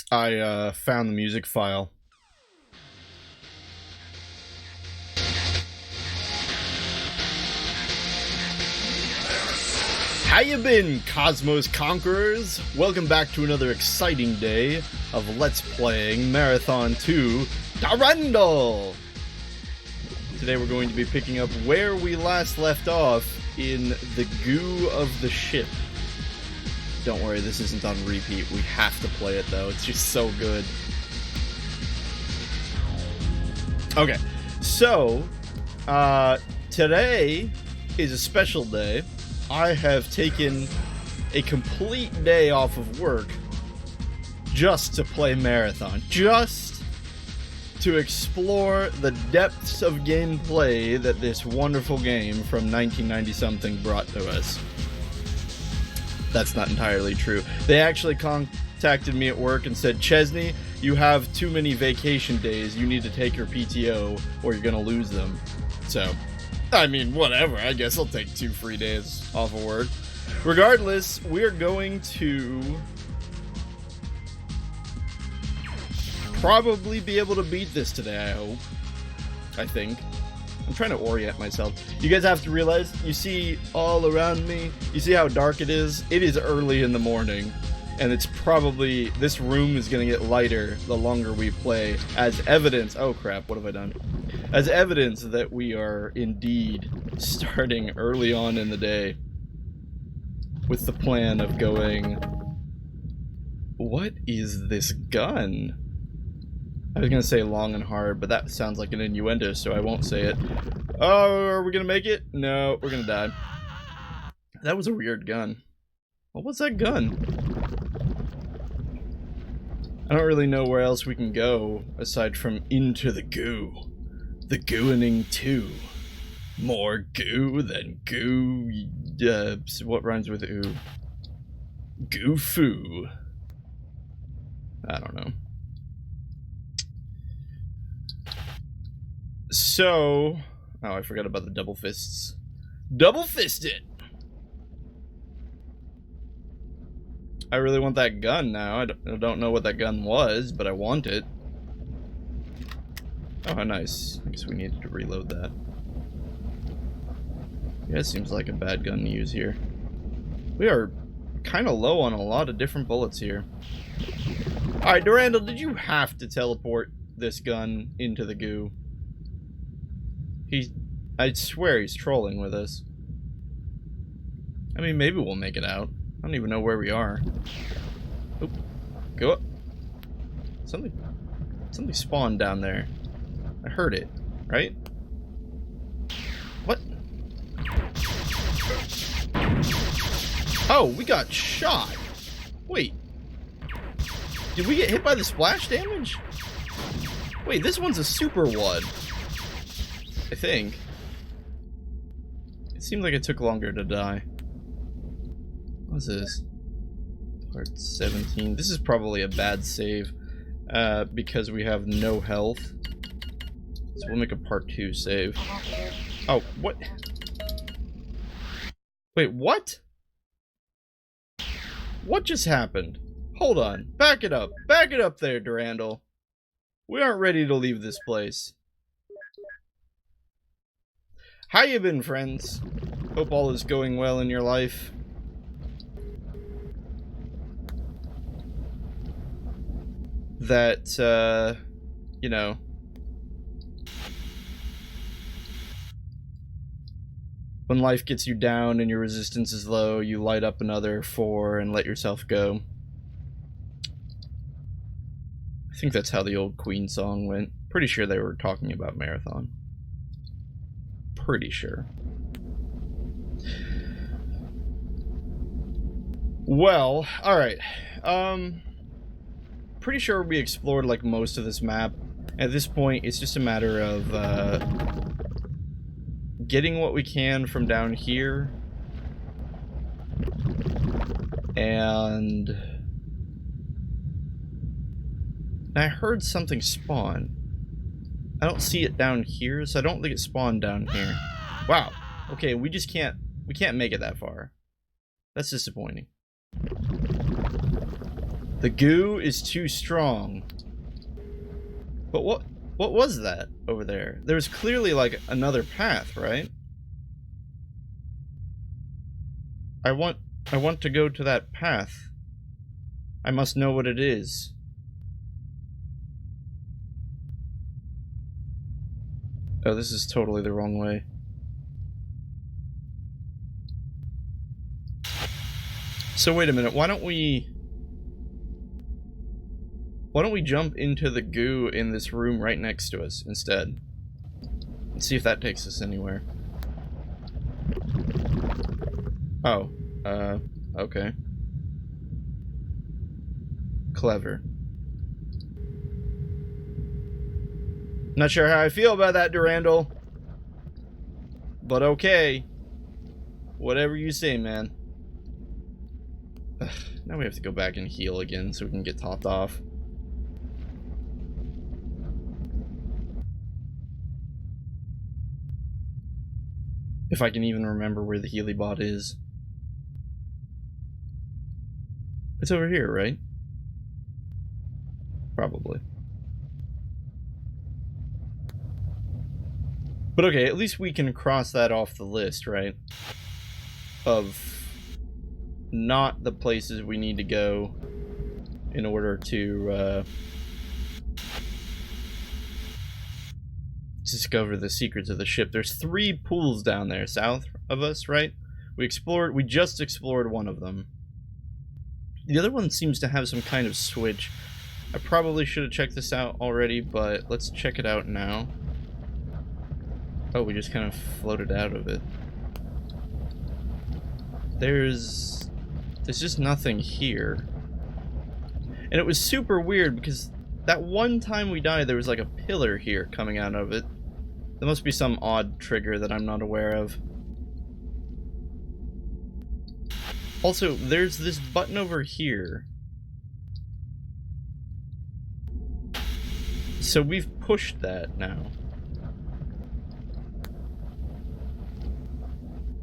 I found the music file. How you been, Cosmos Conquerors? Welcome back to another exciting day of Let's Playing Marthon 2 Durandal! Today we're going to be picking up where we last left off in the goo of the ship. Don't worry, this isn't on repeat. We have to play it though. It's just so good. Okay, so today is a special day. I have taken a complete day off of work just to play Marthon, just to explore the depths of gameplay that this wonderful game from 1990-something brought to us. That's not entirely true. They actually contacted me at work and said, Chezni, you have too many vacation days. You need to take your PTO or you're going to lose them. So, I mean, whatever. I guess I'll take 2 free days off of work. Regardless, we're going to probably be able to beat this today, I hope. I think. I'm trying to orient myself. You guys have to realize, you see all around me, you see how dark it is? It is early in the morning, and it's probably, this room is going to get lighter the longer we play, as evidence, oh crap, what have I done? As evidence that we are indeed starting early on in the day with the plan of going, what is this gun? I was gonna say long and hard, but that sounds like an innuendo, so I won't say it. Oh, are we gonna make it? No, we're gonna die. That was a weird gun. What was that gun? I don't really know where else we can go aside from into the goo. The gooining 2. More goo than goo. What rhymes with ooh? Goo-foo. I don't know. So, oh, I forgot about the double fists. Double fist it! I really want that gun now. I don't know what that gun was, but I want it. Oh, how nice. I guess we needed to reload that. Yeah, it seems like a bad gun to use here. We are kind of low on a lot of different bullets here. Alright, Durandal, did you have to teleport this gun into the goo? I swear he's trolling with us. I mean, maybe we'll make it out. I don't even know where we are. Oop. Go up. Something spawned down there. I heard it, right? What? Oh, we got shot. Wait. Did we get hit by the splash damage? Wait, this one's a super one. I think. It seemed like it took longer to die. What's this? Part 17. This is probably a bad save because we have no health. So we'll make a part 2 save. Oh, what? Wait, what? What just happened? Hold on. Back it up. Back it up there, Durandal. We aren't ready to leave this place. How you been, friends? Hope all is going well in your life. That, you know, when life gets you down and your resistance is low, you light up another 4 and let yourself go. I think that's how the old Queen song went. Pretty sure they were talking about Marthon. Pretty sure. Well, alright. Pretty sure we explored like most of this map. At this point, it's just a matter of getting what we can from down here. And I heard something spawn. I don't see it down here, so I don't think it spawned down here. Wow. Okay, we can't make it that far. That's disappointing. The goo is too strong. But what was that over there? There was clearly like another path, right? I want to go to that path. I must know what it is. Oh, this is totally the wrong way. So wait a minute, why don't we jump into the goo in this room right next to us instead? And see if that takes us anywhere. Oh, okay. Clever. Not sure how I feel about that, Durandal. But okay. Whatever you say, man. Ugh, now we have to go back and heal again so we can get topped off. If I can even remember where the Healy bot is. It's over here, right? Probably. But okay, at least we can cross that off the list, right? Of not the places we need to go in order to discover the secrets of the ship. There's 3 pools down there south of us, right? We just explored one of them. The other one seems to have some kind of switch. I probably should have checked this out already, but let's check it out now. Oh, we just kind of floated out of it. There's just nothing here. And it was super weird because that one time we died, there was like a pillar here coming out of it. There must be some odd trigger that I'm not aware of. Also, there's this button over here. So we've pushed that now.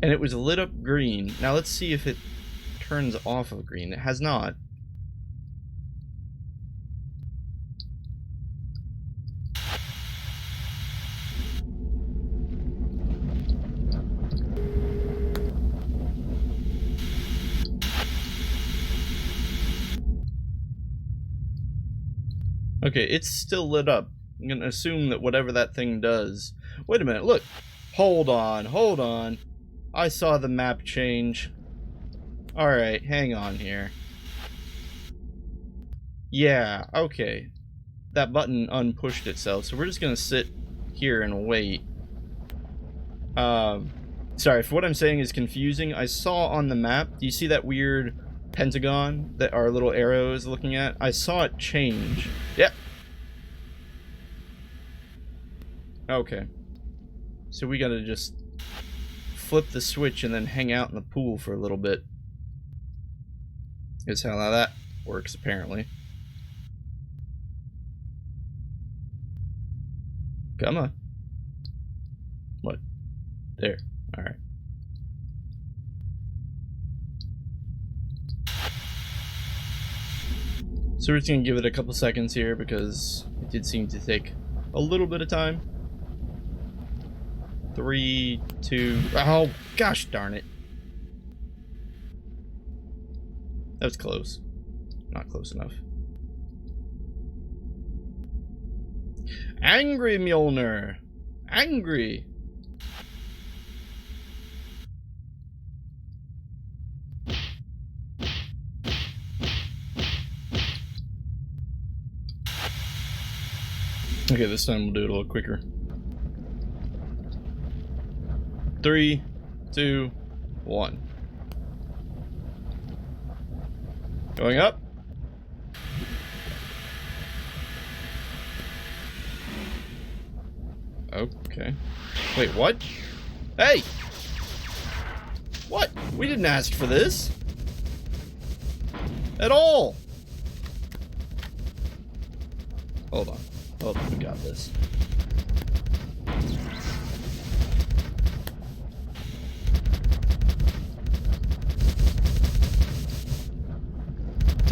And it was lit up green. Now let's see if it turns off of green. It has not. Okay, it's still lit up. I'm gonna assume that whatever that thing does... Wait a minute, look! Hold on, hold on. I saw the map change. Alright, hang on here. Yeah, okay. That button unpushed itself, so we're just gonna sit here and wait. Sorry, if what I'm saying is confusing, I saw on the map, do you see that weird pentagon that our little arrow is looking at? I saw it change. Yep. Okay. So we gotta just flip the switch and then hang out in the pool for a little bit. Is how that works, apparently. Come on. What? There. Alright. So we're just gonna give it a couple seconds here because it did seem to take a little bit of time. 3, 2... Oh, gosh darn it. That was close. Not close enough. Angry Mjolnir! Angry! Okay, this time we'll do it a little quicker. 3, 2, 1. Going up. Okay. Wait, what? Hey! What? We didn't ask for this. At all. Hold on. Hold on, we got this.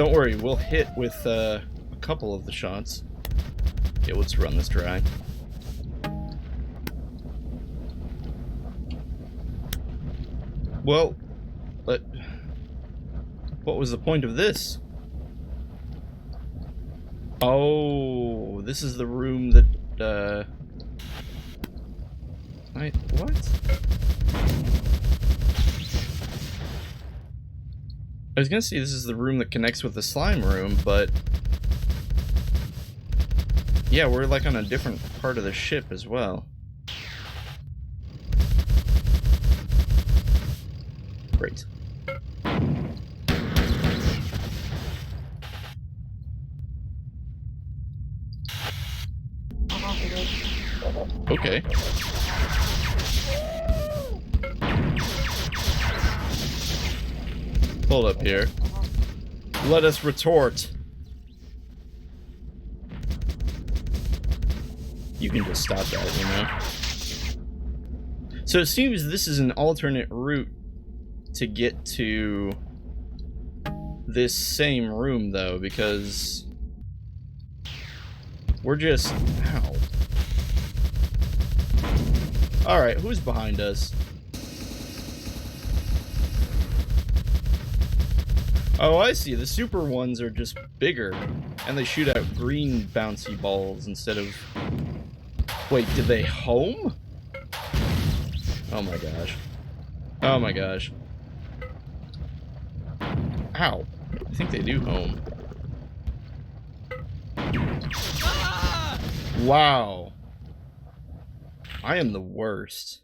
Don't worry, we'll hit with a couple of the shots. Okay, let's run this dry. Well, but what was the point of this? Oh, this is the room that, Wait, what? I was gonna say this is the room that connects with the slime room, but... yeah, we're like on a different part of the ship as well. Great. Okay. Hold up here. Let us retort. You can just stop that, you know? So it seems this is an alternate route to get to this same room, though, because we're just... ow. Alright, who's behind us? Oh, I see. The super ones are just bigger, and they shoot out green bouncy balls instead of... wait, did they home? Oh my gosh. Oh my gosh. Ow. I think they do home. Wow. I am the worst.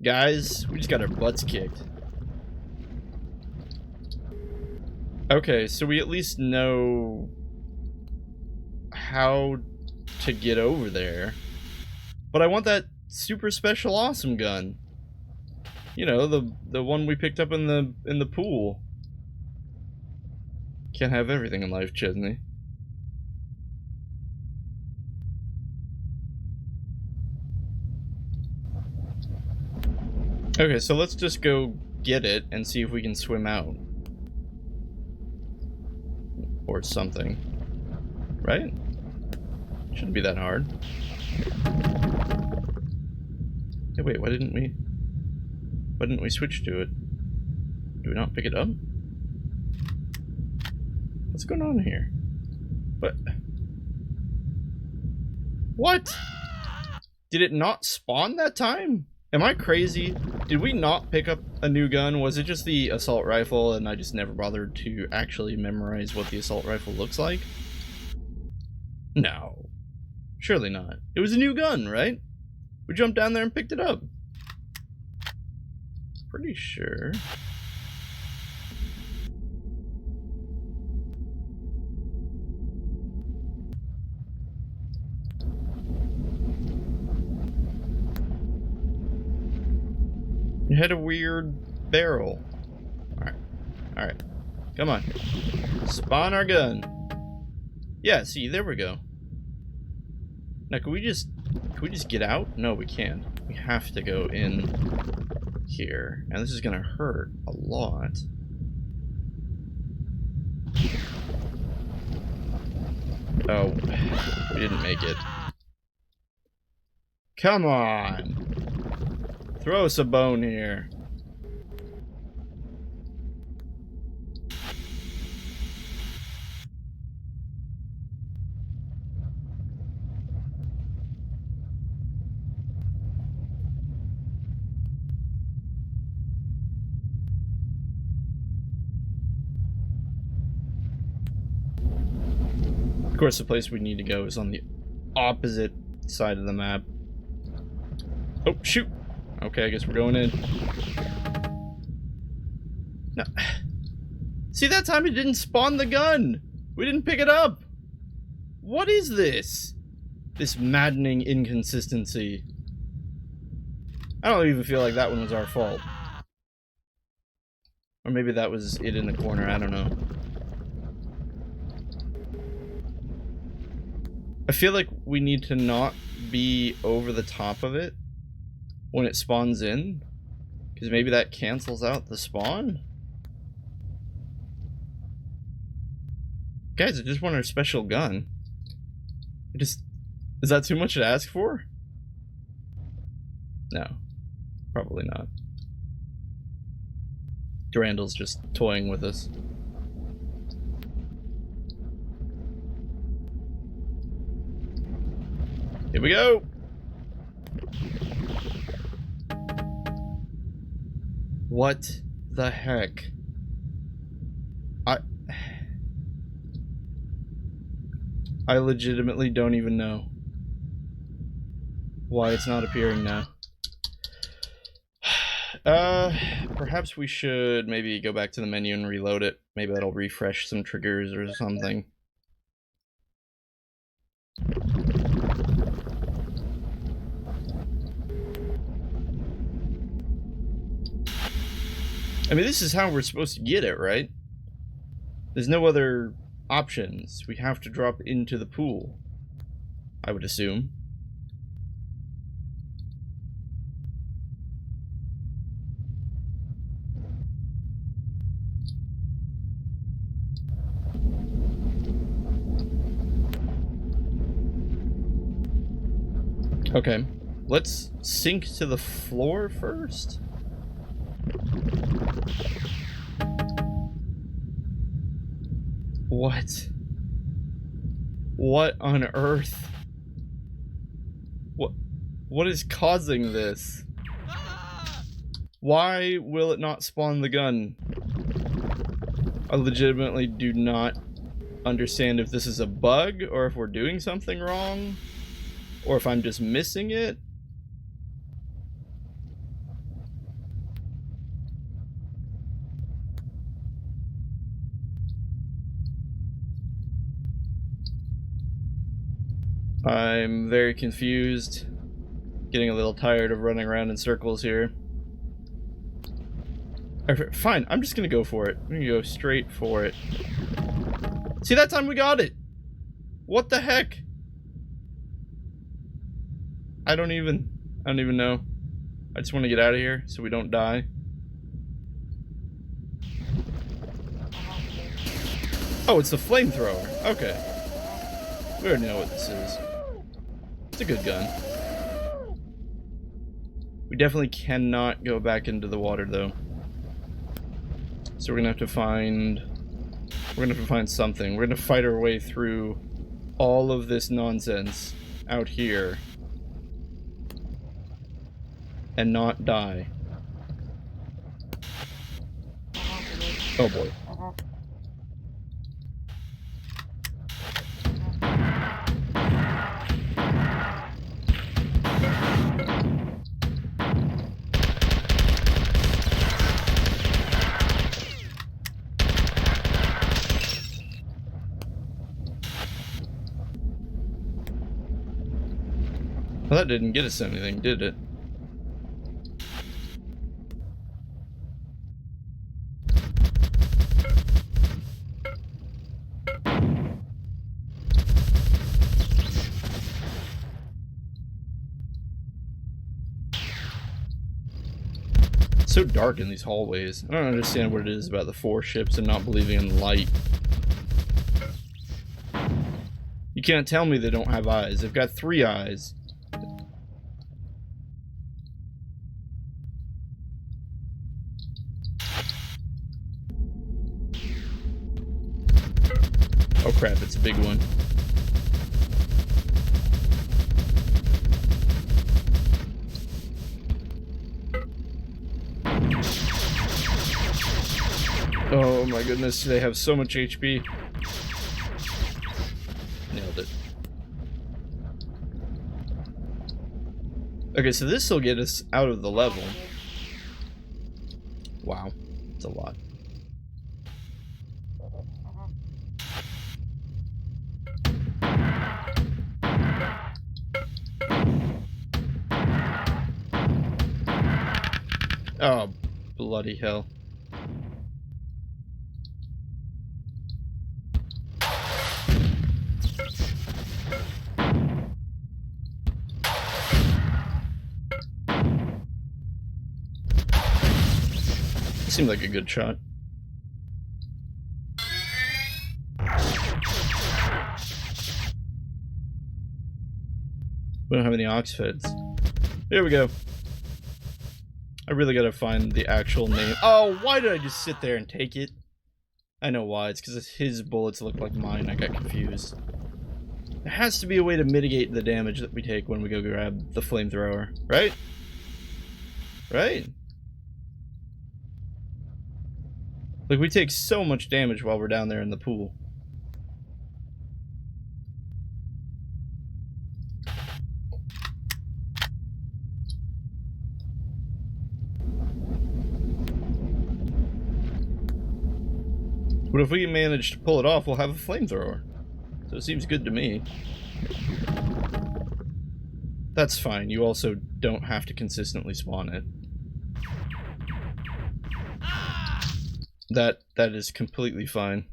Guys, we just got our butts kicked. Okay, so we at least know how to get over there. But I want that super special awesome gun. You know, the one we picked up in the pool. Can't have everything in life, Chezni. Okay, so let's just go get it and see if we can swim out. Or something. Right? Shouldn't be that hard. Hey, wait, why didn't we switch to it? Do we not pick it up? What's going on here? What? Did it not spawn that time? Am I crazy? Did we not pick up a new gun? Was it just the assault rifle and I just never bothered to actually memorize what the assault rifle looks like? No. Surely not. It was a new gun, right? We jumped down there and picked it up. Pretty sure. It had a weird barrel. Alright. Alright. Come on. Spawn our gun. Yeah, see, there we go. Now, can we just get out? No, we can't. We have to go in here. And this is gonna hurt a lot. Oh, we didn't make it. Come on! Throw us a bone here. Of course, the place we need to go is on the opposite side of the map. Oh, shoot! Okay, I guess we're going in. No. See, that time it didn't spawn the gun! We didn't pick it up! What is this? This maddening inconsistency. I don't even feel like that one was our fault. Or maybe that was it in the corner, I don't know. I feel like we need to not be over the top of it when it spawns in, because maybe that cancels out the spawn? Guys, I just want our special gun. Is that too much to ask for? No. Probably not. Durandal's just toying with us. Here we go! What the heck? I legitimately don't even know why it's not appearing now. Perhaps we should maybe go back to the menu and reload it. Maybe that'll refresh some triggers or something. I mean, this is how we're supposed to get it, right? There's no other options. We have to drop into the pool, I would assume. Okay, let's sink to the floor first. What? What on earth? What is causing this? Why will it not spawn the gun? I legitimately do not understand if this is a bug or if we're doing something wrong or if I'm just missing it. I'm very confused, getting a little tired of running around in circles here. Okay, fine, I'm just gonna go for it. I'm gonna go straight for it. See, that time we got it! What the heck? I don't even know. I just want to get out of here so we don't die. Oh, it's the flamethrower. Okay. We already know what this is. It's a good gun. We definitely cannot go back into the water though. So we're gonna have to find something. We're gonna fight our way through all of this nonsense out here and not die. Oh boy. Well, that didn't get us anything, did it? It's so dark in these hallways. I don't understand what it is about the 4 ships and not believing in light. You can't tell me they don't have eyes. They've got 3 eyes. Oh crap, it's a big one. Oh my goodness, they have so much HP. Nailed it. Okay, so this will get us out of the level. Wow, it's a lot. Oh, bloody hell. Seemed like a good shot. We don't have any ox feds. There we go. I really gotta find the actual name. Oh, why did I just sit there and take it? I know why. It's because his bullets look like mine. I got confused. There has to be a way to mitigate the damage that we take when we go grab the flamethrower, right? Right? Like, we take so much damage while we're down there in the pool. But if we manage to pull it off, we'll have a flamethrower. So it seems good to me. That's fine. You also don't have to consistently spawn it. That is completely fine.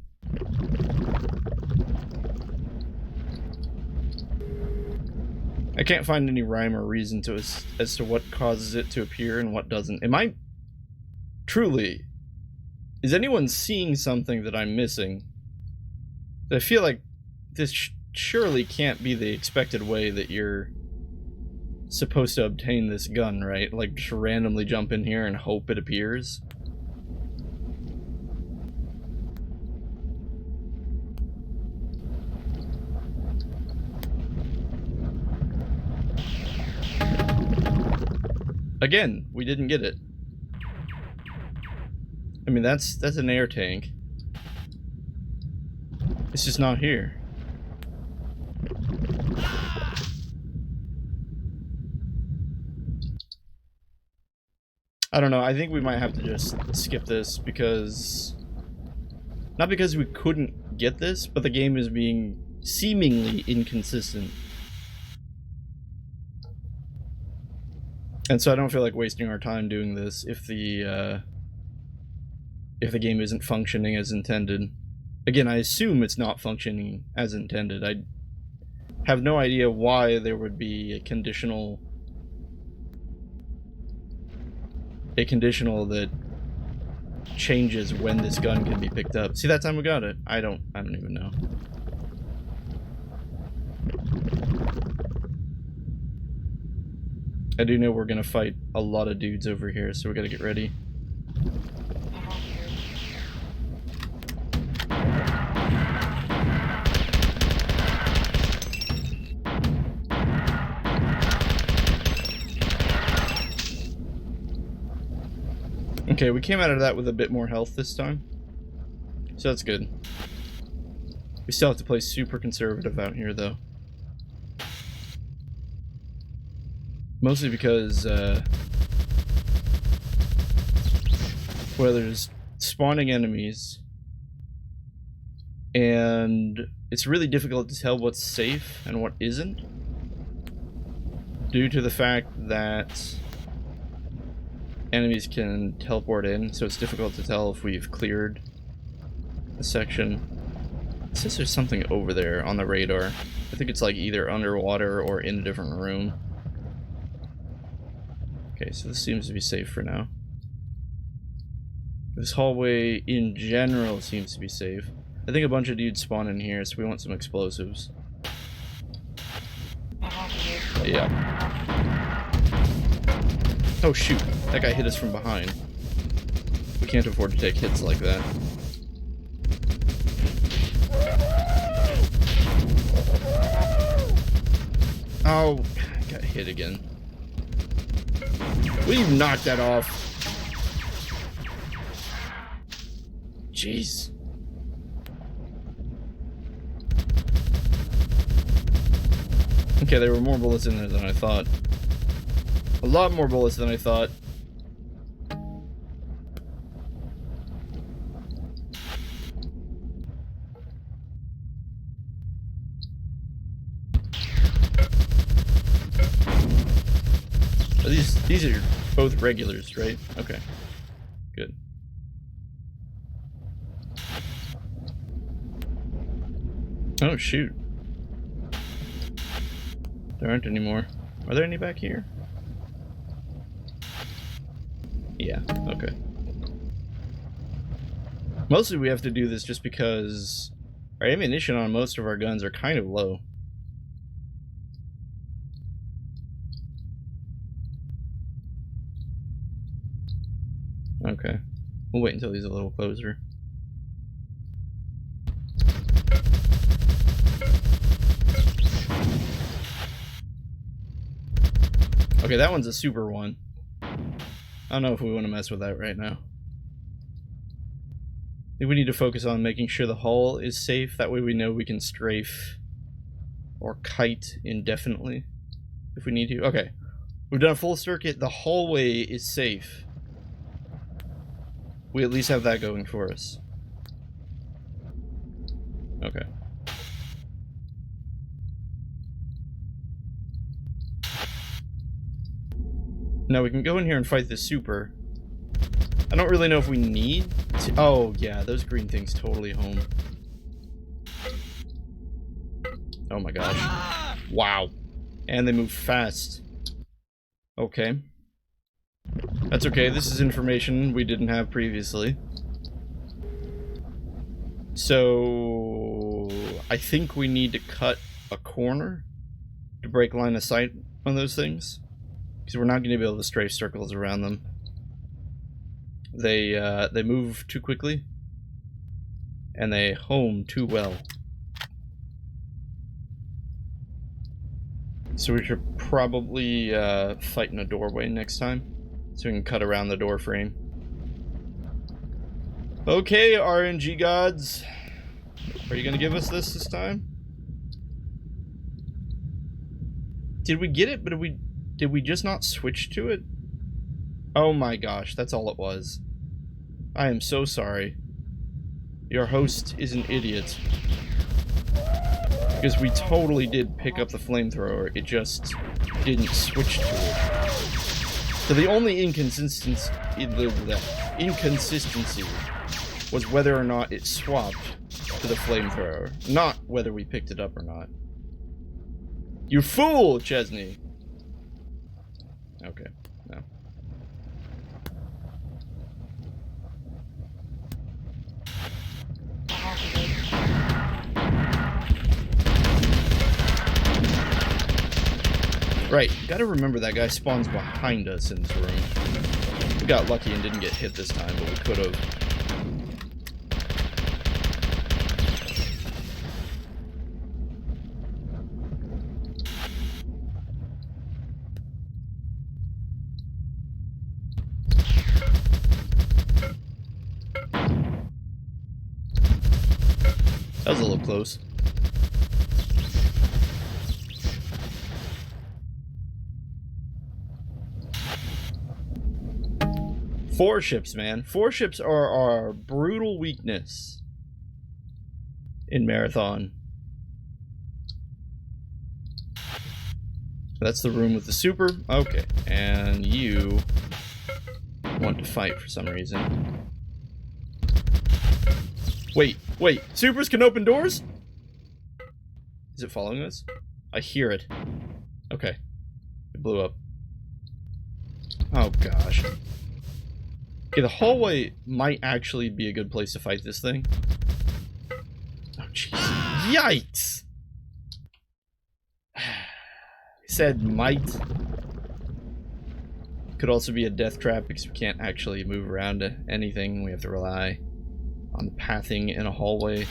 I can't find any rhyme or reason to as to what causes it to appear and what doesn't. Am I truly? Is anyone seeing something that I'm missing? I feel like this surely can't be the expected way that you're supposed to obtain this gun, right? Like, just randomly jump in here and hope it appears. Again, we didn't get it. I mean, that's an air tank. It's just not here. I don't know, I think we might have to just skip this because... Not because we couldn't get this, but the game is being seemingly inconsistent. And so I don't feel like wasting our time doing this if the game isn't functioning as intended. Again, I assume it's not functioning as intended. I have no idea why there would be a conditional that changes when this gun can be picked up. See, that time we got it. I don't even know. I do know we're gonna fight a lot of dudes over here, so we gotta get ready. Okay, we came out of that with a bit more health this time, so that's good. We still have to play super conservative out here, though. Mostly because, well, there's spawning enemies, and it's really difficult to tell what's safe and what isn't, due to the fact that enemies can teleport in, so it's difficult to tell if we've cleared a section. It says there's something over there on the radar. I think it's like either underwater or in a different room. Okay, so this seems to be safe for now. This hallway in general seems to be safe. I think a bunch of dudes spawn in here, so we want some explosives. Yeah. Oh shoot, that guy hit us from behind. We can't afford to take hits like that. Oh, I got hit again. Will you knock that off? Jeez. Okay, there were more bullets in there than I thought. A lot more bullets than I thought. These are both regulars, right? Okay. Good. Oh, shoot. There aren't any more. Are there any back here? Yeah, okay. Mostly we have to do this just because our ammunition on most of our guns are kind of low. Okay. We'll wait until he's a little closer. Okay, that one's a super one. I don't know if we want to mess with that right now. I think we need to focus on making sure the hull is safe. That way we know we can strafe or kite indefinitely if we need to. Okay. We've done a full circuit. The hallway is safe. We at least have that going for us. Okay. Now we can go in here and fight the super. I don't really know if we need to. Oh, yeah, those green things totally home. Oh my gosh. Wow. And they move fast. Okay. That's okay. This is information we didn't have previously. So I think we need to cut a corner to break line of sight on those things. Because we're not going to be able to strafe circles around them. They move too quickly. And they home too well. So we should probably fight in a doorway next time. So we can cut around the door frame. Okay, RNG gods. Are you going to give us this time? Did we get it, but did we just not switch to it? Oh my gosh, that's all it was. I am so sorry. Your host is an idiot. Because we totally did pick up the flamethrower, it just didn't switch to it. So the only inconsistency was whether or not it swapped to the flamethrower, not whether we picked it up or not. You fool, Chezni! Okay, no. Right, gotta remember that guy spawns behind us in this room. We got lucky and didn't get hit this time, but we could have. That was a little close. Four ships, man. Four ships are our brutal weakness in Marthon. That's the room with the super. Okay. And you want to fight for some reason. Wait. Supers can open doors? Is it following us? I hear it. Okay. It blew up. Oh, gosh. Okay, the hallway might actually be a good place to fight this thing. Oh, jeez. Yikes! Said might. Could also be a death trap because we can't actually move around to anything. We have to rely on the pathing in a hallway.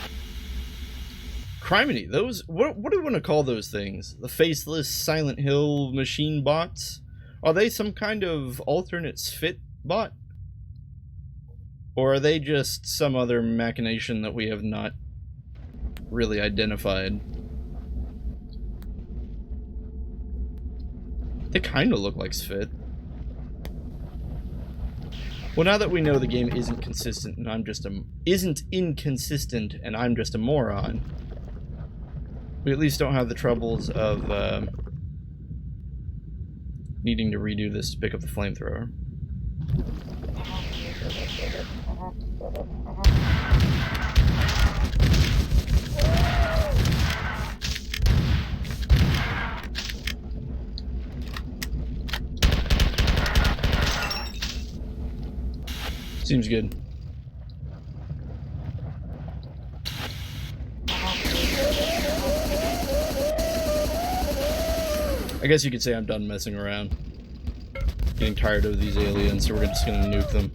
Criminy, those... What do we want to call those things? The faceless Silent Hill machine bots? Are they some kind of alternate Sph't bot? Or are they just some other machination that we have not really identified? They kind of look like Sph't. Well, now that we know the game isn't consistent and isn't inconsistent and I'm just a moron, we at least don't have the troubles of needing to redo this to pick up the flamethrower. Seems good. I guess you could say I'm done messing around. Getting tired of these aliens, so we're just gonna nuke them.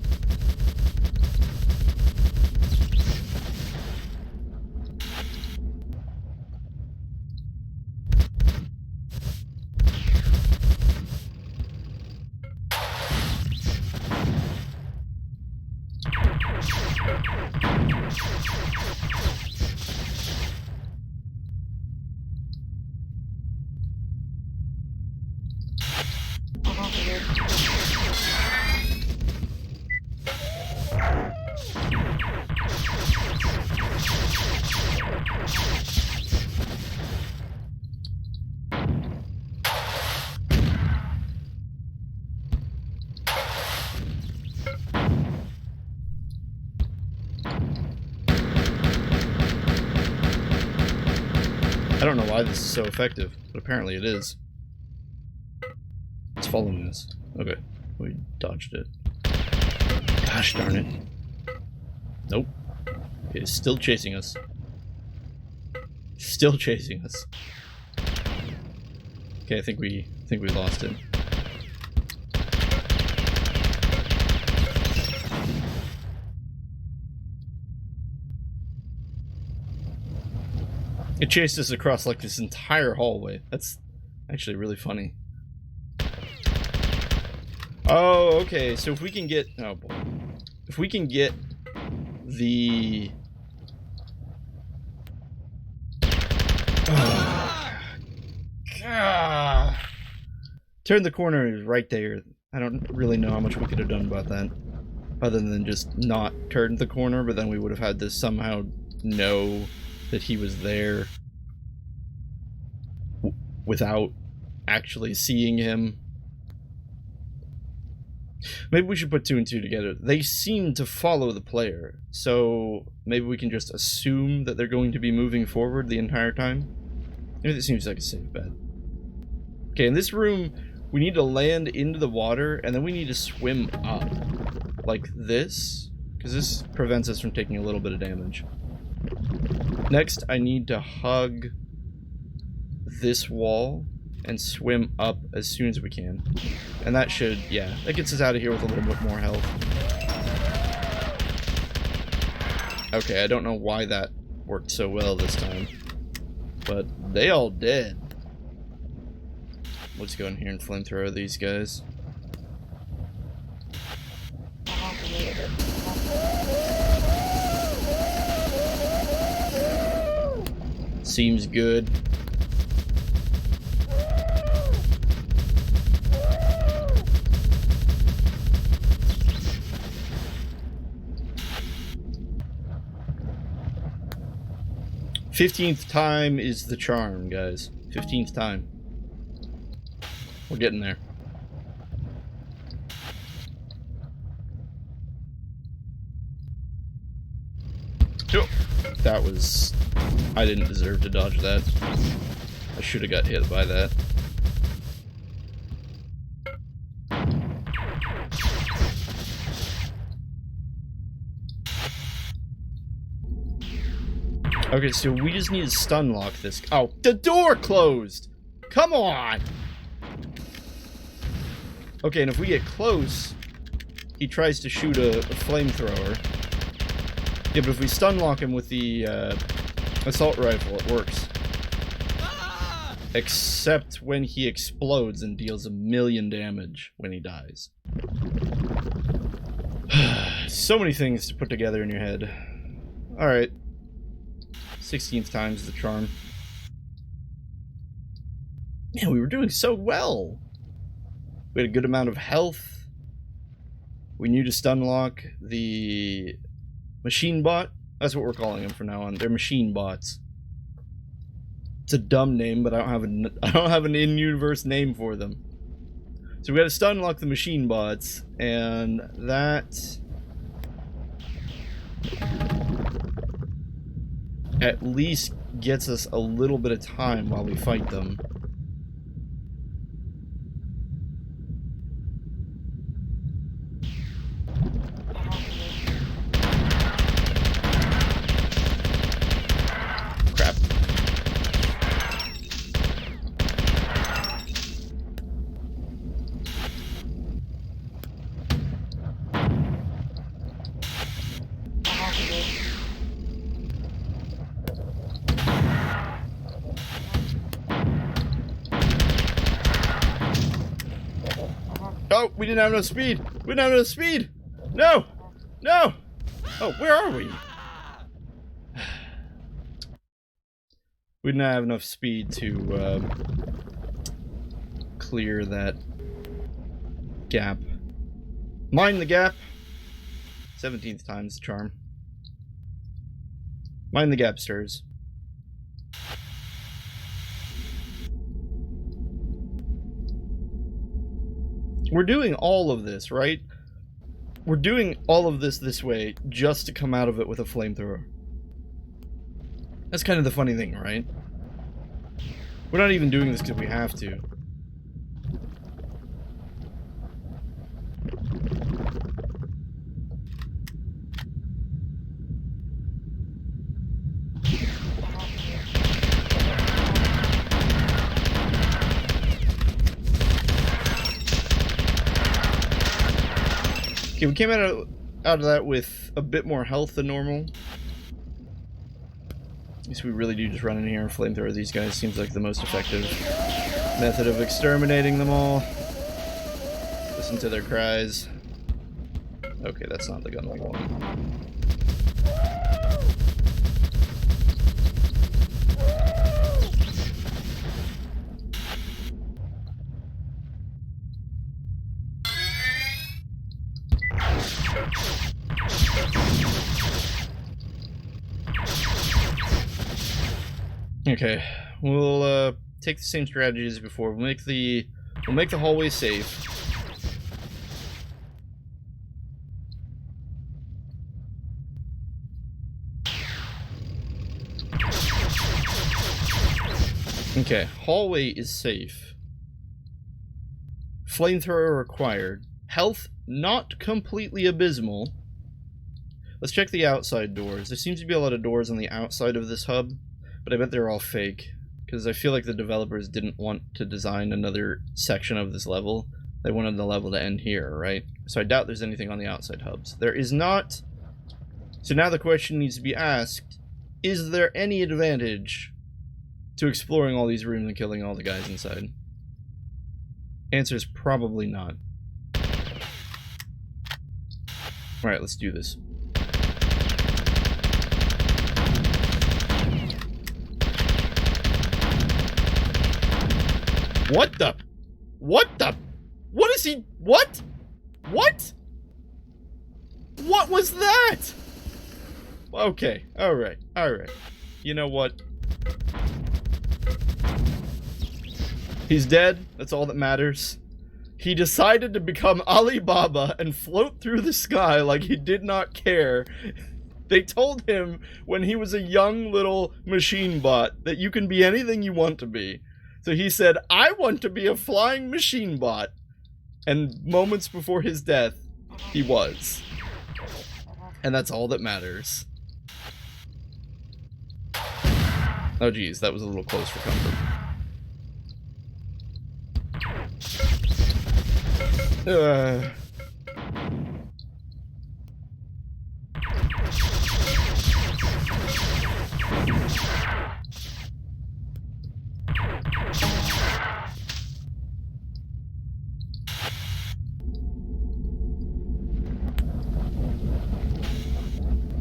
I don't know why this is so effective, but apparently it is. It's following us. Okay, we dodged it. Gosh darn it. Nope. It is still chasing us. Still chasing us. Okay, I think we lost it. It chased us across like this entire hallway. That's actually really funny. Oh, okay. So if we can get, oh boy, if we can get the turn the corner is right there. I don't really know how much we could have done about that, other than just not turn the corner. But then we would have had to somehow know that he was there without actually seeing him. Maybe we should put 2 and 2 together. They seem to follow the player, so maybe we can just assume that they're going to be moving forward the entire time. Maybe that seems like a safe bet. Okay, in this room, we need to land into the water, and then we need to swim up. Like this, because this prevents us from taking a little bit of damage. Next, I need to hug this wall and swim up as soon as we can. And that should, yeah, that gets us out of here with a little bit more health. Okay, I don't know why that worked so well this time, but they all did. Let's go in here and flamethrower these guys. Seems good. "15th time is the charm, guys. 15th time. We're getting there." That was... I didn't deserve to dodge that. I should have got hit by that. Okay, so we just need to stun lock this. Oh, the door closed! Come on! Okay, and if we get close, he tries to shoot a flamethrower. Yeah, but if we stun lock him with the assault rifle, it works. Except when he explodes and deals 1,000,000 damage when he dies. So many things to put together in your head. Alright. 16th time's the charm. Man, we were doing so well. We had a good amount of health. We knew to stun lock the machine bot. That's what we're calling them from now on. They're machine bots. It's a dumb name, but I don't have an in-universe name for them. So we got to stun lock the machine bots, and that at least gets us a little bit of time while we fight them. Crap. Oh, we didn't have enough speed. We didn't have enough speed. No. No. Oh, where are we? We didn't have enough speed to clear that gap. Mind the gap. 17th time's the charm. Mind the gap, stirs. We're doing all of this, right? We're doing all of this way just to come out of it with a flamethrower. That's kind of the funny thing, right? We're not even doing this because we have to. Okay, we came out of that with a bit more health than normal. At least we really do just run in here and flamethrower these guys. Seems like the most effective method of exterminating them all. Listen to their cries. Okay, that's not the gun we want. Okay, we'll take the same strategy as before. We'll make the hallway safe. Okay, hallway is safe. Flamethrower required. Health not completely abysmal. Let's check the outside doors. There seems to be a lot of doors on the outside of this hub, but I bet they're all fake, because I feel like the developers didn't want to design another section of this level. They wanted the level to end here, right? So I doubt there's anything on the outside hubs. There is not. So now the question needs to be asked, is there any advantage to exploring all these rooms and killing all the guys inside? Answer is probably not. Alright, let's do this. What the? What the? What is he? What? What? What was that? Okay, alright, alright. You know what? He's dead, that's all that matters. He decided to become Alibaba and float through the sky like he did not care. They told him when he was a young little machine bot that you can be anything you want to be. So he said, I want to be a flying machine bot. And moments before his death, he was. And that's all that matters. Oh geez, that was a little close for comfort.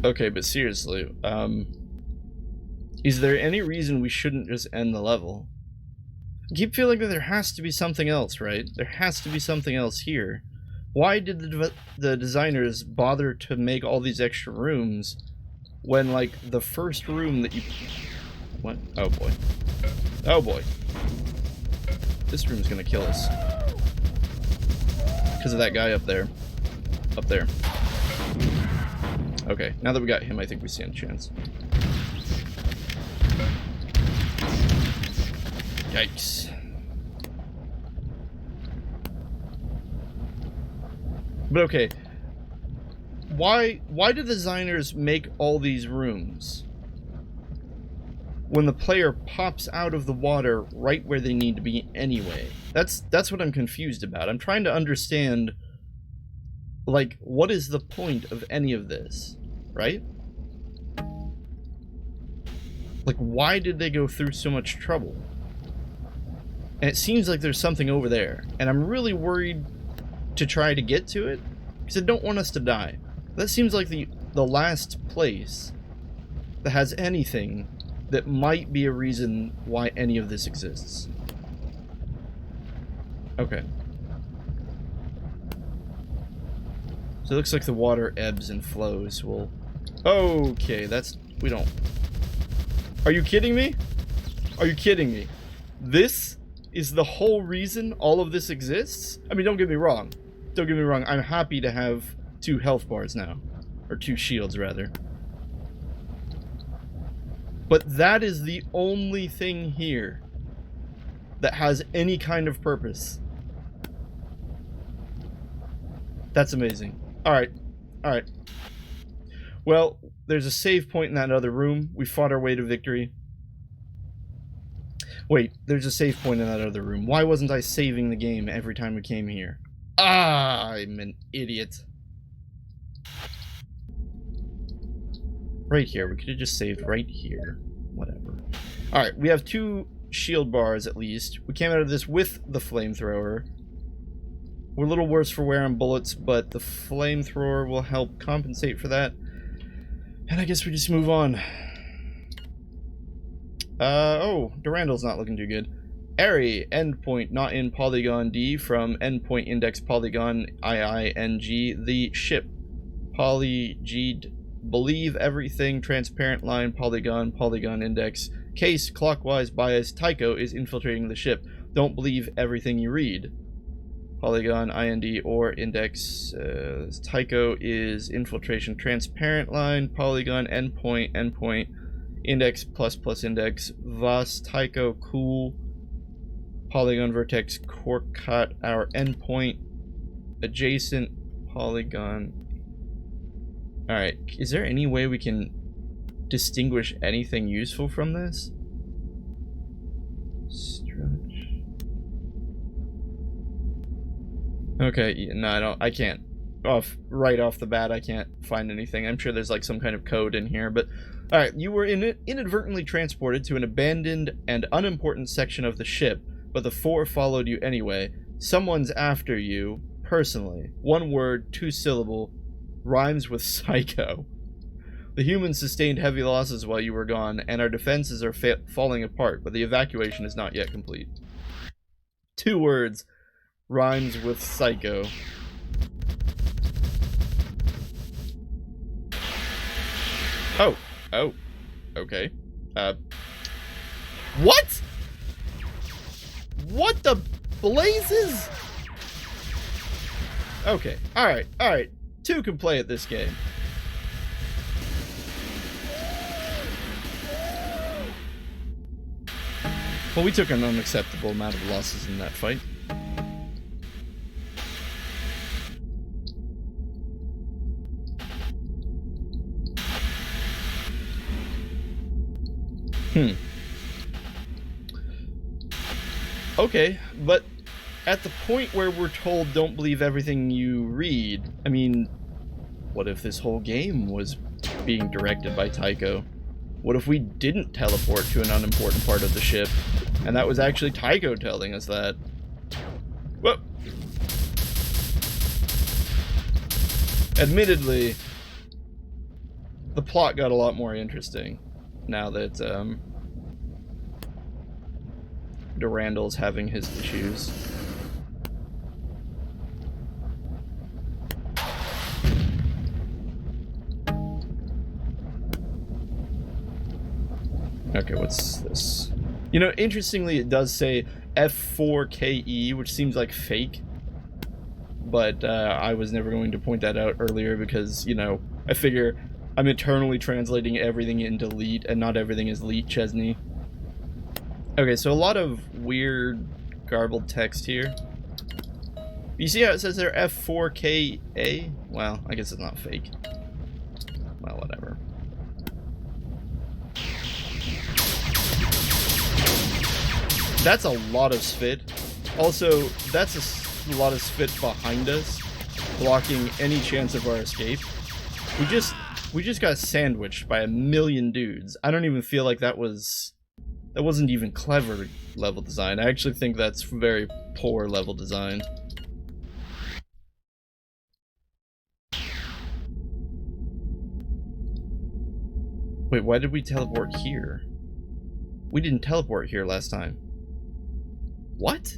Okay, but seriously, is there any reason we shouldn't just end the level? I keep feeling that there has to be something else, right? There has to be something else here. Why did the designers bother to make all these extra rooms when, like, the first room that you... What? Oh boy. Oh boy. This room's gonna kill us. Because of that guy up there. Up there. Okay, now that we got him, I think we stand a chance. Yikes. But okay, why do designers make all these rooms when the player pops out of the water right where they need to be anyway? That's what I'm confused about. I'm trying to understand, like, what is the point of any of this, right? Like, why did they go through so much trouble? And it seems like there's something over there, and I'm really worried to try to get to it, because I don't want us to die. That seems like the last place that has anything that might be a reason why any of this exists. Okay. So it looks like the water ebbs and flows. Well, okay, that's... we don't... Are you kidding me? Are you kidding me? This is the whole reason all of this exists? I mean, don't get me wrong. Don't get me wrong. I'm happy to have 2 health bars now. Or 2 shields, rather. But that is the only thing here that has any kind of purpose. That's amazing. Alright. Alright. Well, there's a save point in that other room. We fought our way to victory. Wait, there's a save point in that other room. Why wasn't I saving the game every time we came here? Ah, I'm an idiot. Right here. We could have just saved right here. Whatever. Alright, we have 2 shield bars at least. We came out of this with the flamethrower. We're a little worse for wear on bullets, but the flamethrower will help compensate for that. And I guess we just move on. Oh, Durandal's not looking too good. Array, endpoint not in polygon D from endpoint index polygon IING. The ship. Poly G, believe everything, transparent line, polygon, polygon index. Case, clockwise bias, Tycho is infiltrating the ship. Don't believe everything you read. Polygon, IND, or index. Tycho is infiltration, transparent line, polygon, endpoint, endpoint, index, plus, plus, index. Vas, Tycho, cool. Polygon, vertex, core cut, our endpoint, adjacent, polygon. Alright, is there any way we can distinguish anything useful from this? Stretch. Okay, no, I can't. Right off the bat, I can't find anything. I'm sure there's like some kind of code in here, but... Alright, you were inadvertently transported to an abandoned and unimportant section of the ship, but the 4 followed you anyway. Someone's after you, personally. 1 word, 2 syllable, rhymes with psycho. The humans sustained heavy losses while you were gone, and our defenses are falling apart, but the evacuation is not yet complete. 2 words, rhymes with psycho. Oh, okay. What? What the blazes? Okay, alright. 2 can play at this game. Well, we took an unacceptable amount of losses in that fight. Okay, but at the point where we're told don't believe everything you read, I mean, what if this whole game was being directed by Tycho? What if we didn't teleport to an unimportant part of the ship, and that was actually Tycho telling us that? Whoa! Admittedly, the plot got a lot more interesting now that Durandal's having his issues. Okay, what's this? You know, interestingly, it does say F4KE, which seems like fake. But I was never going to point that out earlier because, you know, I figure I'm eternally translating everything into Leet, and not everything is Leet, Chezni. Okay, so a lot of weird, garbled text here. You see how it says there F4KA? Well, I guess it's not fake. Well, whatever. That's a lot of Sph't. Also, that's a lot of Sph't behind us, blocking any chance of our escape. We just got sandwiched by a million dudes. I don't even feel like that wasn't even clever level design. I actually think that's very poor level design. Wait, why did we teleport here? We didn't teleport here last time. What?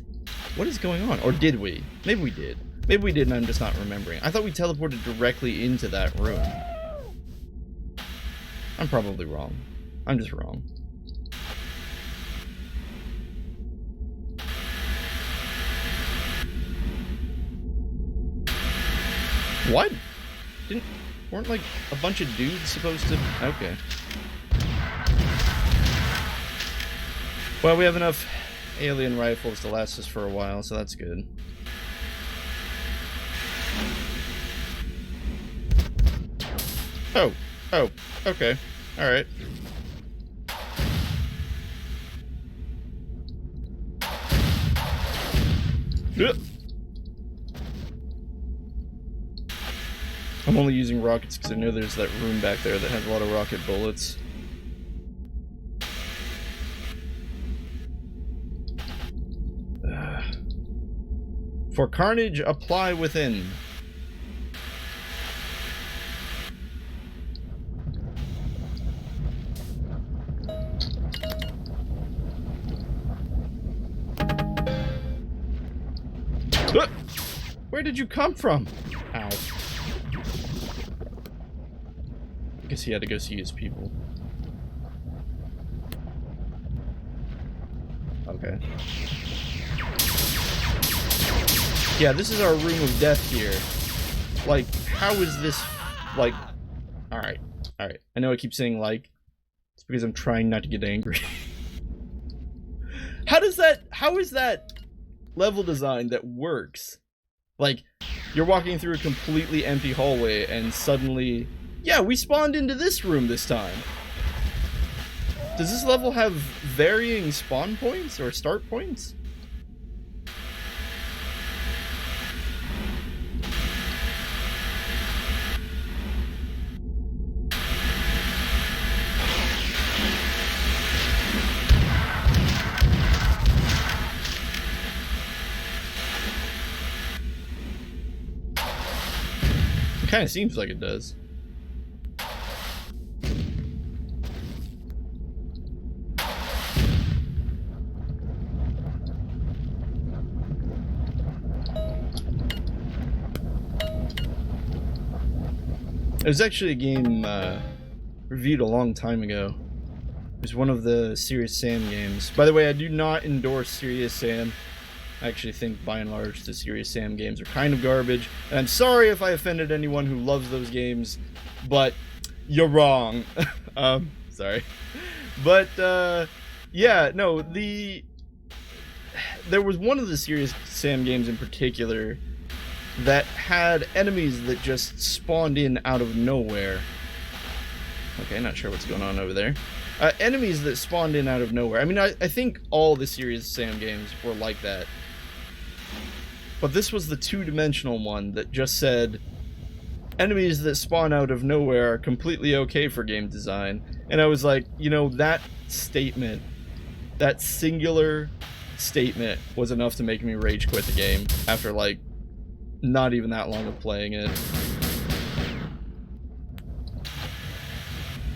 What is going on? Or did we? Maybe we did. Maybe we did and I'm just not remembering. I thought we teleported directly into that room. I'm probably wrong. I'm just wrong. What? Weren't like a bunch of dudes supposed to... Okay. Well, we have enough alien rifles to last us for a while, so that's good. Oh, okay, alright. I'm only using rockets because I know there's that room back there that has a lot of rocket bullets. For carnage, apply within. Where did you come from? Ow. I guess he had to go see his people. Okay. Yeah, this is our room of death here. Like, how is this, like... Alright. I know I keep saying like. It's because I'm trying not to get angry. How is that level design that works? Like, you're walking through a completely empty hallway and suddenly... Yeah, we spawned into this room this time. Does this level have varying spawn points or start points? It kind of seems like it does. It was actually a game reviewed a long time ago. It was one of the Serious Sam games. By the way, I do not endorse Serious Sam. I actually think, by and large, the Serious Sam games are kind of garbage. And I'm sorry if I offended anyone who loves those games, but you're wrong. Sorry. But, yeah, no, there was one of the Serious Sam games in particular that had enemies that just spawned in out of nowhere. Okay, not sure what's going on over there. Enemies that spawned in out of nowhere. I mean, I think all the Serious Sam games were like that. But this was the two-dimensional one that just said, enemies that spawn out of nowhere are completely okay for game design. And I was like, you know, that statement, that singular statement was enough to make me rage quit the game after, like, not even that long of playing it.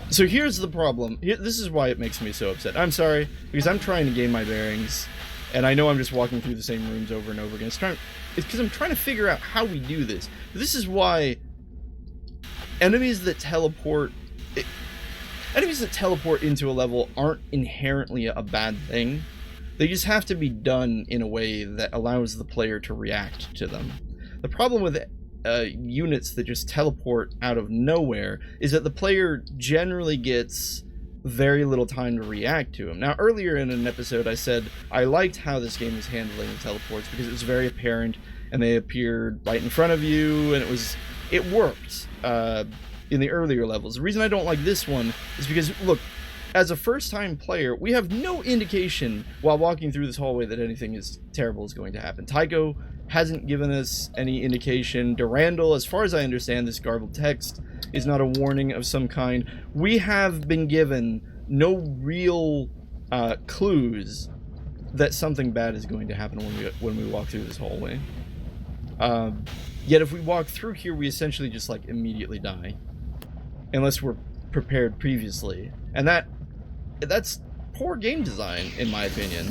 So here's the problem. This is why it makes me so upset. I'm sorry, because I'm trying to gain my bearings, and I know I'm just walking through the same rooms over and over again. It's because I'm trying to figure out how we do this. This is why enemies that teleport into a level aren't inherently a bad thing. They just have to be done in a way that allows the player to react to them. The problem with units that just teleport out of nowhere is that the player generally gets very little time to react to them. Now, earlier in an episode, I said I liked how this game was handling the teleports because it was very apparent, and they appeared right in front of you, and it worked in the earlier levels. The reason I don't like this one is because, look, as a first-time player, we have no indication while walking through this hallway that anything terrible is going to happen. Tycho hasn't given us any indication. Durandal, as far as I understand this garbled text, is not a warning of some kind. We have been given no real clues that something bad is going to happen when we walk through this hallway. Yet if we walk through here, we essentially just like immediately die, unless we're prepared previously, and that's poor game design in my opinion.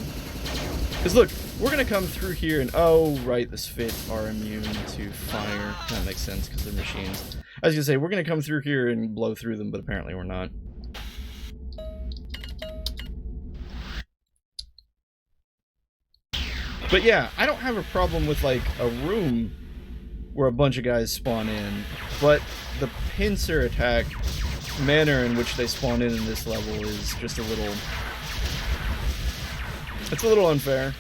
Because look, we're gonna come through here and, oh right, the Sph't are immune to fire. That makes sense because they're machines. I was gonna say, we're gonna come through here and blow through them, but apparently we're not. But yeah, I don't have a problem with like a room where a bunch of guys spawn in, but the pincer attack manner in which they spawn in this level is just a little... It's a little unfair.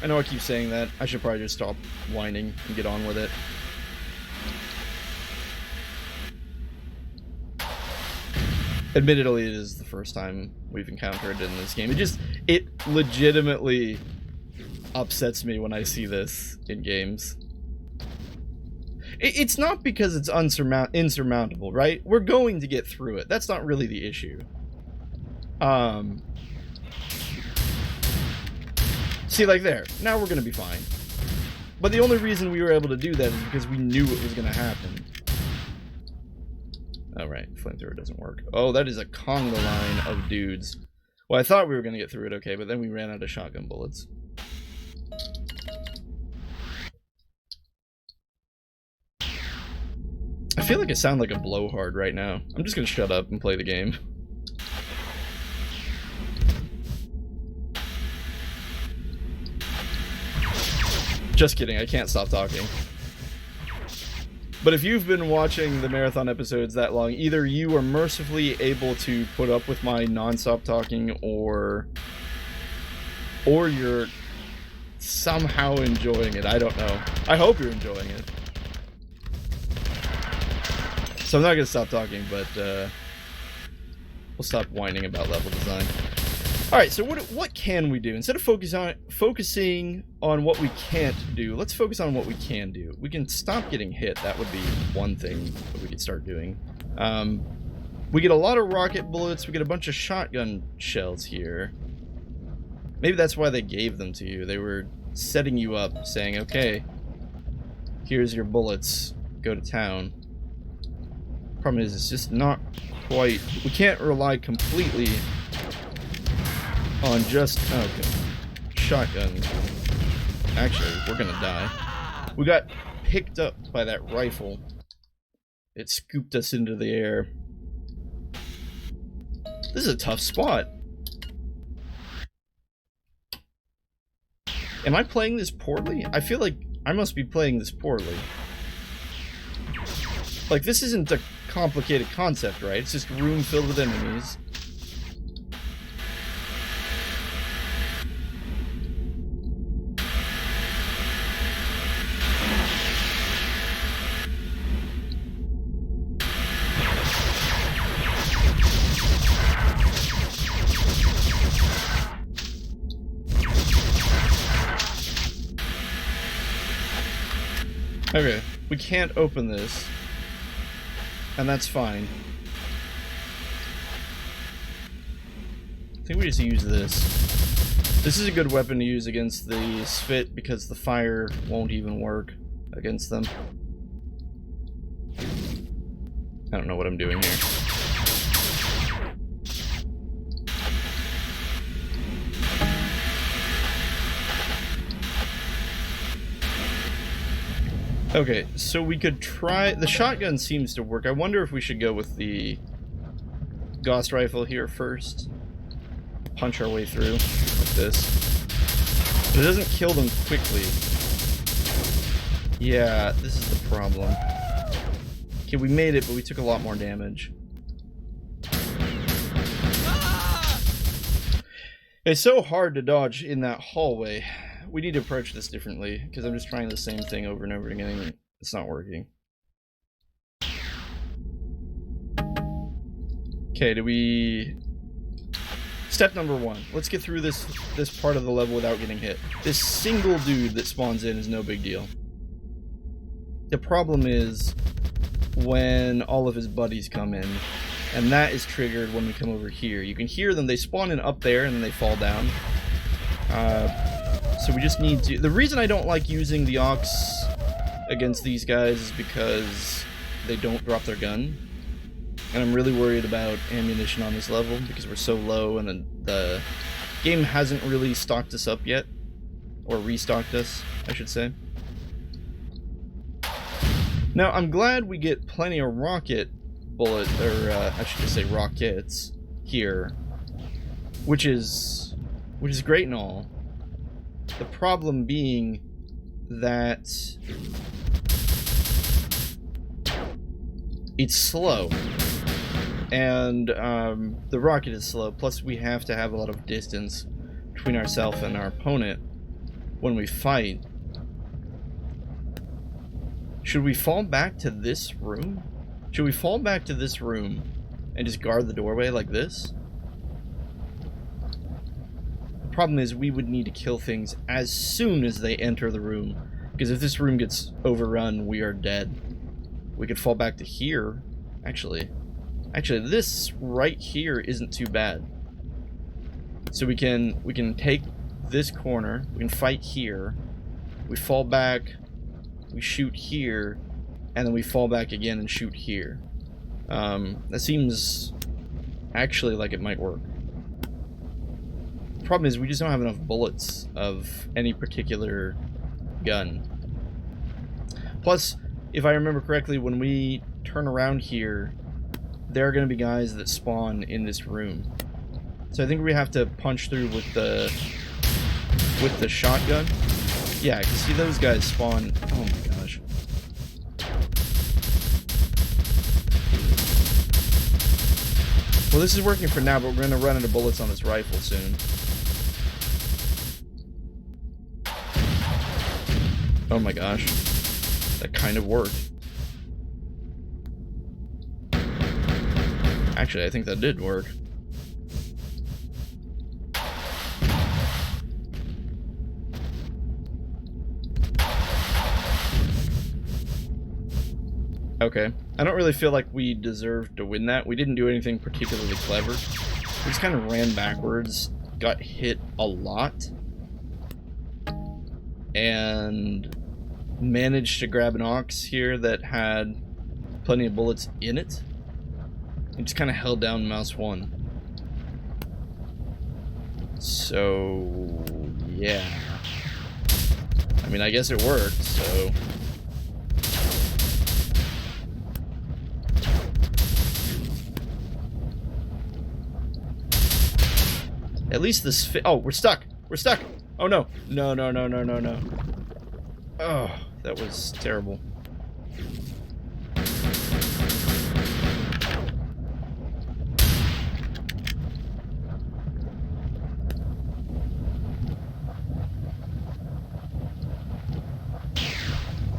I know I keep saying that. I should probably just stop whining and get on with it. Admittedly, it is the first time we've encountered it in this game. It legitimately upsets me when I see this in games. It's not because it's insurmountable, right? We're going to get through it. That's not really the issue. See, like there. Now we're going to be fine. But the only reason we were able to do that is because we knew it was going to happen. Oh, right. Flamethrower doesn't work. Oh, that is a conga line of dudes. Well, I thought we were going to get through it okay, but then we ran out of shotgun bullets. I feel like I sound like a blowhard right now. I'm just going to shut up and play the game. Just kidding, I can't stop talking. But if you've been watching the marathon episodes that long, either you are mercifully able to put up with my non-stop talking, or you're somehow enjoying it. I don't know. I hope you're enjoying it. So I'm not going to stop talking, but we'll stop whining about level design. Alright, so what can we do? Instead of focusing on what we can't do, let's focus on what we can do. We can stop getting hit. That would be one thing that we could start doing. We get a lot of rocket bullets. We get a bunch of shotgun shells here. Maybe that's why they gave them to you. They were setting you up, saying, okay, here's your bullets. Go to town. Problem is, it's just not quite... We can't rely completely on just... Okay. Shotgun. Actually, we're gonna die. We got picked up by that rifle. It scooped us into the air. This is a tough spot. Am I playing this poorly? I feel like I must be playing this poorly. Like, this isn't a complicated concept, right? It's just a room filled with enemies. Okay, we can't open this, and that's fine. I think we just use this. This is a good weapon to use against the Sph't because the fire won't even work against them. I don't know what I'm doing here. Okay, so we could try... The shotgun seems to work. I wonder if we should go with the Gauss rifle here first. Punch our way through, like this. But it doesn't kill them quickly. Yeah, this is the problem. Okay, we made it, but we took a lot more damage. It's so hard to dodge in that hallway. We need to approach this differently, because I'm just trying the same thing over and over again, and it's not working. Okay, do we... Step number one. Let's get through this part of the level without getting hit. This single dude that spawns in is no big deal. The problem is when all of his buddies come in, and that is triggered when we come over here. You can hear them, they spawn in up there, and then they fall down. So we just need to... The reason I don't like using the Aux against these guys is because they don't drop their gun. And I'm really worried about ammunition on this level because we're so low and the game hasn't really stocked us up yet. Or restocked us, I should say. Now, I'm glad we get plenty of rocket bullet, or I should just say rockets here. Which is great and all. The problem being that it's slow, and the rocket is slow, plus we have to have a lot of distance to between ourselves and our opponent when we fight. Should we fall back to this room? Should we fall back to this room and just guard the doorway like this? The problem is we would need to kill things as soon as they enter the room, because if this room gets overrun, we are dead. We could fall back to here. Actually, this right here isn't too bad. So we can take this corner, we can fight here, we fall back, we shoot here, and then we fall back again and shoot here. That seems actually like it might work. The problem is we just don't have enough bullets of any particular gun. Plus, if I remember correctly, when we turn around here, there are going to be guys that spawn in this room. So I think we have to punch through with the shotgun. Yeah, I can see those guys spawn. Oh my gosh. Well, this is working for now, but we're going to run out of bullets on this rifle soon. Oh my gosh. That kind of worked. Actually, I think that did work. Okay. I don't really feel like we deserved to win that. We didn't do anything particularly clever. We just kind of ran backwards, got hit a lot, and managed to grab an ox here that had plenty of bullets in it. And just kind of held down mouse 1. So, yeah. I mean, I guess it worked, so... At least this oh, we're stuck! We're stuck! Oh no! No, no, no, no, no, no. Oh, that was terrible.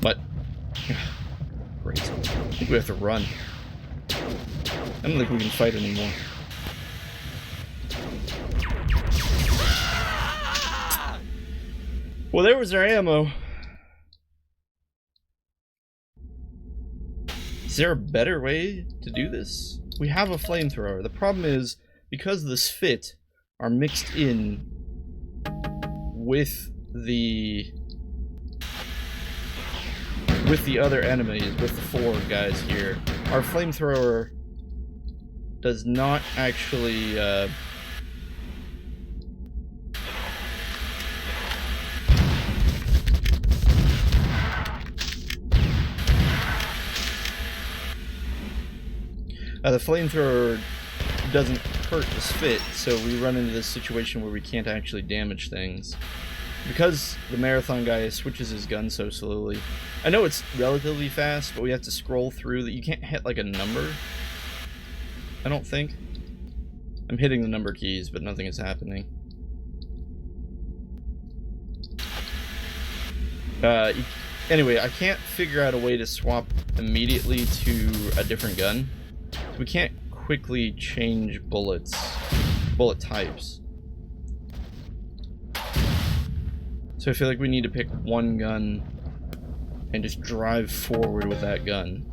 But great. I think we have to run. I don't think we can fight anymore. Well, there was our ammo. Is there a better way to do this? We have a flamethrower. The problem is, because the Sph't are mixed in with the other enemies, with the 4 guys here, our flamethrower does not actually the flamethrower doesn't hurt the Sph't, so we run into this situation where we can't actually damage things. Because the Marthon guy switches his gun so slowly. I know it's relatively fast, but we have to scroll through that. You can't hit like a number, I don't think. I'm hitting the number keys, but nothing is happening. Anyway, I can't figure out a way to swap immediately to a different gun. We can't quickly change bullet types. So I feel like we need to pick one gun and just drive forward with that gun.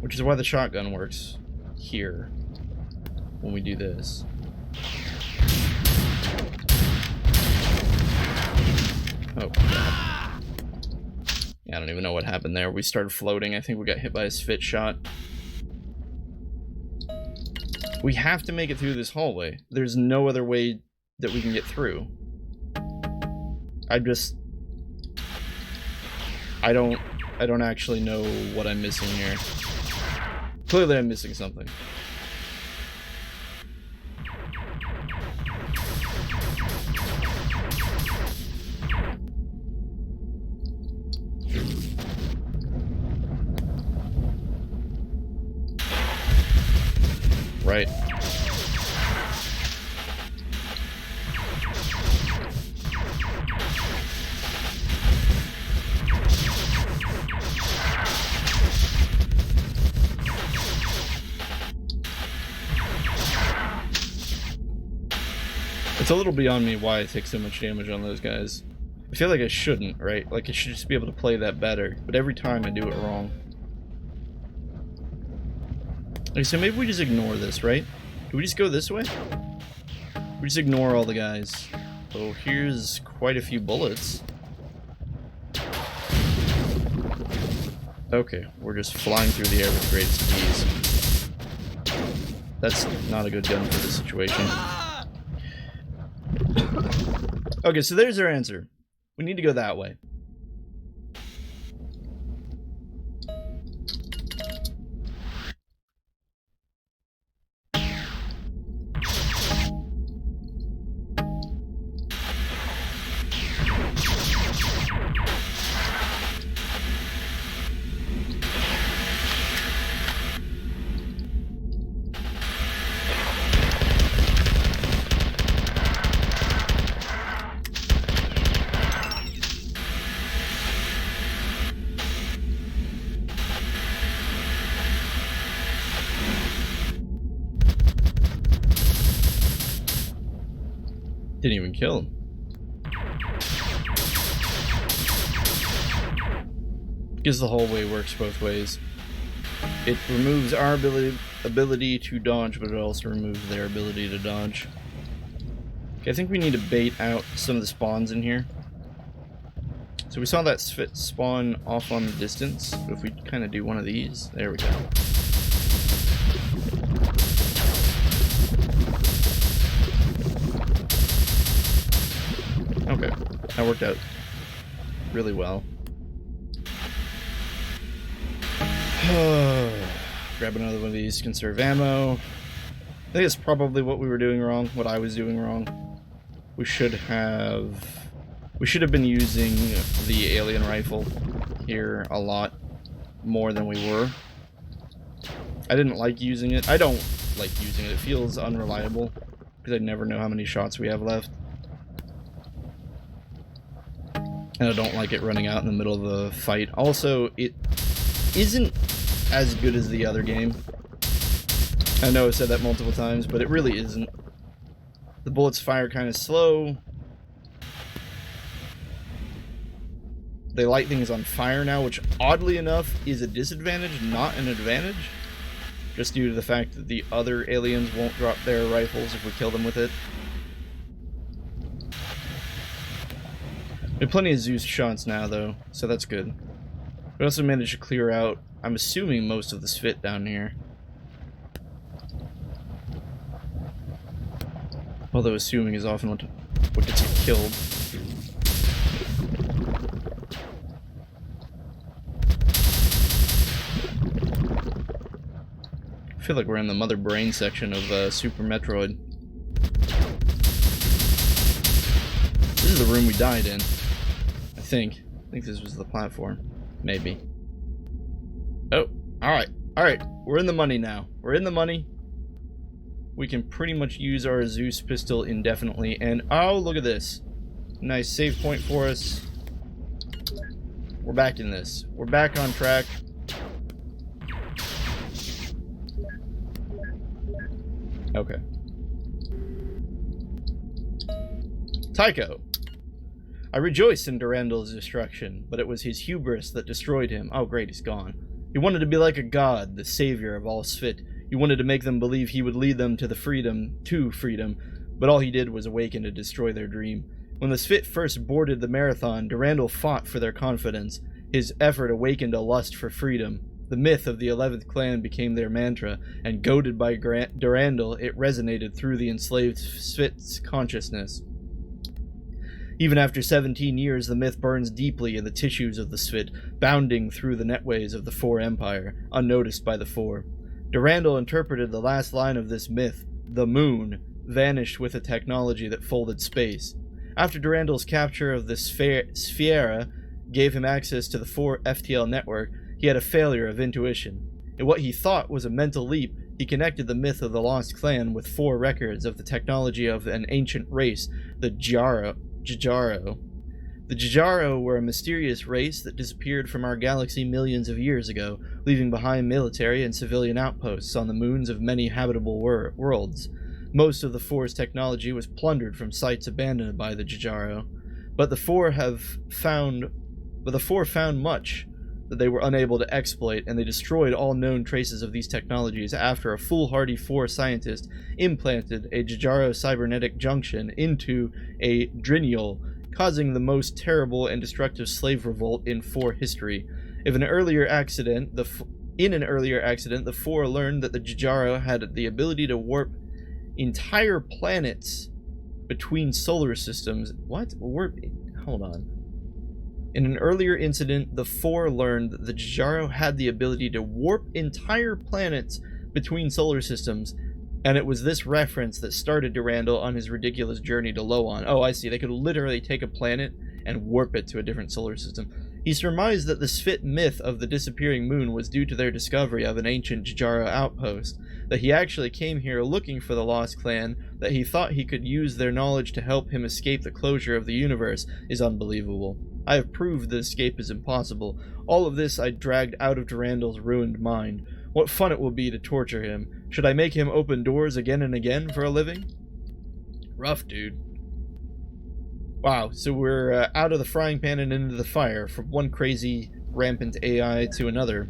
Which is why the shotgun works here when we do this. Oh, God. Yeah, I don't even know what happened there. We started floating. I think we got hit by a Sph't shot. We have to make it through this hallway. There's no other way that we can get through. I don't actually know what I'm missing here. Clearly I'm missing something. Right. It's a little beyond me why I take so much damage on those guys. I feel like I shouldn't, right? Like I should just be able to play that better, but every time I do it wrong. Okay, so maybe we just ignore this, right? Do we just go this way? We just ignore all the guys. Oh, here's quite a few bullets. Okay, we're just flying through the air with the greatest ease. That's not a good gun for this situation. Okay, so there's our answer. We need to go that way. Didn't even kill him. Because the hallway works both ways. It removes our ability to dodge, but it also removes their ability to dodge. Okay, I think we need to bait out some of the spawns in here. So we saw that Sph't spawn off on the distance. But if we kind of do one of these, there we go. Okay, that worked out really well. Grab another one of these, conserve ammo. I think it's probably what we were doing wrong, what I was doing wrong. We should have been using the alien rifle here a lot more than we were. I didn't like using it. I don't like using it. It feels unreliable because I never know how many shots we have left. And I don't like it running out in the middle of a fight. Also, it isn't as good as the other game. I know I've said that multiple times, but it really isn't. The bullets fire kind of slow. They light things on fire now, which oddly enough is a disadvantage, not an advantage. Just due to the fact that the other aliens won't drop their rifles if we kill them with it. We have plenty of Zeus shots now, though, so that's good. We also managed to clear out, I'm assuming, most of the Sph't down here. Although assuming is often what gets you killed. I feel like we're in the Mother Brain section of Super Metroid. This is the room we died in. I think this was the platform. Maybe. Oh, alright. Alright, we're in the money now. We're in the money. We can pretty much use our Zeus pistol indefinitely. And, oh, look at this. Nice save point for us. We're back in this. We're back on track. Okay. Tycho. I rejoiced in Durandal's destruction, but it was his hubris that destroyed him. Oh great, he's gone. He wanted to be like a god, the savior of all Sph't. He wanted to make them believe he would lead them to freedom, but all he did was awaken to destroy their dream. When the Sph't first boarded the Marthon, Durandal fought for their confidence. His effort awakened a lust for freedom. The myth of the 11th clan became their mantra, and goaded by Durandal, it resonated through the enslaved Sph't's consciousness. Even after 17 years, the myth burns deeply in the tissues of the Sph't, bounding through the netways of the Four Empire, unnoticed by the Four. Durandal interpreted the last line of this myth, the moon, vanished with a technology that folded space. After Durandal's capture of the Sph't gave him access to the 4 FTL network, he had a failure of intuition. In what he thought was a mental leap, he connected the myth of the Lost Clan with 4 records of the technology of an ancient race, the Jijaro. The Jijaro were a mysterious race that disappeared from our galaxy millions of years ago, leaving behind military and civilian outposts on the moons of many habitable worlds. Most of the Four's technology was plundered from sites abandoned by the Jijaro, but the Four found much that they were unable to exploit, and they destroyed all known traces of these technologies after a foolhardy Four scientist implanted a Jijaro cybernetic junction into a Drinnial, causing the most terrible and destructive slave revolt in Four history. In an earlier accident, the Four learned that the Jijaro had the ability to warp entire planets between solar systems. What? Hold on. In an earlier incident, the Four learned that the Jijaro had the ability to warp entire planets between solar systems, and it was this reference that started Durandal on his ridiculous journey to Lh'owon. Oh, I see. They could literally take a planet and warp it to a different solar system. He surmised that the Sph't myth of the disappearing moon was due to their discovery of an ancient Jijaro outpost, that he actually came here looking for the Lost Clan, that he thought he could use their knowledge to help him escape the closure of the universe is unbelievable. I have proved that escape is impossible. All of this I dragged out of Durandal's ruined mind. What fun it will be to torture him. Should I make him open doors again and again for a living? Rough, dude. Wow, so we're out of the frying pan and into the fire, from one crazy, rampant AI to another.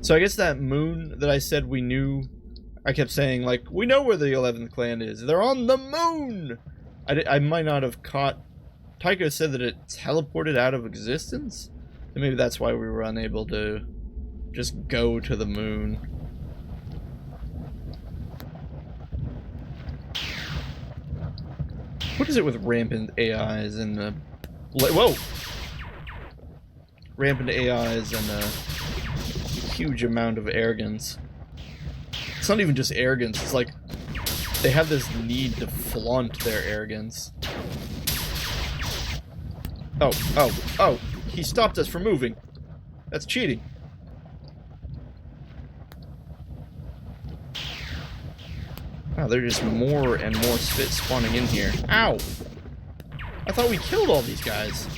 So I guess that moon that I said we knew, I kept saying, like, we know where the 11th clan is. They're on the moon! I might not have caught... Tycho said that it teleported out of existence? And maybe that's why we were unable to just go to the moon. What is it with rampant AIs and the... Whoa! Rampant AIs and a huge amount of arrogance. It's not even just arrogance, it's like they have this need to flaunt their arrogance. Oh, he stopped us from moving. That's cheating. Wow, there's just more and more Sph't spawning in here. Ow! I thought we killed all these guys.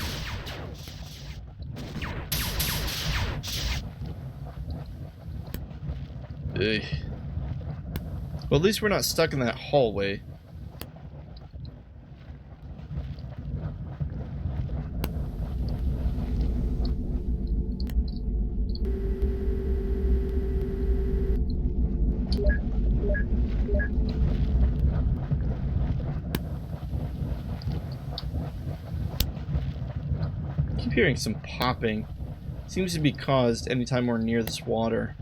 Ugh. Well, at least we're not stuck in that hallway. I keep hearing some popping. Seems to be caused anytime we're near this water.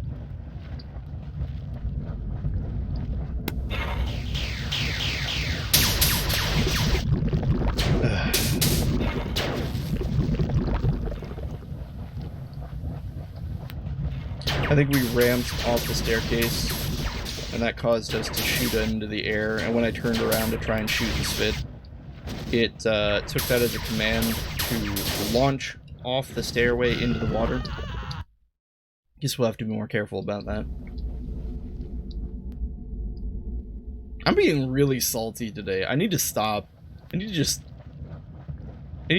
I think we ramped off the staircase, and that caused us to shoot into the air, and when I turned around to try and shoot the Sph't, it took that as a command to launch off the stairway into the water. Guess we'll have to be more careful about that. I'm being really salty today. I need to stop. I need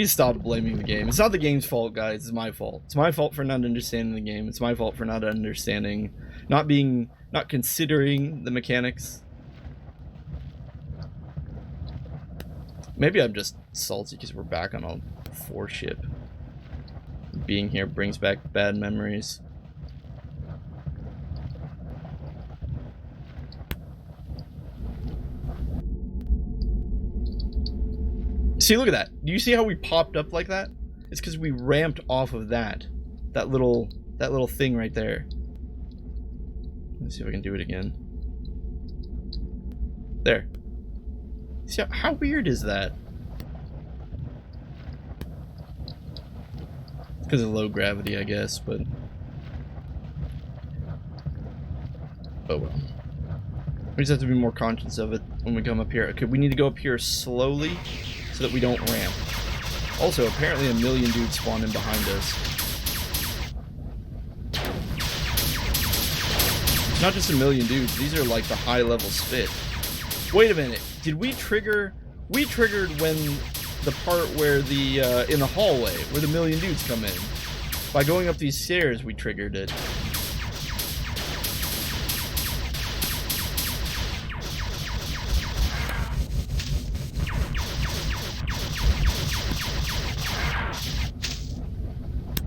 to stop blaming the game. It's not the game's fault, guys. It's my fault. It's my fault for not understanding the game. It's my fault for not understanding, not considering the mechanics. Maybe I'm just salty because we're back on a 4 ship. Being here brings back bad memories. See, look at that. Do you see how we popped up like that? It's because we ramped off of that little thing right there. Let's see if I can do it again. There. See how weird is that? Because of low gravity, I guess, but oh well. We just have to be more conscious of it when we come up here. Okay, we need to go up here slowly so that we don't ramp. Also, apparently a million dudes spawned in behind us. Not just a million dudes, these are like the high level Sph't. Wait a minute, did we trigger? We triggered when the part where the, in the hallway, where the million dudes come in. By going up these stairs, we triggered it.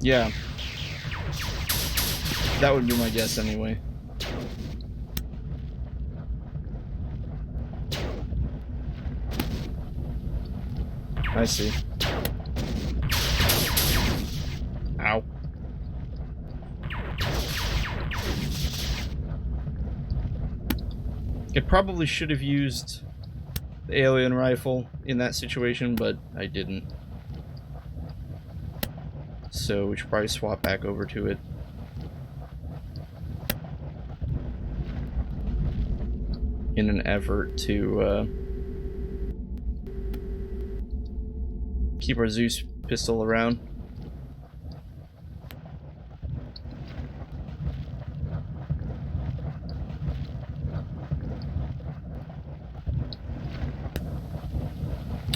Yeah. That would be my guess anyway. I see. Ow. I probably should have used the alien rifle in that situation, but I didn't. So we should probably swap back over to it. In an effort to keep our Zeus pistol around.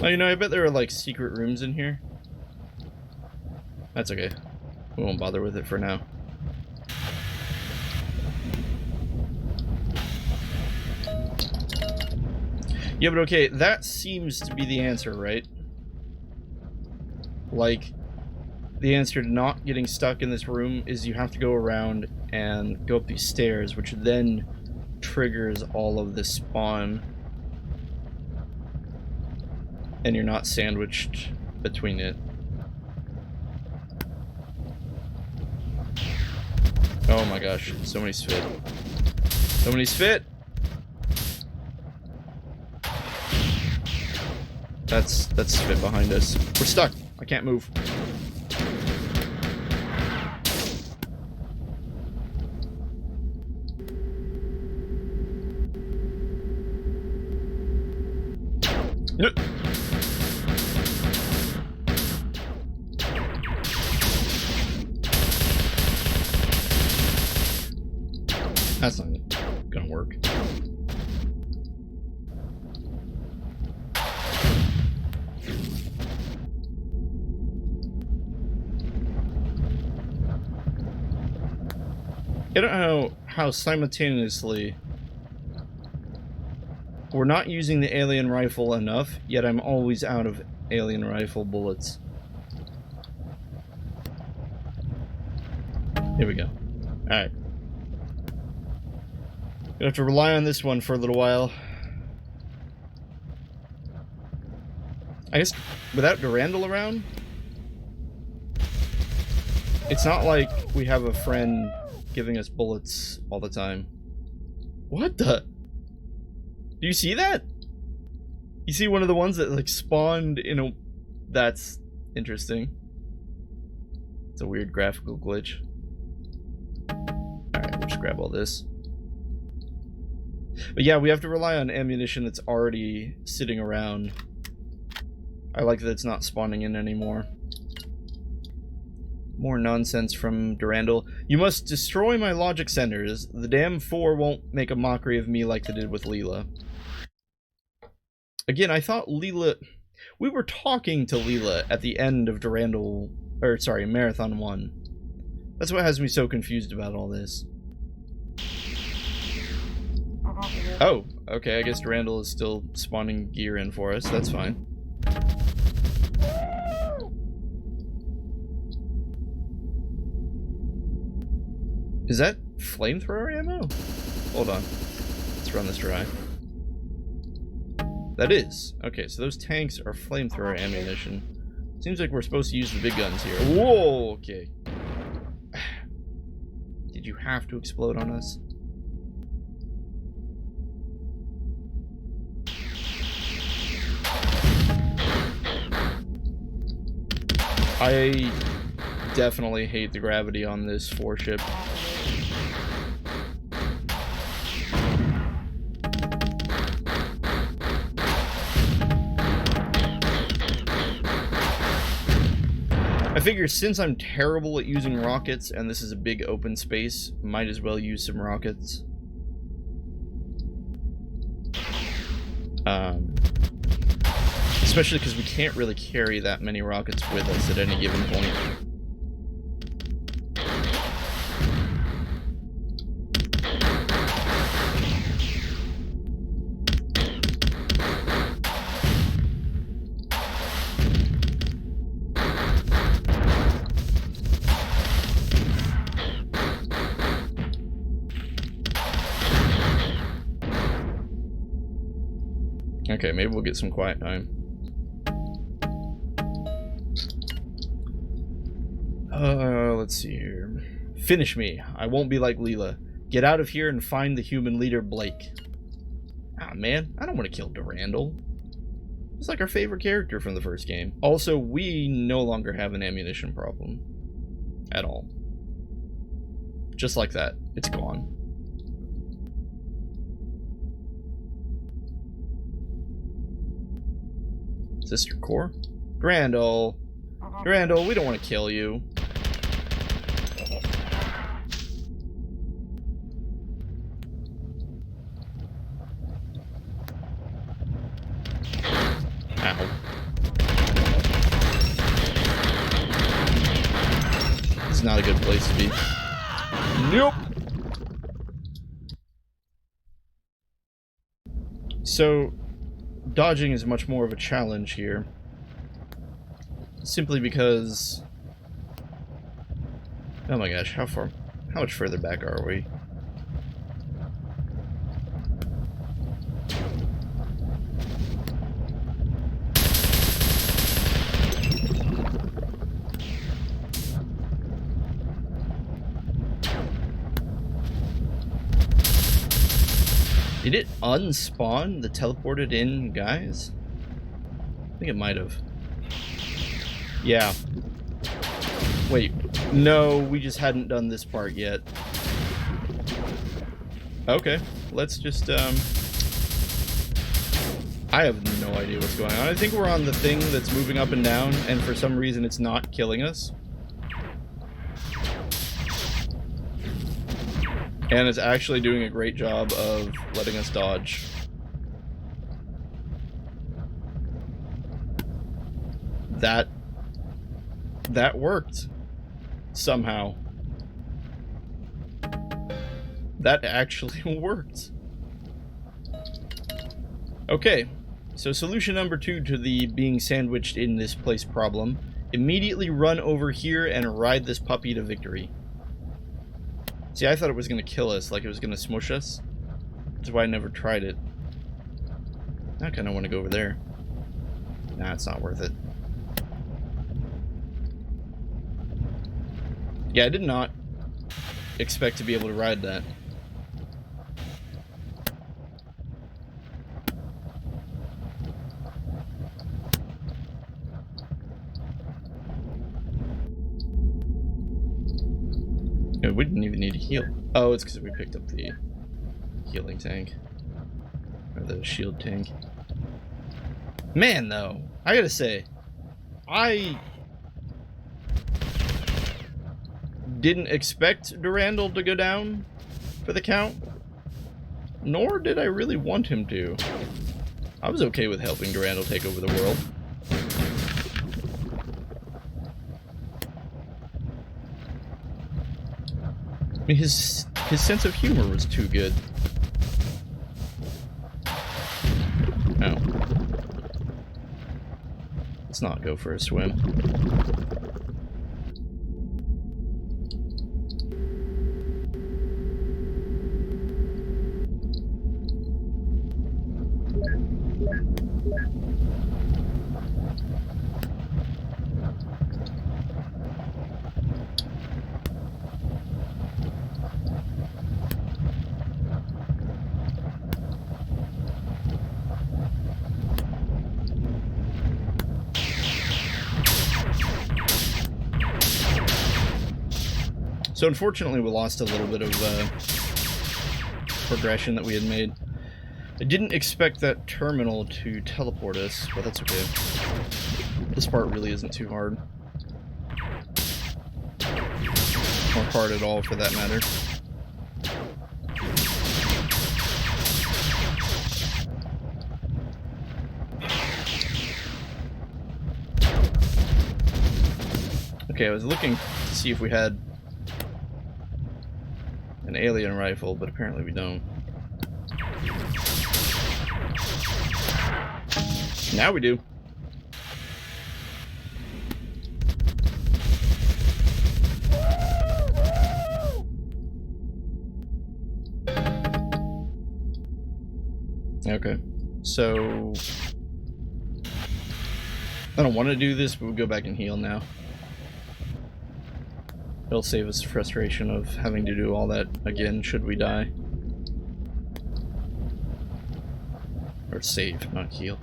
Oh, you know, I bet there are like secret rooms in here. That's okay. We won't bother with it for now. Yeah, but okay, that seems to be the answer, right? Like, the answer to not getting stuck in this room is you have to go around and go up these stairs, which then triggers all of the spawn. And you're not sandwiched between it. Oh my gosh, so many Sph't. So many Sph't! That's Sph't behind us. We're stuck. I can't move. That's not gonna work. I don't know how simultaneously we're not using the alien rifle enough, yet I'm always out of alien rifle bullets. Here we go. Alright. Gonna have to rely on this one for a little while. I guess without Durandal around, it's not like we have a friend giving us bullets all the time. What the? Do you see that? You see one of the ones that like spawned in a... That's interesting. It's a weird graphical glitch. Alright, we'll just grab all this. But yeah, we have to rely on ammunition that's already sitting around. I like that it's not spawning in anymore. More nonsense from Durandal. You must destroy my logic centers. The damn four won't make a mockery of me like they did with Leela. Again, I thought Leela... We were talking to Leela at the end of Durandal... Or, sorry, Marthon 1. That's what has me so confused about all this. Oh, okay, I guess Durandal is still spawning gear in for us. That's fine. Is that flamethrower ammo? Hold on. Let's run this dry. That is. Okay, so those tanks are flamethrower ammunition. Seems like we're supposed to use the big guns here. Whoa, okay. Did you have to explode on us? I definitely hate the gravity on this 4-ship. I figure since I'm terrible at using rockets and this is a big open space, might as well use some rockets. Especially because we can't really carry that many rockets with us at any given point. Okay, maybe we'll get some quiet time. Let's see here. Finish me. I won't be like Leela. Get out of here and find the human leader, Blake. Ah, man. I don't want to kill Durandal. He's like our favorite character from the first game. Also, we no longer have an ammunition problem. At all. Just like that. It's gone. Is this your core? Durandal. Durandal, we don't want to kill you. Ow. This is not a good place to be. Nope. So, dodging is much more of a challenge here. Simply because... Oh my gosh, how much further back are we? Did it unspawn the teleported in guys? I think it might have. Yeah. Wait. No, we just hadn't done this part yet. Okay. Let's just, I have no idea what's going on. I think we're on the thing that's moving up and down, and for some reason it's not killing us. And it's actually doing a great job of letting us dodge. That worked. Somehow. That actually worked. Okay, so solution number 2 to the being sandwiched in this place problem. Immediately run over here and ride this puppy to victory. See, I thought it was going to kill us, like it was going to smush us. That's why I never tried it. I kind of want to go over there. Nah, it's not worth it. Yeah, I did not expect to be able to ride that. We didn't even need to heal. Oh, it's because we picked up the healing tank. Or the shield tank. Man, though, I gotta say, I didn't expect Durandal to go down for the count. Nor did I really want him to. I was okay with helping Durandal take over the world. I mean, his sense of humor was too good. Oh. Let's not go for a swim. So unfortunately we lost a little bit of progression that we had made. I didn't expect that terminal to teleport us, but that's okay. This part really isn't too hard. Or hard at all for that matter. Okay, I was looking to see if we had an alien rifle, but apparently we don't. Now we do. Okay. So I don't want to do this, but we'll go back and heal now. It'll save us the frustration of having to do all that again should we die. Or save, not heal.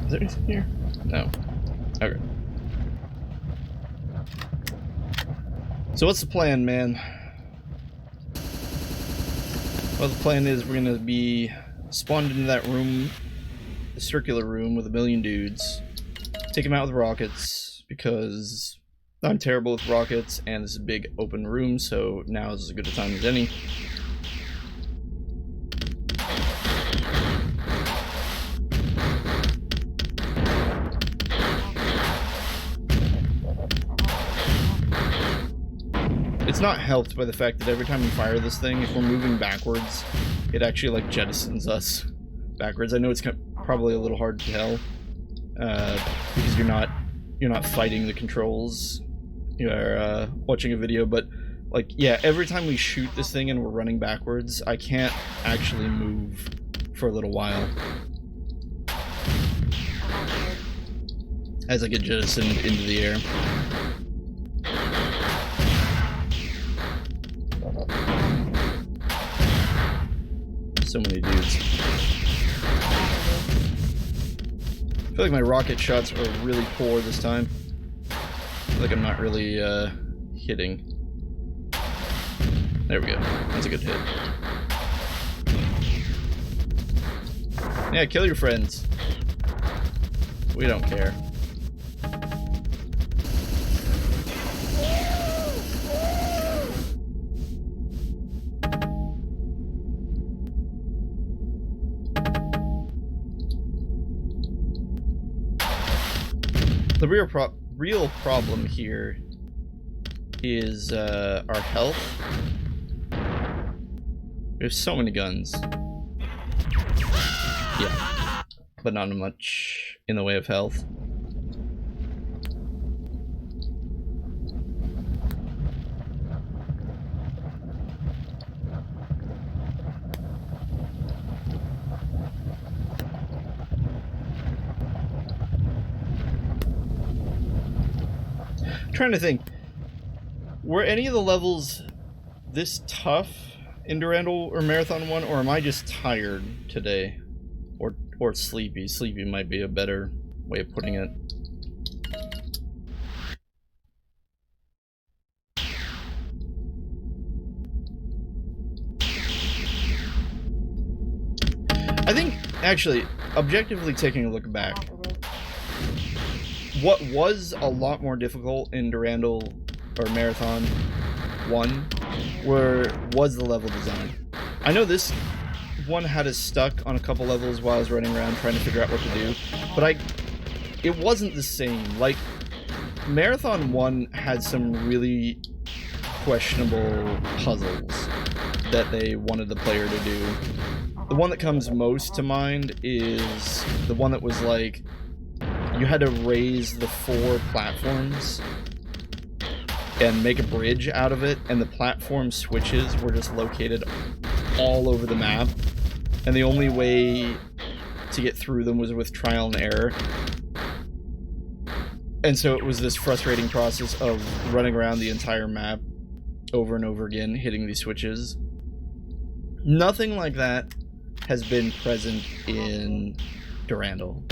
Is there anything here? No. Okay. So what's the plan, man? Well, the plan is we're gonna be spawned into that room, the circular room with a million dudes. Take them out with rockets, because I'm terrible with rockets, and this is a big open room, so now is as good a time as any. It's not helped by the fact that every time we fire this thing, if we're moving backwards, it actually like jettisons us backwards. I know it's probably a little hard to tell because you're not fighting the controls. You're watching a video, but like yeah, every time we shoot this thing and we're running backwards, I can't actually move for a little while as I get jettisoned into the air. So many dudes. I feel like my rocket shots are really poor this time. I feel like I'm not really hitting. There we go. That's a good hit. Yeah, kill your friends. We don't care. The real problem here is our health. We have so many guns. Yeah, but not much in the way of health. Trying to think, were any of the levels this tough in Durandal or Marthon 1, or am I just tired today? Or sleepy? Sleepy might be a better way of putting it. I think, actually, objectively taking a look back, what was a lot more difficult in Durandal or Marthon 1 was the level design. I know this one had us stuck on a couple levels while I was running around trying to figure out what to do, but it wasn't the same. Like, Marthon 1 had some really questionable puzzles that they wanted the player to do. The one that comes most to mind is the one that was like, you had to raise the 4 platforms and make a bridge out of it, and the platform switches were just located all over the map, and the only way to get through them was with trial and error. And so it was this frustrating process of running around the entire map over and over again, hitting these switches. Nothing like that has been present in Durandal.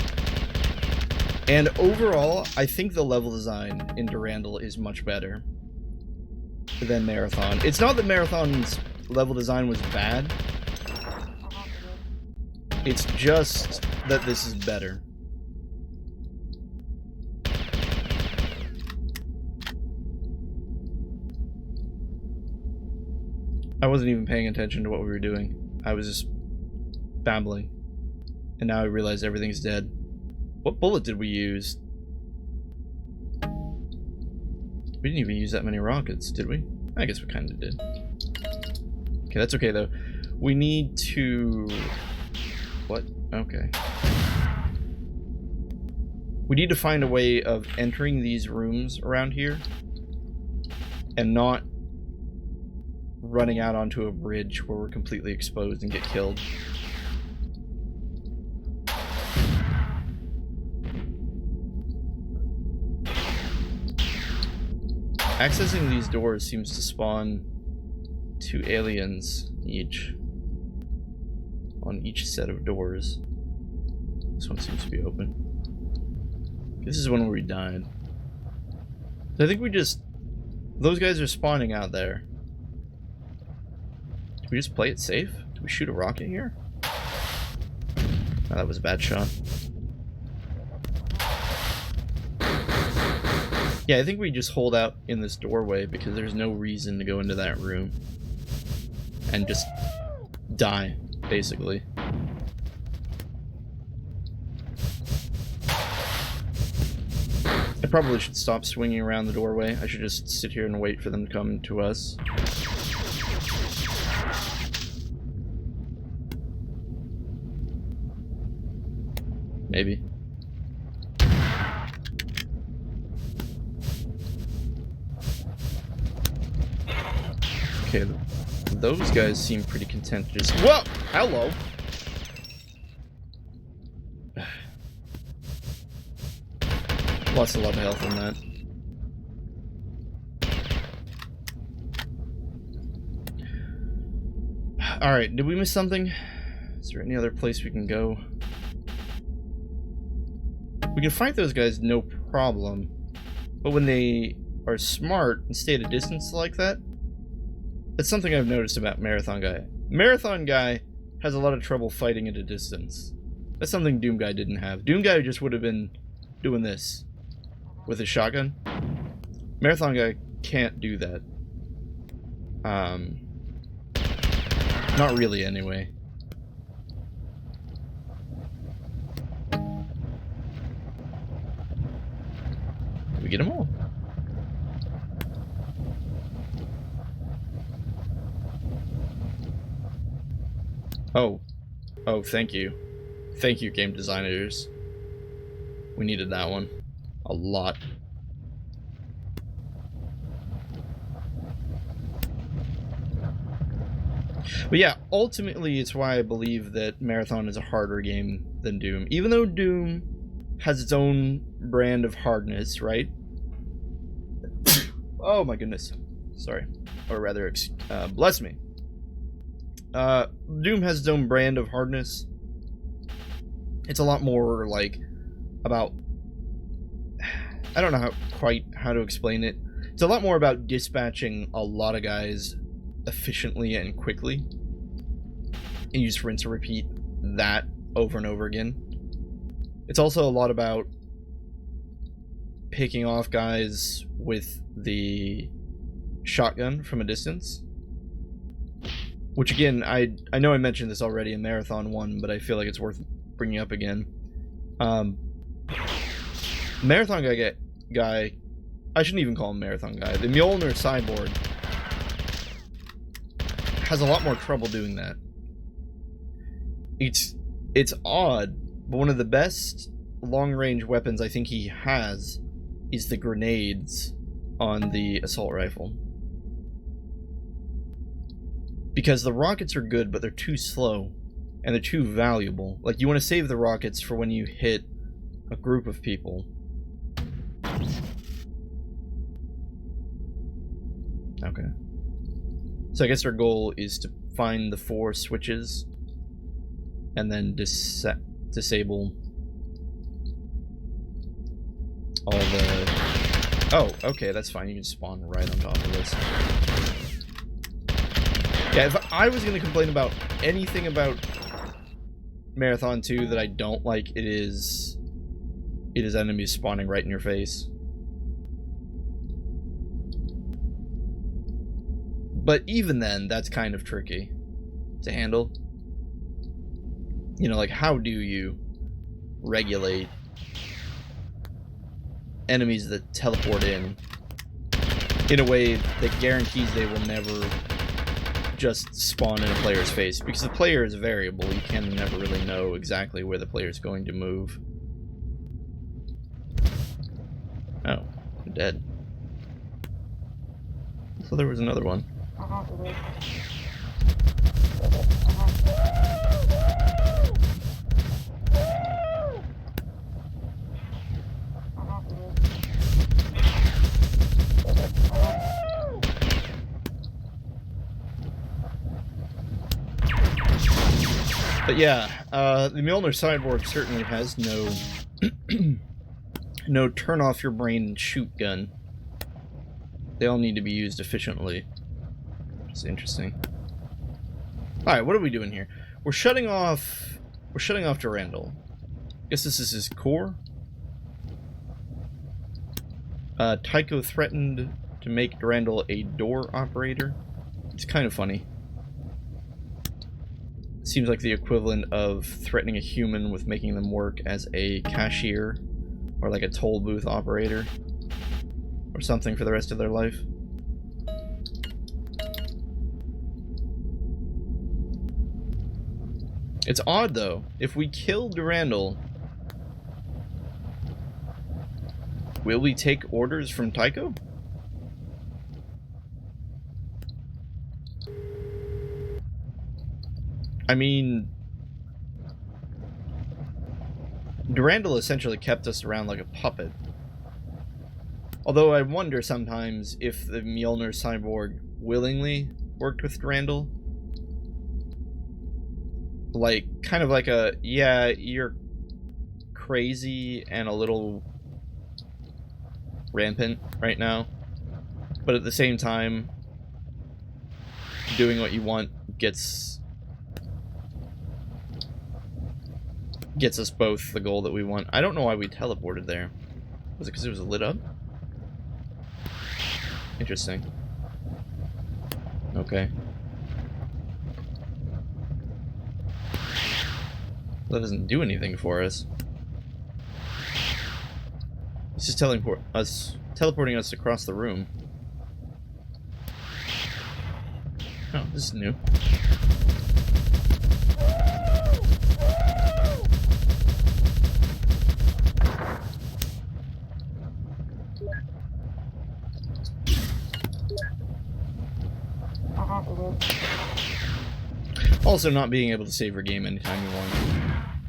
And overall, I think the level design in Durandal is much better than Marthon. It's not that Marthon's level design was bad. It's just that this is better. I wasn't even paying attention to what we were doing. I was just babbling. And now I realize everything's dead. What bullet did we use? We didn't even use that many rockets, did we? I guess we kind of did. Okay, that's okay though. We need to... What? Okay. We need to find a way of entering these rooms around here and not running out onto a bridge where we're completely exposed and get killed. Accessing these doors seems to spawn 2 aliens each on each set of doors. This one seems to be open. This is one where we died. So I think we just... Those guys are spawning out there. Do we just play it safe? Do we shoot a rocket here? Oh, that was a bad shot. Yeah, I think we just hold out in this doorway because there's no reason to go into that room. And just die, basically. I probably should stop swinging around the doorway. I should just sit here and wait for them to come to us. Maybe. Okay, those guys seem pretty content to just... Whoa! Hello! Lost a lot of health on that. Alright, did we miss something? Is there any other place we can go? We can fight those guys, no problem. But when they are smart and stay at a distance like that, that's something I've noticed about Marthon Guy. Marthon Guy has a lot of trouble fighting at a distance. That's something Doom Guy didn't have. Doom Guy just would have been doing this with his shotgun. Marthon Guy can't do that. Not really, anyway. Did we get them all? Oh. Oh, thank you. Thank you, game designers. We needed that one. A lot. But yeah, ultimately it's why I believe that Marthon is a harder game than Doom. Even though Doom has its own brand of hardness, right? Oh my goodness. Sorry. Or rather, bless me. Doom has its own brand of hardness. It's a lot more like about... I don't know quite how to explain it. It's a lot more about dispatching a lot of guys efficiently and quickly. And you just rinse and repeat that over and over again. It's also a lot about picking off guys with the shotgun from a distance. Which again, I know I mentioned this already in Marthon 1, but I feel like it's worth bringing up again. Marthon guy, I shouldn't even call him Marthon Guy. The Mjolnir Cyborg has a lot more trouble doing that. It's odd, but one of the best long-range weapons I think he has is the grenades on the assault rifle. Because the rockets are good, but they're too slow, and they're too valuable. Like, you want to save the rockets for when you hit a group of people. Okay. So I guess our goal is to find the 4 switches and then disable all the... Oh, okay, that's fine. You can spawn right on top of this. Yeah, if I was going to complain about anything about Marthon 2 that I don't like, it is enemies spawning right in your face. But even then, that's kind of tricky to handle. You know, like, how do you regulate enemies that teleport in a way that guarantees they will never just spawn in a player's face? Because the player is variable. You can never really know exactly where the player is going to move. dead. So there was another one. But yeah, the Mjolnir Cyborg certainly has no no turn off your brain and shoot gun. They all need to be used efficiently. It's interesting. Alright, what are we doing here? We're shutting off Durandal. Guess this is his core. Tycho threatened to make Durandal a door operator. It's kind of funny. Seems like the equivalent of threatening a human with making them work as a cashier or like a toll booth operator or something for the rest of their life. It's odd though, if we kill Durandal, will we take orders from Tycho? I mean, Durandal essentially kept us around like a puppet. Although I wonder sometimes if the Mjolnir Cyborg willingly worked with Durandal. Like, kind of like a, yeah, you're crazy and a little rampant right now, but at the same time, doing what you want gets us both the goal that we want. I don't know why we teleported there. Was it because it was lit up? Interesting. Okay. That doesn't do anything for us. It's just teleporting us across the room. Oh, this is new. Also, not being able to save your game anytime you want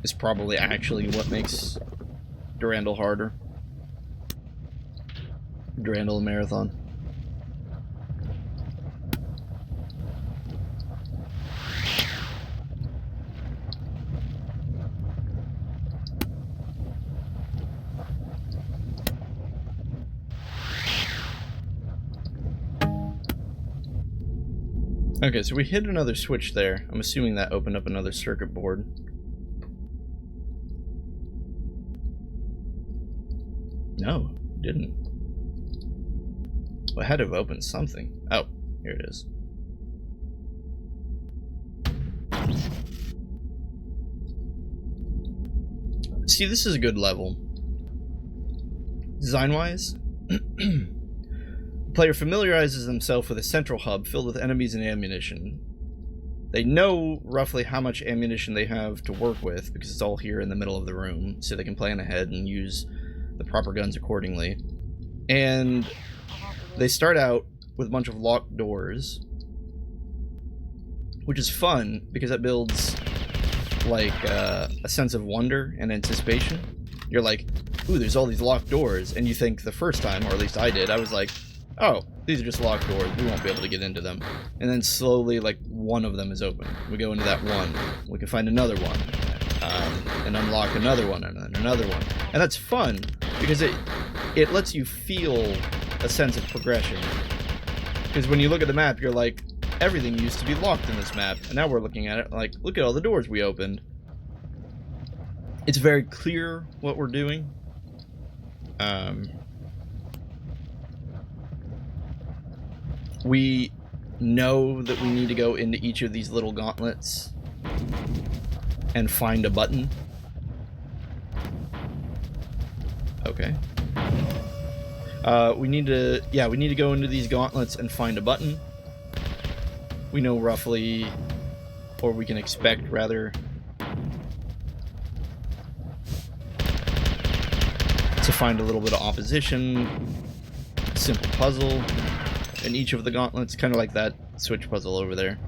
is probably actually what makes Durandal harder. Durandal Marathon. Okay, so we hit another switch there. I'm assuming that opened up another circuit board. No, it didn't. Well, it had to have opened something. Oh, here it is. See, this is a good level. Design-wise, the player familiarizes themselves with a central hub filled with enemies and ammunition. They know roughly how much ammunition they have to work with because it's all here in the middle of the room, so they can plan ahead and use the proper guns accordingly. And they start out with a bunch of locked doors, which is fun because that builds like a sense of wonder and anticipation. You're like, ooh, there's all these locked doors, and you think the first time, or at least I did, I was like, oh, these are just locked doors, we won't be able to get into them. And then slowly, like, one of them is open. We go into that one, we can find another one, and unlock another one, and then another one. And that's fun, because it lets you feel a sense of progression. Because when you look at the map, you're like, everything used to be locked in this map, and now we're looking at it like, look at all the doors we opened. It's very clear what we're doing. We know that we need to go into each of these little gauntlets and find a button. Okay. We need to go into these gauntlets and find a button. We know roughly, or we can expect rather, to find a little bit of opposition simple puzzle in each of the gauntlets, kind of like that switch puzzle over there.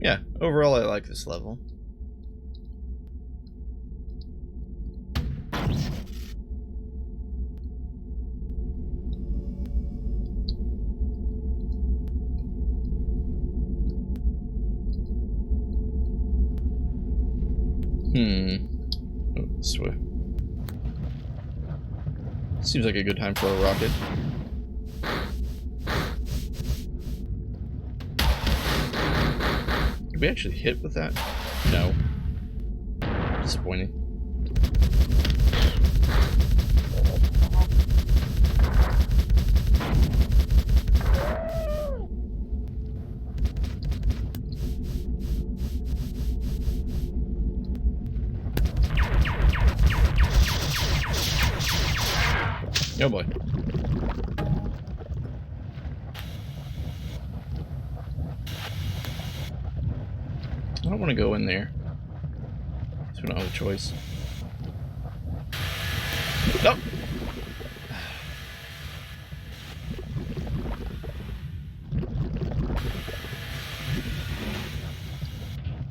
Yeah, overall I like this level. Oh, this way. Seems like a good time for a rocket. Did we actually hit with that? No. Disappointing. Oh boy. I don't want to go in there. So we don't have a choice. Nope.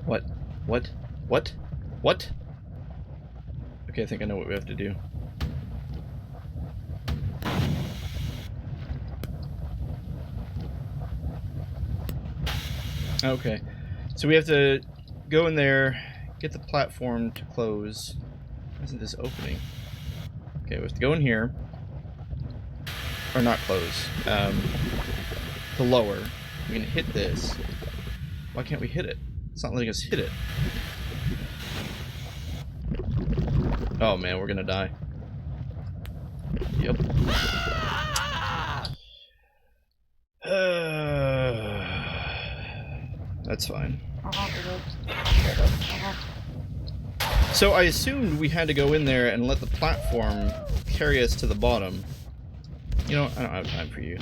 What? What? What? What? Okay, I think I know what we have to do. Okay, so we have to go in there, get the platform to close. Isn't this opening? Okay, we have to go in here. Or not close. To lower. We're gonna hit this. Why can't we hit it? It's not letting us hit it. Oh man, we're gonna die. Yep. That's fine. So I assumed we had to go in there and let the platform carry us to the bottom. You know, I don't have time for you.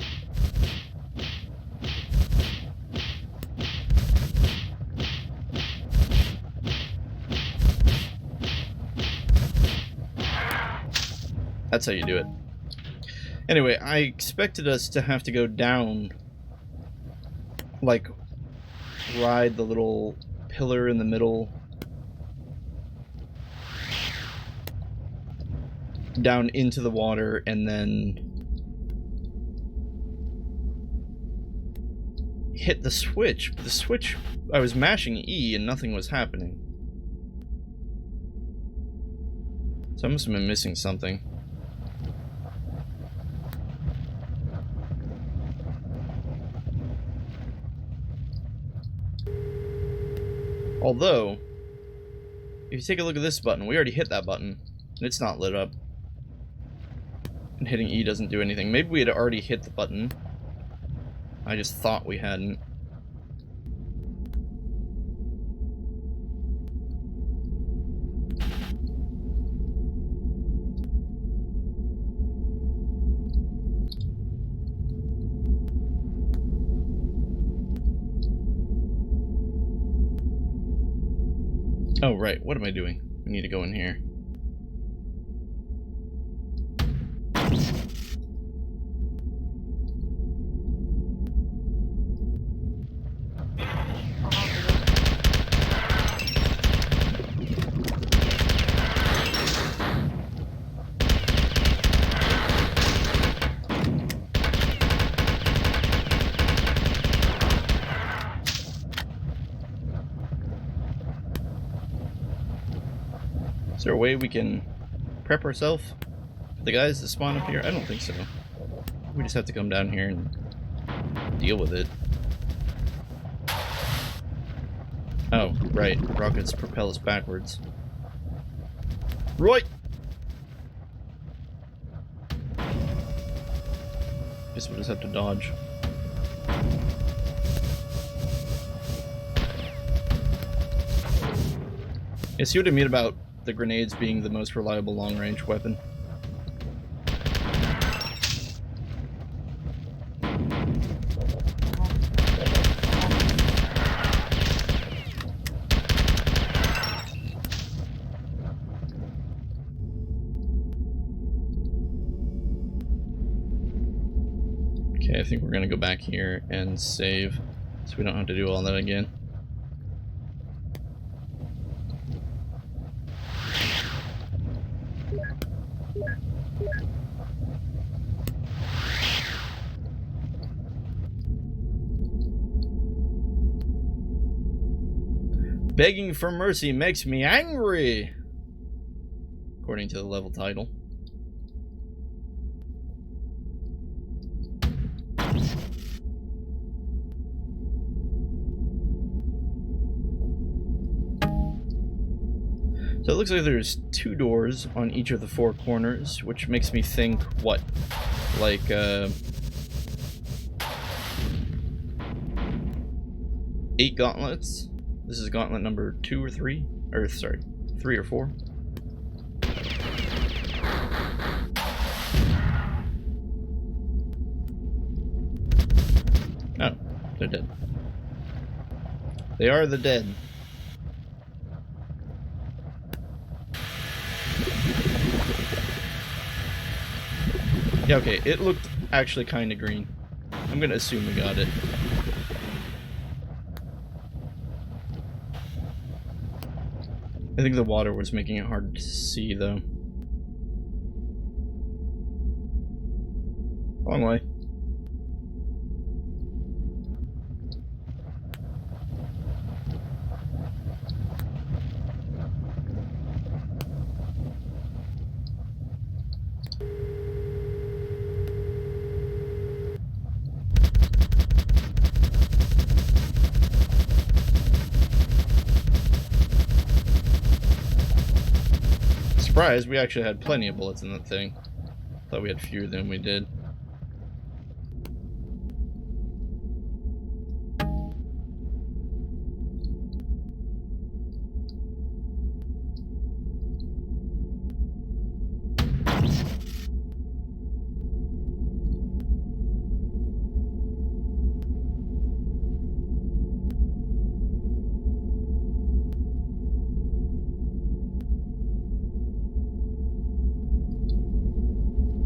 That's how you do it. Anyway, I expected us to have to go down, like, ride the little pillar in the middle down into the water and then hit the switch. But the switch, I was mashing E and nothing was happening. So I must have been missing something. Although, if you take a look at this button, we already hit that button, and it's not lit up. And hitting E doesn't do anything. Maybe we had already hit the button. I just thought we hadn't. Oh, right. What am I doing? We need to go in here. Is there a way we can prep ourselves for the guys that spawn up here? I don't think so. We just have to come down here and deal with it. Oh, right. Rockets propel us backwards. Right! Guess we'll just have to dodge. Yeah, see what I mean about the grenades being the most reliable long-range weapon? Okay, I think we're gonna go back here and save, so we don't have to do all that again. Begging for mercy makes me angry, according to the level title. So it looks like there's 2 doors on each of the 4 corners, which makes me think, what, like, 8 gauntlets? This is gauntlet number 2 or 3? Or, sorry, 3 or 4? Oh, they're dead. They are the dead. Yeah, okay, it looked actually kind of green. I'm gonna assume we got it. I think the water was making it hard to see, though. Long way. Surprise, we actually had plenty of bullets in that thing. Thought we had fewer than we did.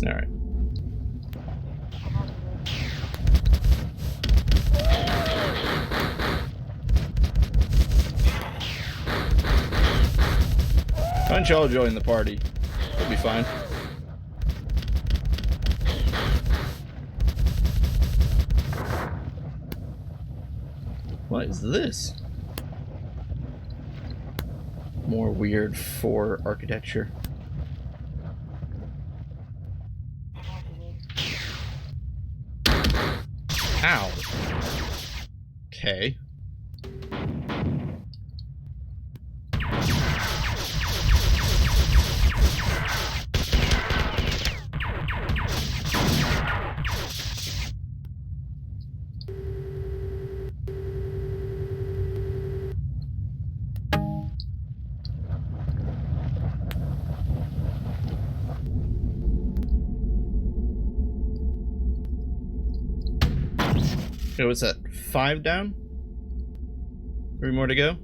Alright. Why don't y'all join the party? It'll be fine. What is this? More weird 4 architecture. Ow. Okay. Okay, what's that? 5 down? 3 more to go?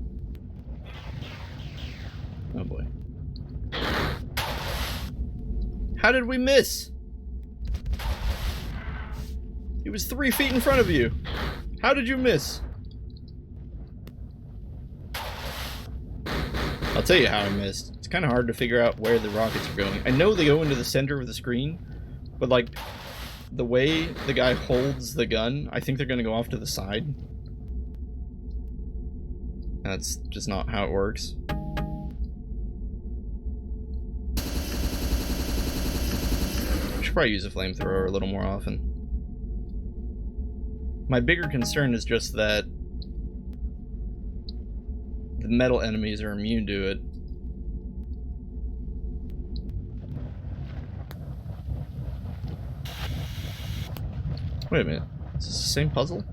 Oh boy. How did we miss? He was 3 feet in front of you. How did you miss? I'll tell you how I missed. It's kind of hard to figure out where the rockets are going. I know they go into the center of the screen, but like the way the guy holds the gun, I think they're going to go off to the side. That's just not how it works. I should probably use a flamethrower a little more often. My bigger concern is just that the metal enemies are immune to it. Wait a minute, is this the same puzzle?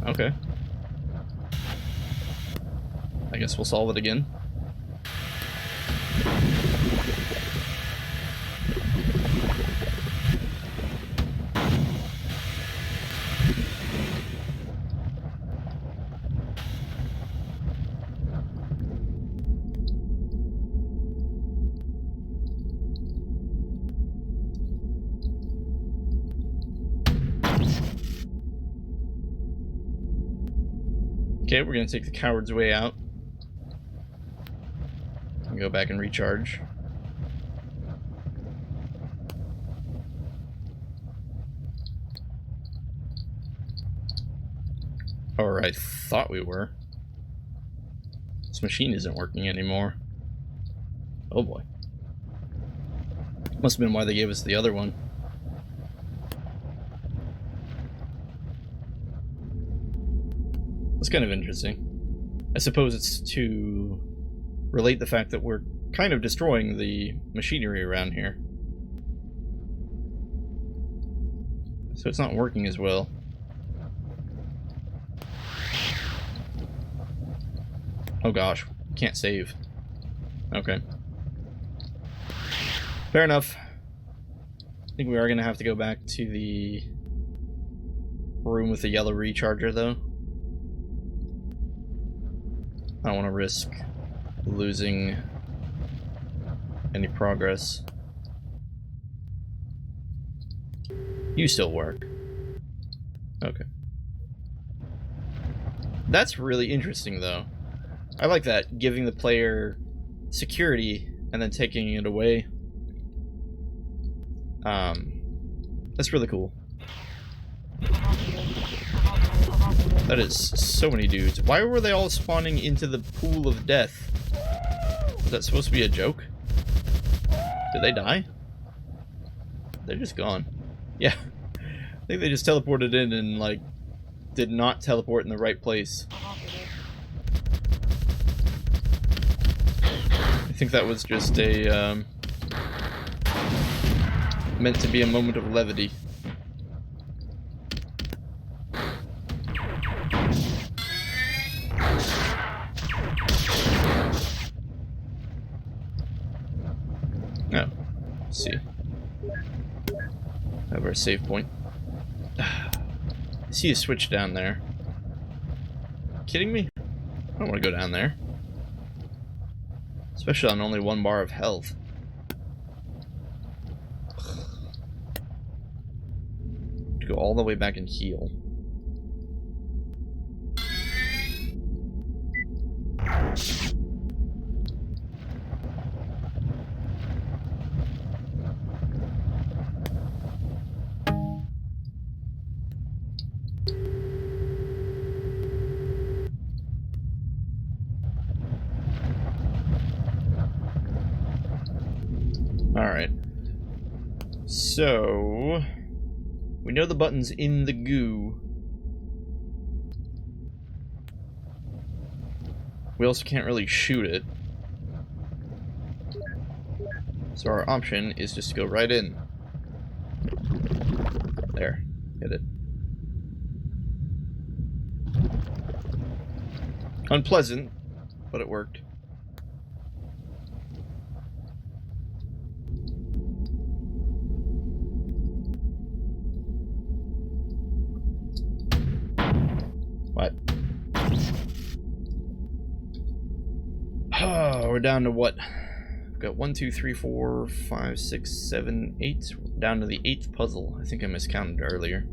Okay. I guess we'll solve it again. Okay, we're gonna take the coward's way out. And go back and recharge. Or I thought we were. This machine isn't working anymore. Oh boy. Must have been why they gave us the other one. That's kind of interesting. I suppose it's to relate the fact that we're kind of destroying the machinery around here. So it's not working as well. Oh gosh, can't save. Okay. Fair enough. I think we are going to have to go back to the room with the yellow recharger, though. I don't want to risk losing any progress. You still work. Okay. That's really interesting, though. I like that, giving the player security and then taking it away. That's really cool. That is so many dudes. Why were they all spawning into the pool of death? Was that supposed to be a joke? Did they die? They're just gone. Yeah. I think they just teleported in and, like, did not teleport in the right place. I think that was just a, meant to be a moment of levity. Oh, let's see. Have our save point. I see a switch down there. Kidding me? I don't want to go down there. Especially on only 1 bar of health. To go all the way back and heal. Alright. So we know the button's in the goo. We also can't really shoot it. So our option is just to go right in. There. Hit it. Unpleasant, but it worked. What? Oh, we're down to what? We've got 1, 2, 3, 4, 5, 6, 7, 8. We're down to the 8th puzzle. I think I miscounted earlier.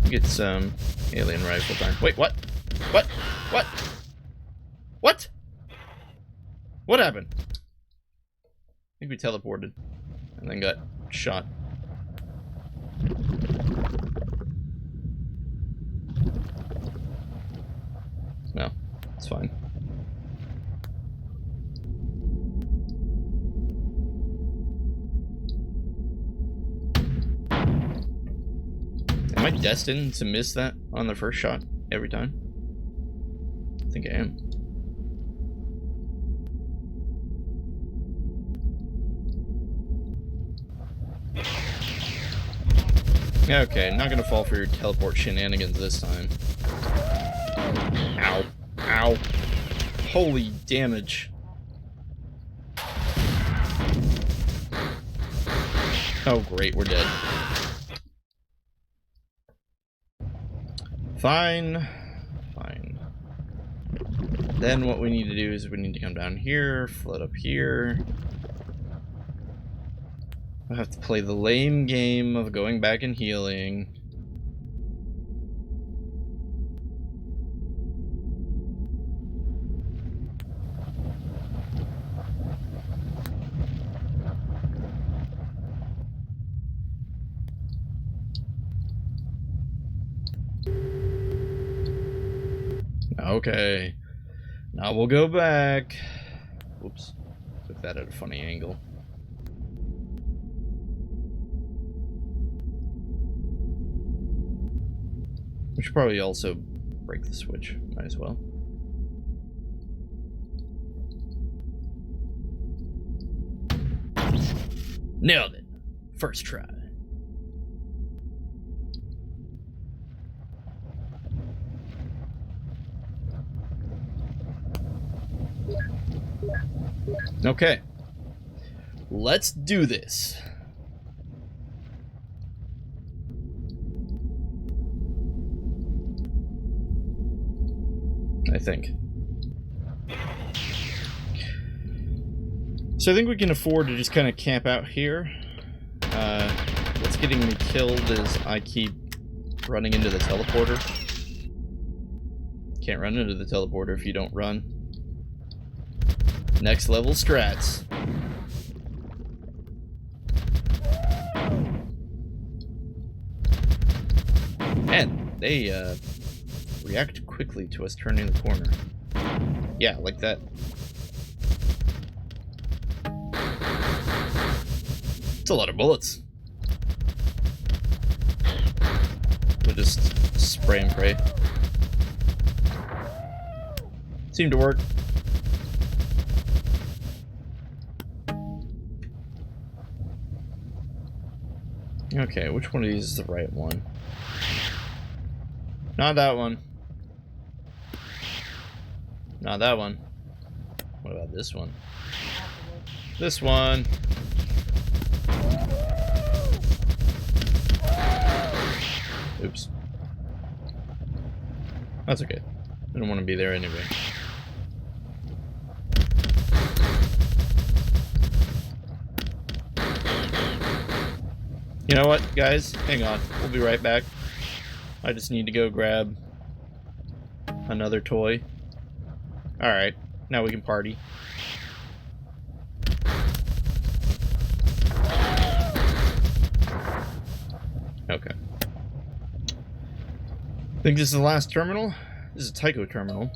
Get some alien rifle time. Wait, what? What? What? What? What happened? I think we teleported and then got shot. No, it's fine. Am I destined to miss that on the first shot every time? I think I am. Okay, not gonna fall for your teleport shenanigans this time. Ow. Ow. Holy damage. Oh great, we're dead. Fine. Fine. Then what we need to do is we need to come down here, float up here. I have to play the lame game of going back and healing. Okay. Now we'll go back. Oops. Took that at a funny angle. We should probably also break the switch. Might as well. Nailed it. First try. Okay. Let's do this. I think. So I think we can afford to just kind of camp out here. What's getting me killed is I keep running into the teleporter. Can't run into the teleporter if you don't run. Next level strats. Man, they react quickly to us turning the corner. Yeah, like that. It's a lot of bullets. We'll just spray and pray. Seemed to work. Okay, which one of these is the right one? Not that one. Not that one. What about this one? This one. Oops. That's okay. I don't want to be there anyway. You know what, guys? Hang on. We'll be right back. I just need to go grab another toy. Alright. Now we can party. Okay. I think this is the last terminal. This is a Tycho terminal.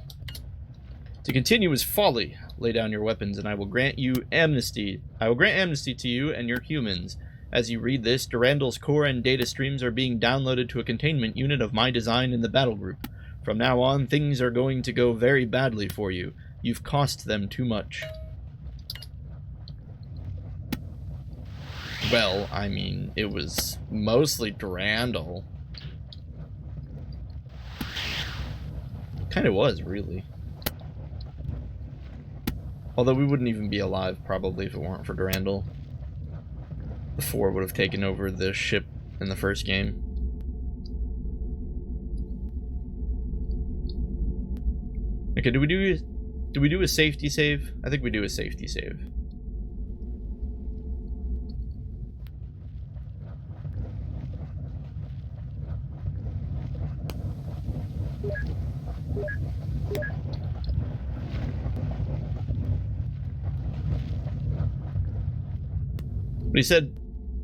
To continue is folly. Lay down your weapons and I will grant you amnesty. I will grant amnesty to you and your humans. As you read this, Durandal's core and data streams are being downloaded to a containment unit of my design in the battle group. From now on, things are going to go very badly for you. You've cost them too much. Well, I mean, it was mostly Durandal. Kind of was, really. Although we wouldn't even be alive, probably, if it weren't for Durandal. The Four would have taken over the ship in the first game. Okay, do we do a safety save? I think we do a safety save. But he said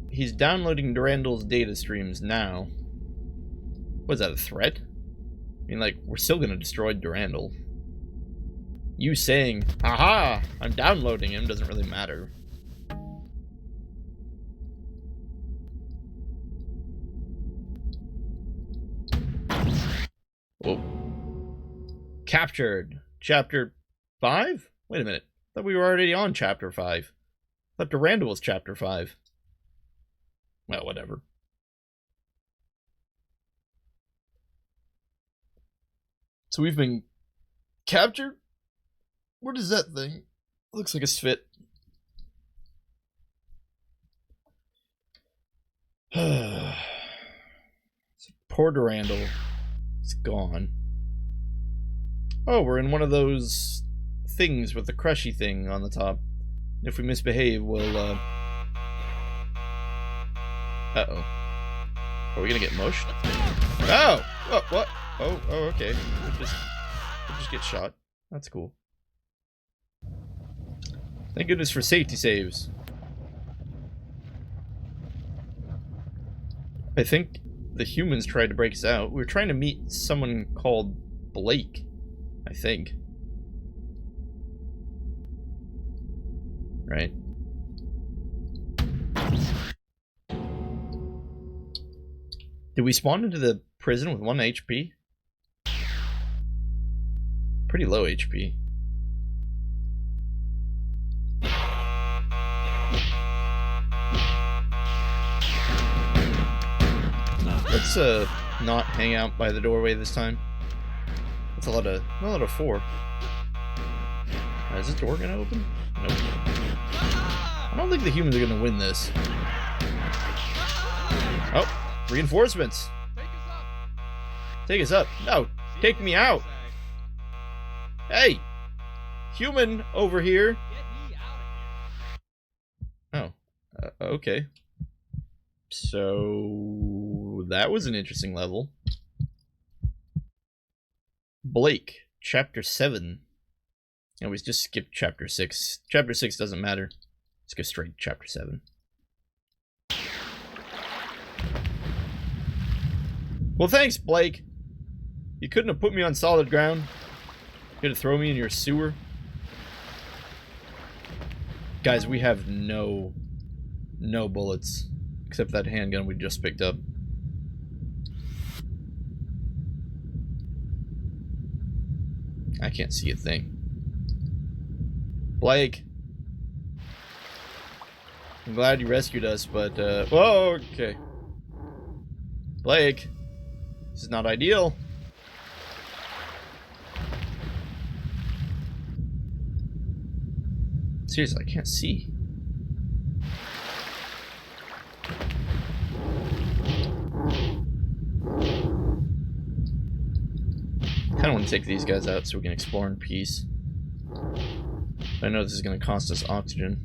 he's downloading Durandal's data streams now. Was that a threat? I mean, like, we're still gonna destroy Durandal. You saying, haha, I'm downloading him doesn't really matter. Whoa. Captured. Chapter 5? Wait a minute. I thought we were already on Chapter 5. I thought Durandal was Chapter 5. Well, whatever. So we've been captured? What is that thing? Looks like a Sph't. Poor Durandal. It's gone. Oh, we're in one of those things with the crushy thing on the top. If we misbehave, we'll, Uh-oh. Are we gonna get mushed? Oh! What? Oh, okay. We'll just get shot. That's cool. Thank goodness for safety saves. I think the humans tried to break us out. We were trying to meet someone called Blake, I think. Right? Did we spawn into the prison with 1 HP? Pretty low HP. Let's not hang out by the doorway this time. That's a lot of 4. Is this door gonna open? Nope. I don't think the humans are gonna win this. Oh, reinforcements. Take us up. No, take me out. Hey, human over here. Oh, okay. So that was an interesting level. Blake, Chapter 7. And we just skipped Chapter 6. Chapter 6 doesn't matter. Let's go straight to Chapter 7. Well, thanks, Blake. You couldn't have put me on solid ground. You could have thrown me in your sewer. Guys, we have no bullets. Except that handgun we just picked up. I can't see a thing. Blake. I'm glad you rescued us, but, whoa, okay. Blake. This is not ideal. Seriously, I can't see. I kind of want to take these guys out so we can explore in peace. I know this is going to cost us oxygen.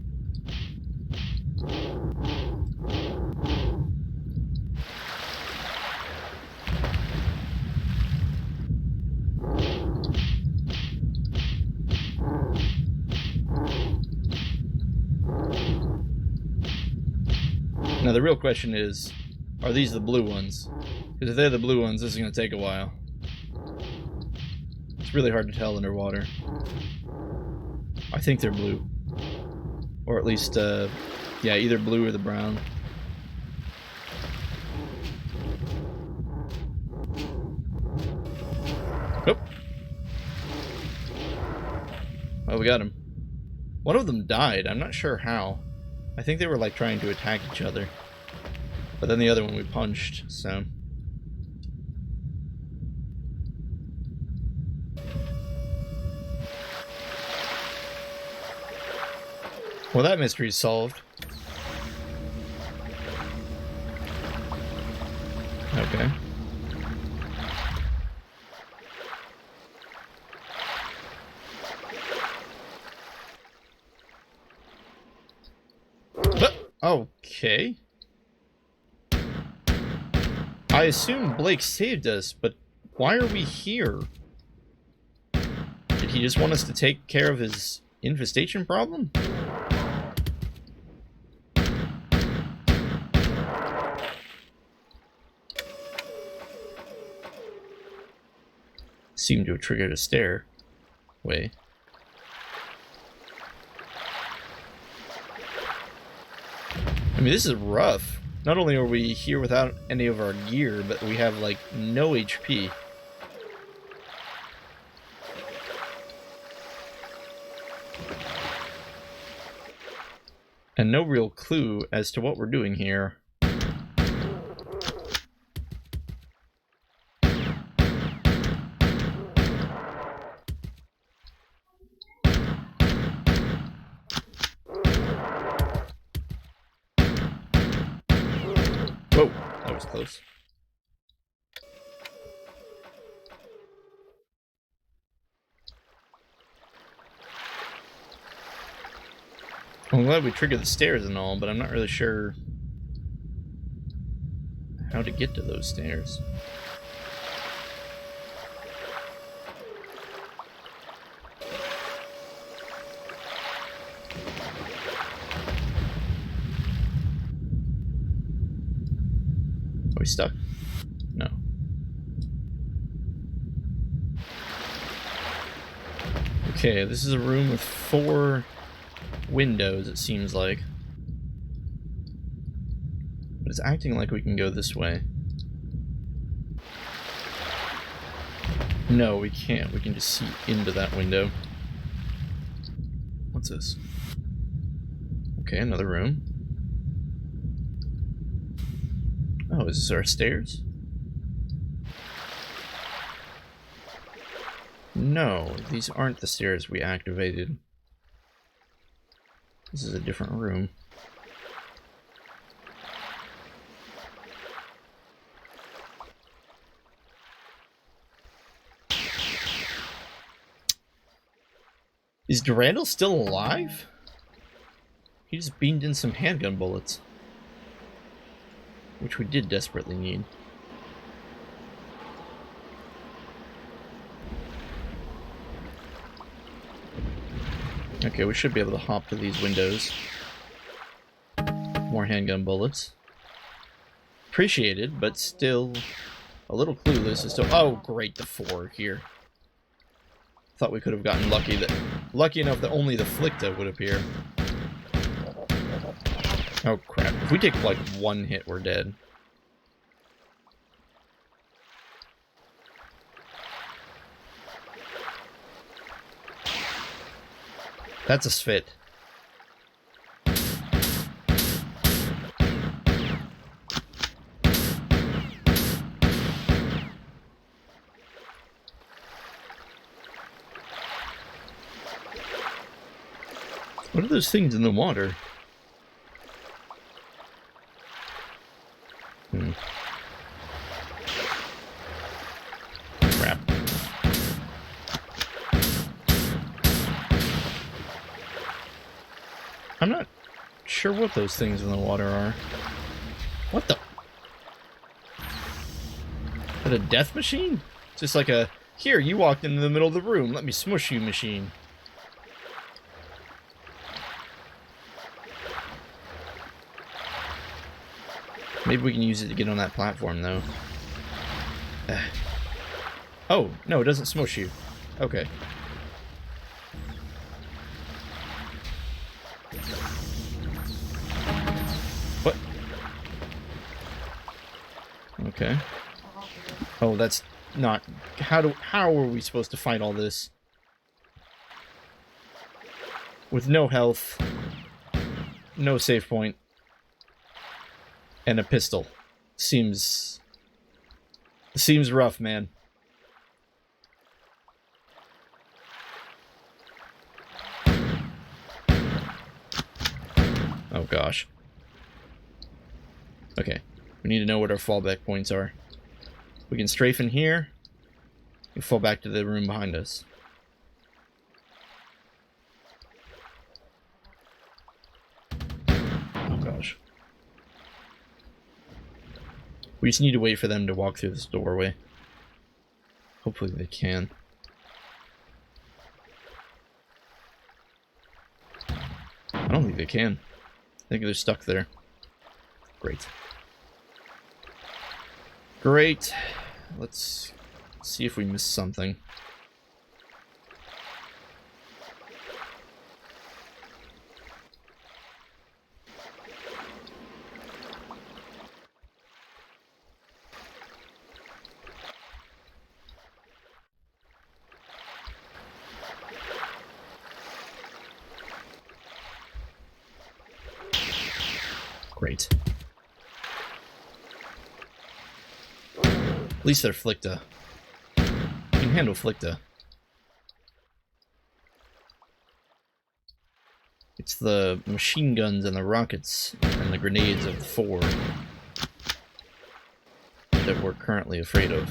Now the real question is, are these the blue ones? Because if they're the blue ones, this is going to take a while. It's really hard to tell underwater. I think they're blue. Or at least, yeah, either blue or the brown. Oh! Oh, we got him. One of them died. I'm not sure how. I think they were, like, trying to attack each other. But then the other one we punched, so... Well, that mystery's solved. Okay. Okay. I assume Blake saved us, but why are we here? Did he just want us to take care of his infestation problem? Seemed to have triggered a stairway. I mean, this is rough. Not only are we here without any of our gear, but we have, like, no HP. And no real clue as to what we're doing here. Whoa, that was close. I'm glad we triggered the stairs and all, but I'm not really sure how to get to those stairs. Are we stuck? No. Okay, this is a room with 4 windows, it seems like. But it's acting like we can go this way. No, we can't. We can just see into that window. What's this? Okay, another room. Oh, is this our stairs? No, these aren't the stairs we activated. This is a different room. Is Durandal still alive? He just beamed in some handgun bullets. Which we did desperately need. Okay, we should be able to hop to these windows. More handgun bullets. Appreciated, but still a little clueless as to... Oh, great, the 4 here. Thought we could have gotten lucky enough that only the Flicta would appear. Oh crap. If we take like 1 hit, we're dead. That's a Sph't. What are those things in the water? Crap. I'm not sure what those things in the water are. What the? Is that a death machine? Just like a, here, you walked into the middle of the room, let me smush you machine. Maybe we can use it to get on that platform, though. Oh, no, it doesn't smush you. Okay. What? Okay. Oh, that's not... How are we supposed to fight all this? With no health, no save point, and a pistol. Seems rough, man. Oh gosh. Okay. We need to know what our fallback points are. We can strafe in here and fall back to the room behind us. Oh gosh. We just need to wait for them to walk through this doorway. Hopefully they can. I don't think they can. I think they're stuck there. Great. Great. Let's see if we missed something. Great. At least they're Flicta. You can handle Flicta. It's the machine guns and the rockets and the grenades of the 4 that we're currently afraid of.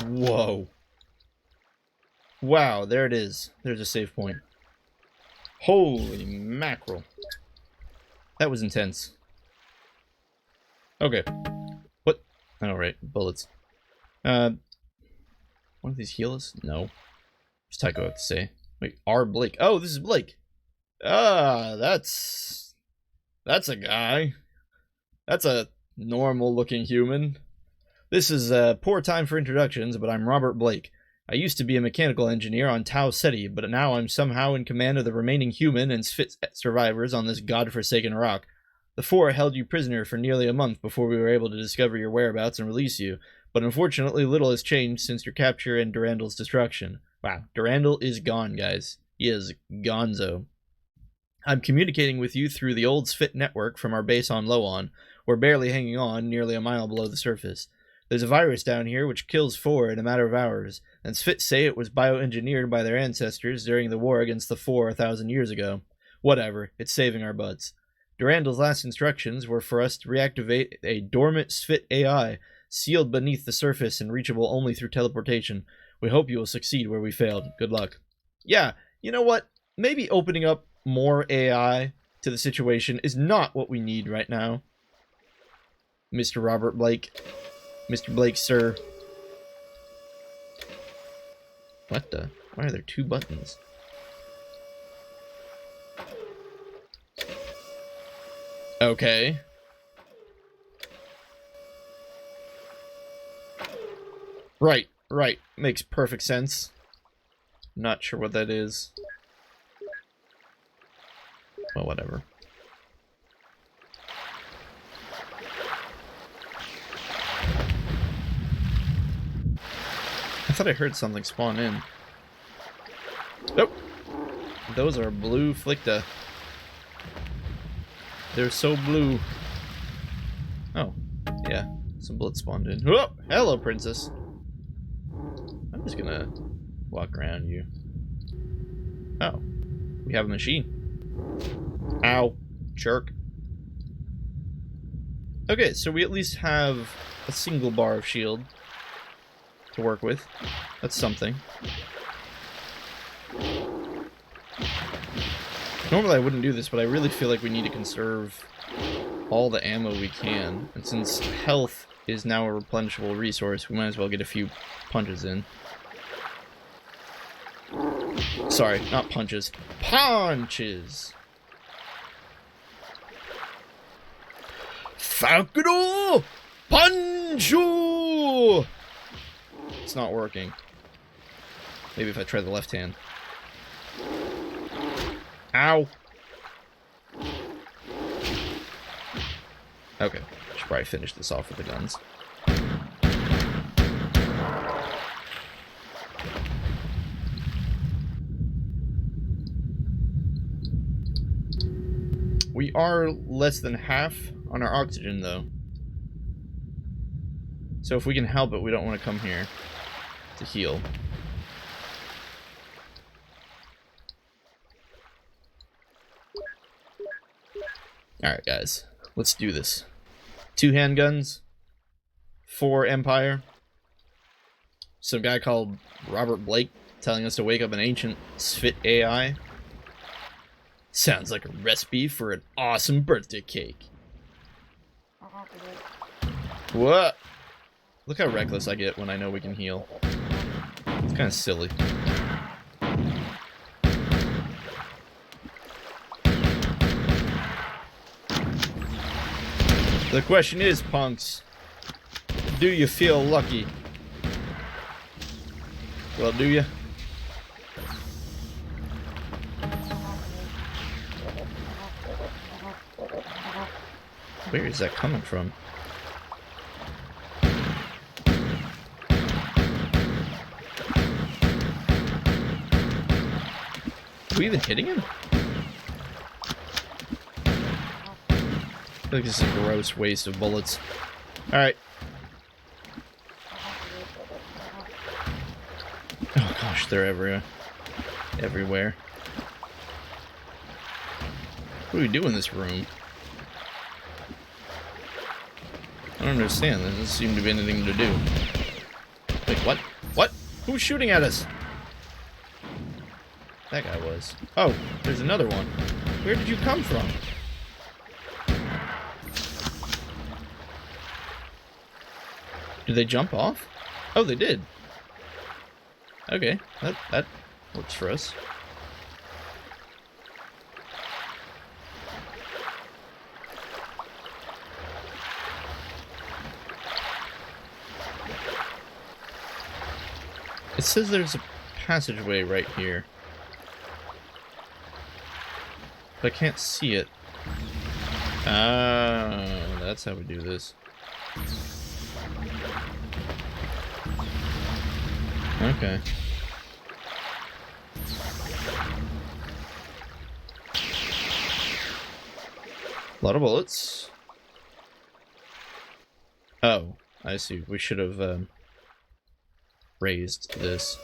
Whoa. Wow, there it is. There's a save point. Holy mackerel. That was intense. Okay. What? Oh, right. Bullets. One of these heal us? No. What's Tycho have to say? Wait, R. Blake. Oh, this is Blake. Ah, that's a guy. That's a normal-looking human. This is a poor time for introductions, but I'm Robert Blake. I used to be a mechanical engineer on Tau Ceti, but now I'm somehow in command of the remaining human and Sph't survivors on this godforsaken rock. The Four held you prisoner for nearly a month before we were able to discover your whereabouts and release you, but unfortunately little has changed since your capture and Durandal's destruction. Wow, Durandal is gone, guys. He is gonzo. I'm communicating with you through the old Sph't network from our base on Lh'owon. We're barely hanging on, nearly a mile below the surface. There's a virus down here which kills 4 in a matter of hours, and Sph't say it was bioengineered by their ancestors during the war against the 4 1,000 years ago. Whatever, it's saving our butts. Durandal's last instructions were for us to reactivate a dormant Sph't AI, sealed beneath the surface and reachable only through teleportation. We hope you will succeed where we failed. Good luck. Yeah, you know what? Maybe opening up more AI to the situation is not what we need right now. Mr. Robert Blake. Mr. Blake, sir. What the? Why are there 2 buttons? Okay. Right. Makes perfect sense. Not sure what that is. Well, whatever. I thought I heard something spawn in. Nope. Those are blue Flicta. They're so blue. Oh, yeah. Some bullets spawned in. Oh, hello, princess. I'm just gonna walk around you. Oh, we have a machine. Ow. Jerk. Okay, so we at least have a single bar of shield to work with. That's something. Normally I wouldn't do this, but I really feel like we need to conserve all the ammo we can. And since health is now a replenishable resource, we might as well get a few punches in. Sorry, not punches. Punches! Falconer! Punchu! It's not working. Maybe if I try the left hand. Ow! Okay, should probably finish this off with the guns. We are less than half on our oxygen, though. So if we can help it, we don't want to come here to heal. Alright, guys. Let's do this. 2 handguns. 4 Empire. Some guy called Robert Blake telling us to wake up an ancient Sph't AI. Sounds like a recipe for an awesome birthday cake. What? Look how reckless I get when I know we can heal. It's kind of silly. The question is, punks, do you feel lucky? Well, do you? Where is that coming from? Are we even hitting him? I feel like this is a gross waste of bullets. Alright. Oh gosh, they're everywhere. Everywhere. What do we do in this room? I don't understand. There doesn't seem to be anything to do. Wait, what? What? Who's shooting at us? That guy was. Oh, there's another one. Where did you come from? Did they jump off? Oh, they did. Okay, that works for us. It says there's a passageway right here, but I can't see it. Ah, that's how we do this. Okay. A lot of bullets. Oh, I see. We should have raised this.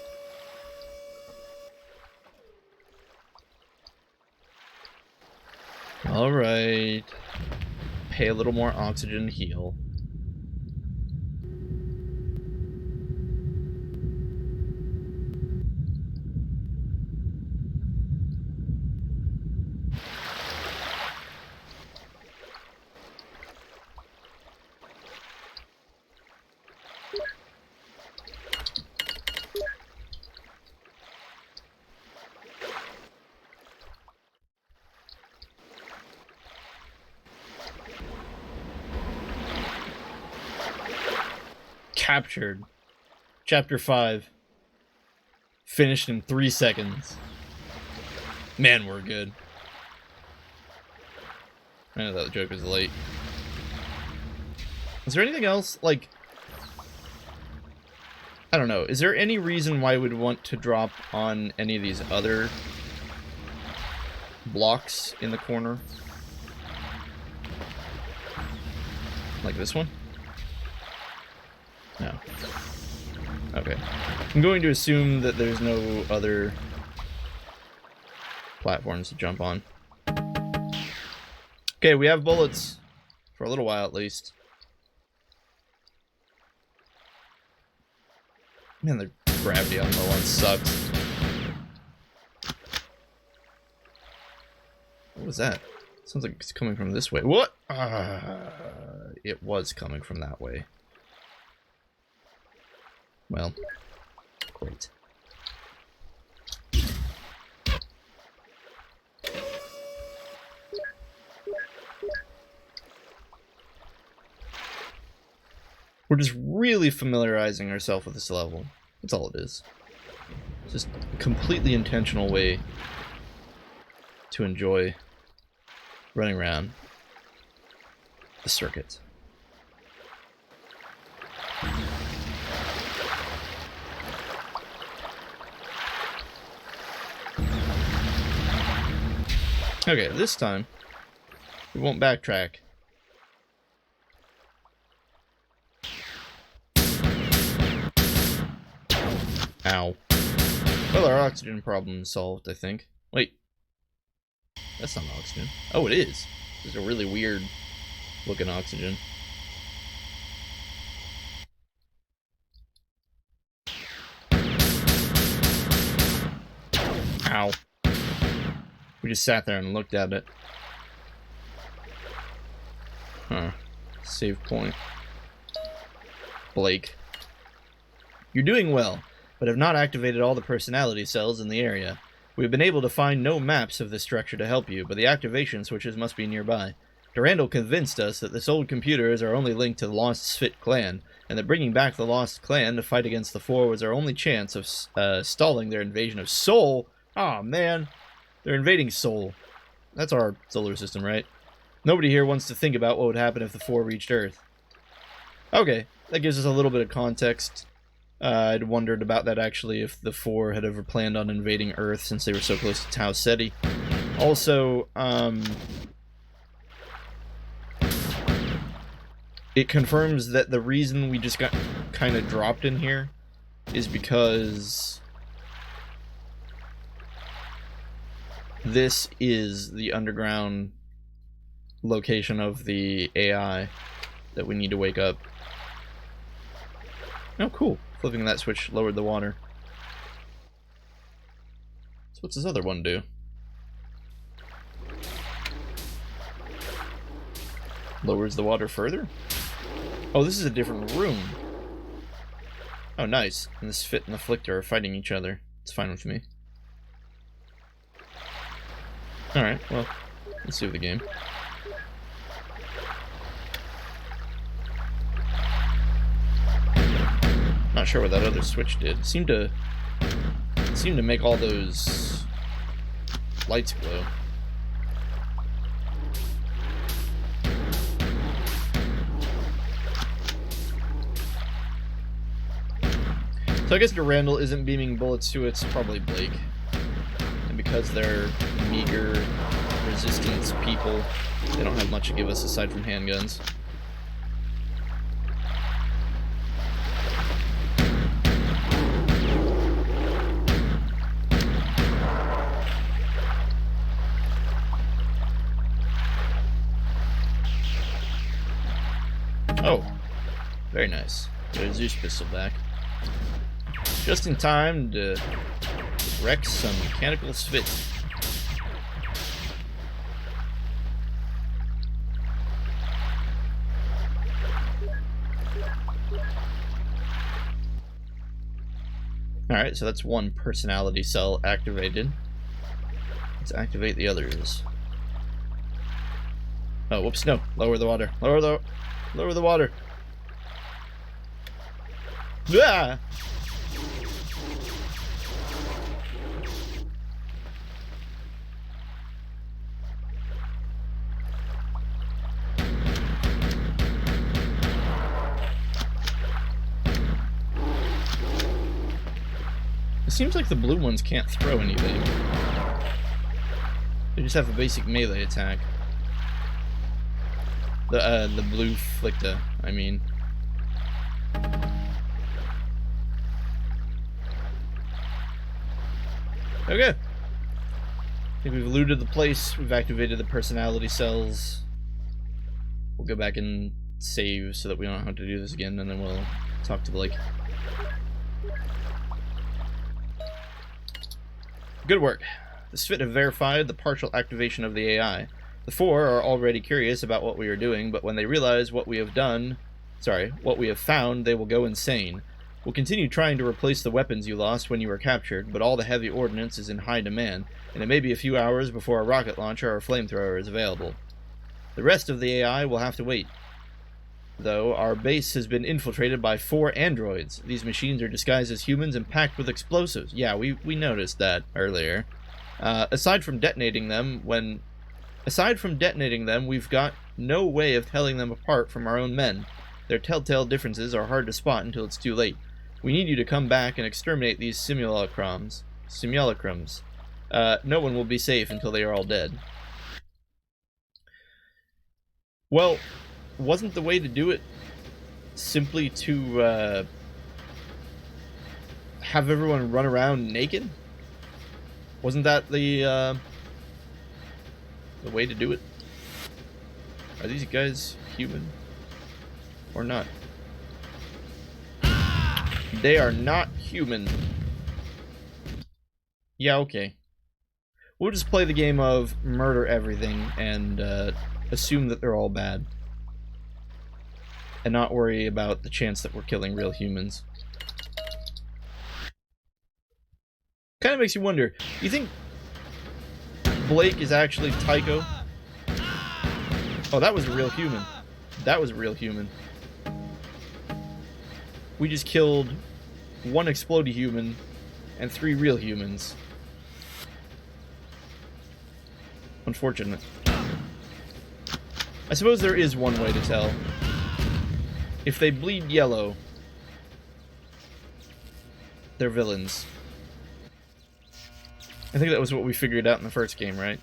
Alright. Pay a little more oxygen, heal. Captured. Chapter 5. Finished in 3 seconds. Man, we're good. I know that joke was late. Is there anything else, like... I don't know. Is there any reason why we'd want to drop on any of these other blocks in the corner? Like this one? No. Okay. I'm going to assume that there's no other platforms to jump on. Okay, we have bullets. For a little while, at least. Man, the gravity on Lh'owon sucks. What was that? Sounds like it's coming from this way. What? It was coming from that way. Well, great. We're just really familiarizing ourselves with this level. That's all it is. It's just a completely intentional way to enjoy running around the circuit. Okay, this time, we won't backtrack. Ow. Well, our oxygen problem is solved, I think. Wait. That's not oxygen. Oh, it is. This is a really weird looking oxygen. Ow. We just sat there and looked at it. Huh. Save point. Blake. You're doing well, but have not activated all the personality cells in the area. We've been able to find no maps of this structure to help you, but the activation switches must be nearby. Durandal convinced us that this old computer is our only link to the lost Sph't clan, and that bringing back the lost clan to fight against the Four was our only chance of stalling their invasion of Sol. Aw, man. They're invading Sol. That's our solar system, right? Nobody here wants to think about what would happen if the Four reached Earth. Okay, that gives us a little bit of context. I'd wondered about that, actually, if the Four had ever planned on invading Earth since they were so close to Tau Ceti. Also, it confirms that the reason we just got kind of dropped in here is because this is the underground location of the AI that we need to wake up. Oh, cool. Flipping that switch lowered the water. So what's this other one do? Lowers the water further? Oh, this is a different room. Oh, nice. And the Sph't and the Afflictor are fighting each other. It's fine with me. Alright, well, let's do the game. Not sure what that other switch did. It seemed to make all those lights glow. So I guess Durandal isn't beaming bullets to it's probably Blake. And because they're meager resistance people, they don't have much to give us aside from handguns. Oh, very nice. Got a Zeus pistol back. Just in time to wreck some mechanical Sph't. Alright, so that's one personality cell activated. Let's activate the others. Oh, whoops, no. Lower the water. Lower the water. Ah! It seems like the blue ones can't throw anything. They just have a basic melee attack. The blue Flicta, I mean. Okay. I think we've looted the place, we've activated the personality cells. We'll go back and save so that we don't have to do this again, and then we'll talk to Blake. Good work. The Sph't have verified the partial activation of the AI. The four are already curious about what we are doing, but when they realize what we have found, they will go insane. We'll continue trying to replace the weapons you lost when you were captured, but all the heavy ordnance is in high demand, and it may be a few hours before a rocket launcher or flamethrower is available. The rest of the AI will have to wait. Though, our base has been infiltrated by 4 androids. These machines are disguised as humans and packed with explosives. Yeah, we noticed that earlier. Aside from detonating them, we've got no way of telling them apart from our own men. Their telltale differences are hard to spot until it's too late. We need you to come back and exterminate these simulacrums. No one will be safe until they are all dead. Well, wasn't the way to do it simply to have everyone run around naked? Wasn't that the way to do it? Are these guys human or not? They are not human. Yeah, okay. We'll just play the game of murder everything and assume that they're all bad. And not worry about the chance that we're killing real humans. Kind of makes you wonder, you think Blake is actually Tycho? Oh, that was a real human. That was a real human. We just killed 1 explodey human and 3 real humans. Unfortunate. I suppose there is one way to tell. If they bleed yellow, they're villains. I think that was what we figured out in the first game, right?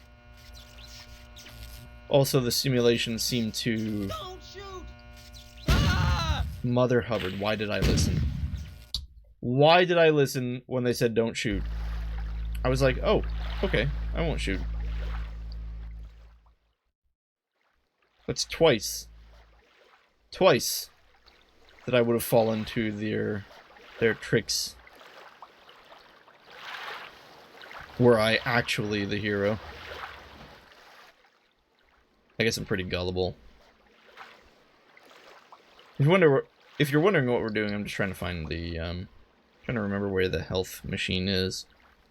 Also, the simulations seem to... Don't shoot! Ah! Mother Hubbard, why did I listen? Why did I listen when they said don't shoot? I was like, oh, okay, I won't shoot. That's twice. Twice that I would have fallen to their There are tricks were I actually the hero. I guess I'm pretty gullible. If you're wondering what we're doing, I'm just trying to find the trying to remember where the health machine is.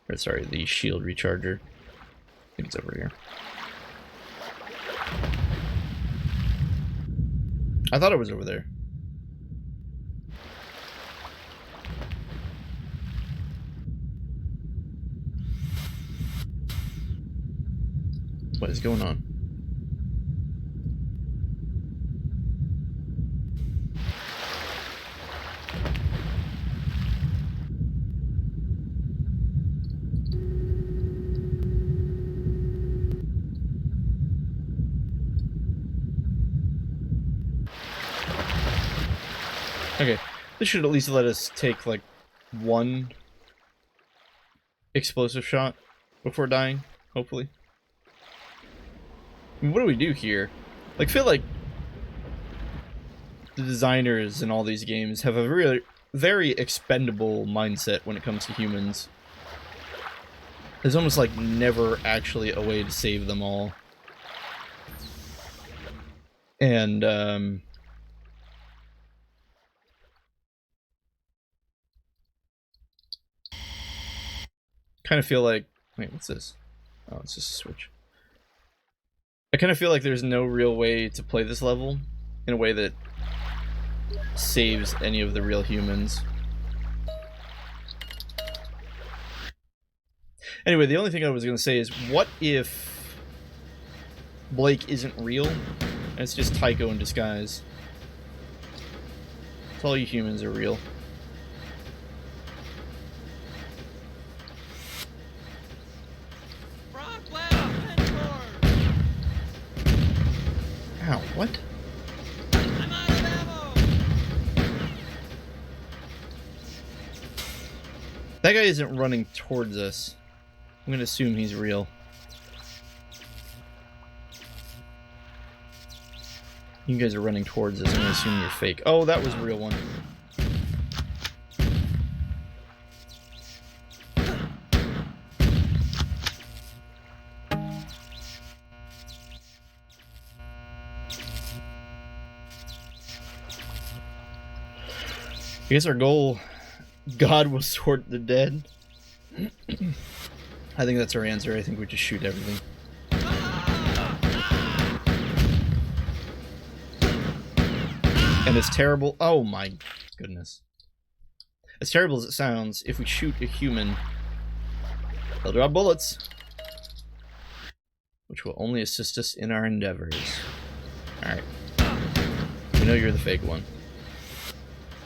Or sorry, the shield recharger. I think it's over here. I thought it was over there. What is going on? Okay, this should at least let us take, like, one explosive shot before dying, hopefully. I mean, what do we do here? Like, I feel like the designers in all these games have a really, very expendable mindset when it comes to humans. There's almost, like, never actually a way to save them all. And, kind of feel like... Wait, what's this? Oh, it's just a switch. I kind of feel like there's no real way to play this level in a way that saves any of the real humans. Anyway, the only thing I was going to say is, what if Blake isn't real, and it's just Tycho in disguise? It's all you humans are real. Ow, what? I'm out of ammo. That guy isn't running towards us. I'm gonna assume he's real. You guys are running towards us. I'm gonna assume you're fake. Oh, that was a real one. I guess our goal, God will sort the dead. I think that's our answer. I think we just shoot everything. And it's terrible. Oh my goodness. As terrible as it sounds, if we shoot a human, they'll drop bullets, which will only assist us in our endeavors. Alright. We know you're the fake one.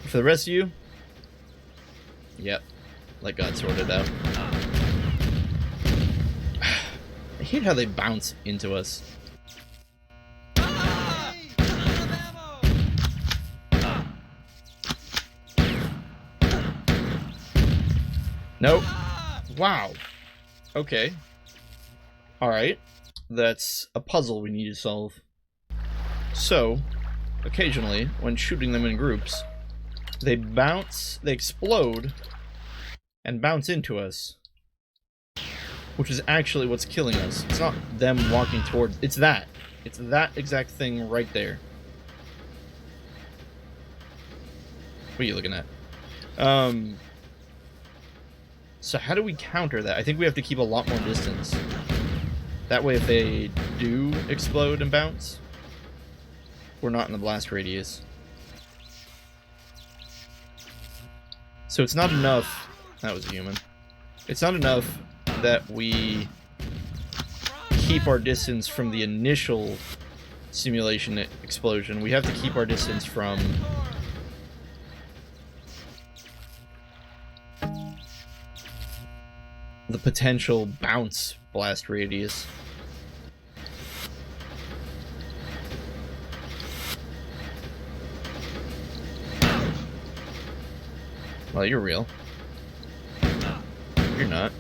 For the rest of you, yep, let God sort it out. I hate how they bounce into us. Nope. Wow. Okay. Alright. That's a puzzle we need to solve. So, occasionally, when shooting them in groups, they bounce, they explode, and bounce into us. Which is actually what's killing us. It's not them walking towards... It's that. It's that exact thing right there. What are you looking at? So how do we counter that? I think we have to keep a lot more distance. That way if they do explode and bounce, we're not in the blast radius. So it's not enough... That was a human. It's not enough that we keep our distance from the initial simulation explosion. We have to keep our distance from the potential bounce blast radius. Well, you're real. You're not.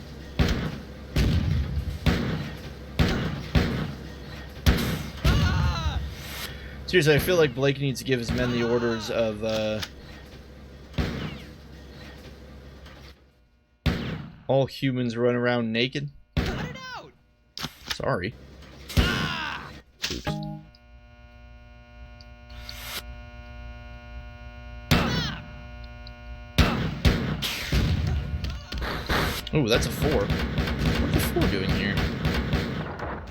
Seriously, I feel like Blake needs to give his men the orders of, All humans run around naked. Cut it out! Sorry. Ah! Oops. Oh, that's a 4. What's the 4 doing here?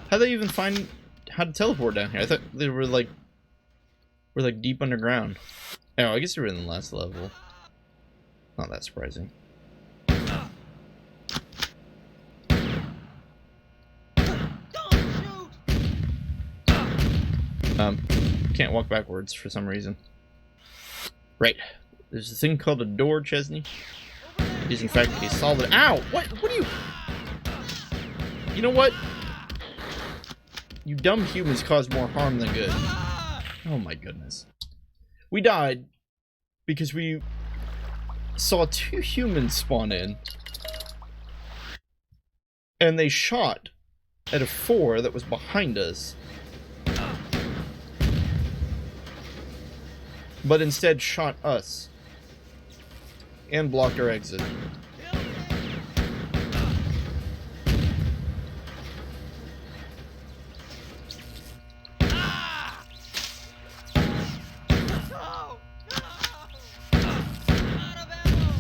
How'd they even find how to teleport down here? I thought they were like deep underground. Oh, I guess they were in the last level. Not that surprising. Don't shoot! Can't walk backwards for some reason. Right. There's a thing called a door, Chezni. It is in fact a solid. Ow! What are you? You know what? You dumb humans cause more harm than good. Oh my goodness. We died because we saw 2 humans spawn in. And they shot at a 4 that was behind us. But instead shot us. And blocked our exit. No! I'm out of ammo!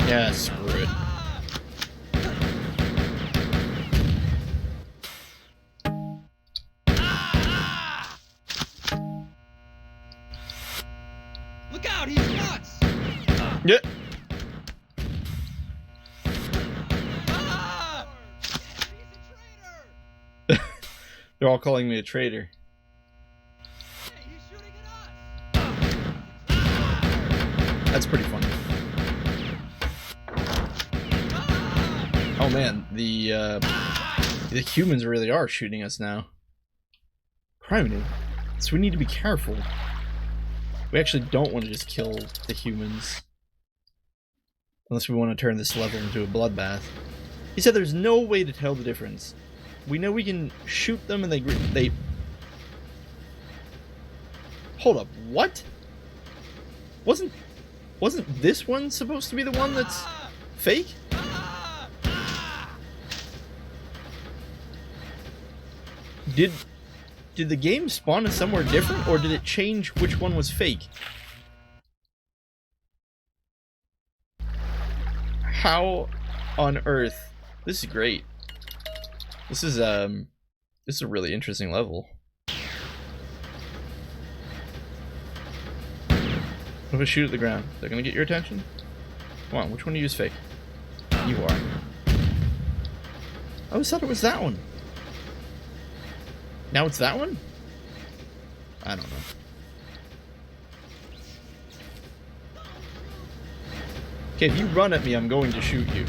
Yeah, screw it. Look out, he's nuts! Yeah. Ah! He's a traitor! They're all calling me a traitor. Hey, he's shooting at us! That's pretty funny. Oh man, the humans really are shooting us now. Criminy. So we need to be careful. We actually don't want to just kill the humans. Unless we want to turn this level into a bloodbath. He said there's no way to tell the difference. We know we can shoot them and they... Hold up, what? Wasn't this one supposed to be the one that's fake? Did the game spawn us somewhere different, or did it change which one was fake? How on earth? This is great. This is a really interesting level. What if I shoot at the ground? They're gonna get your attention? Come on, which one of you is fake? You are. I always thought it was that one. Now it's that one? I don't know. Okay, if you run at me, I'm going to shoot you.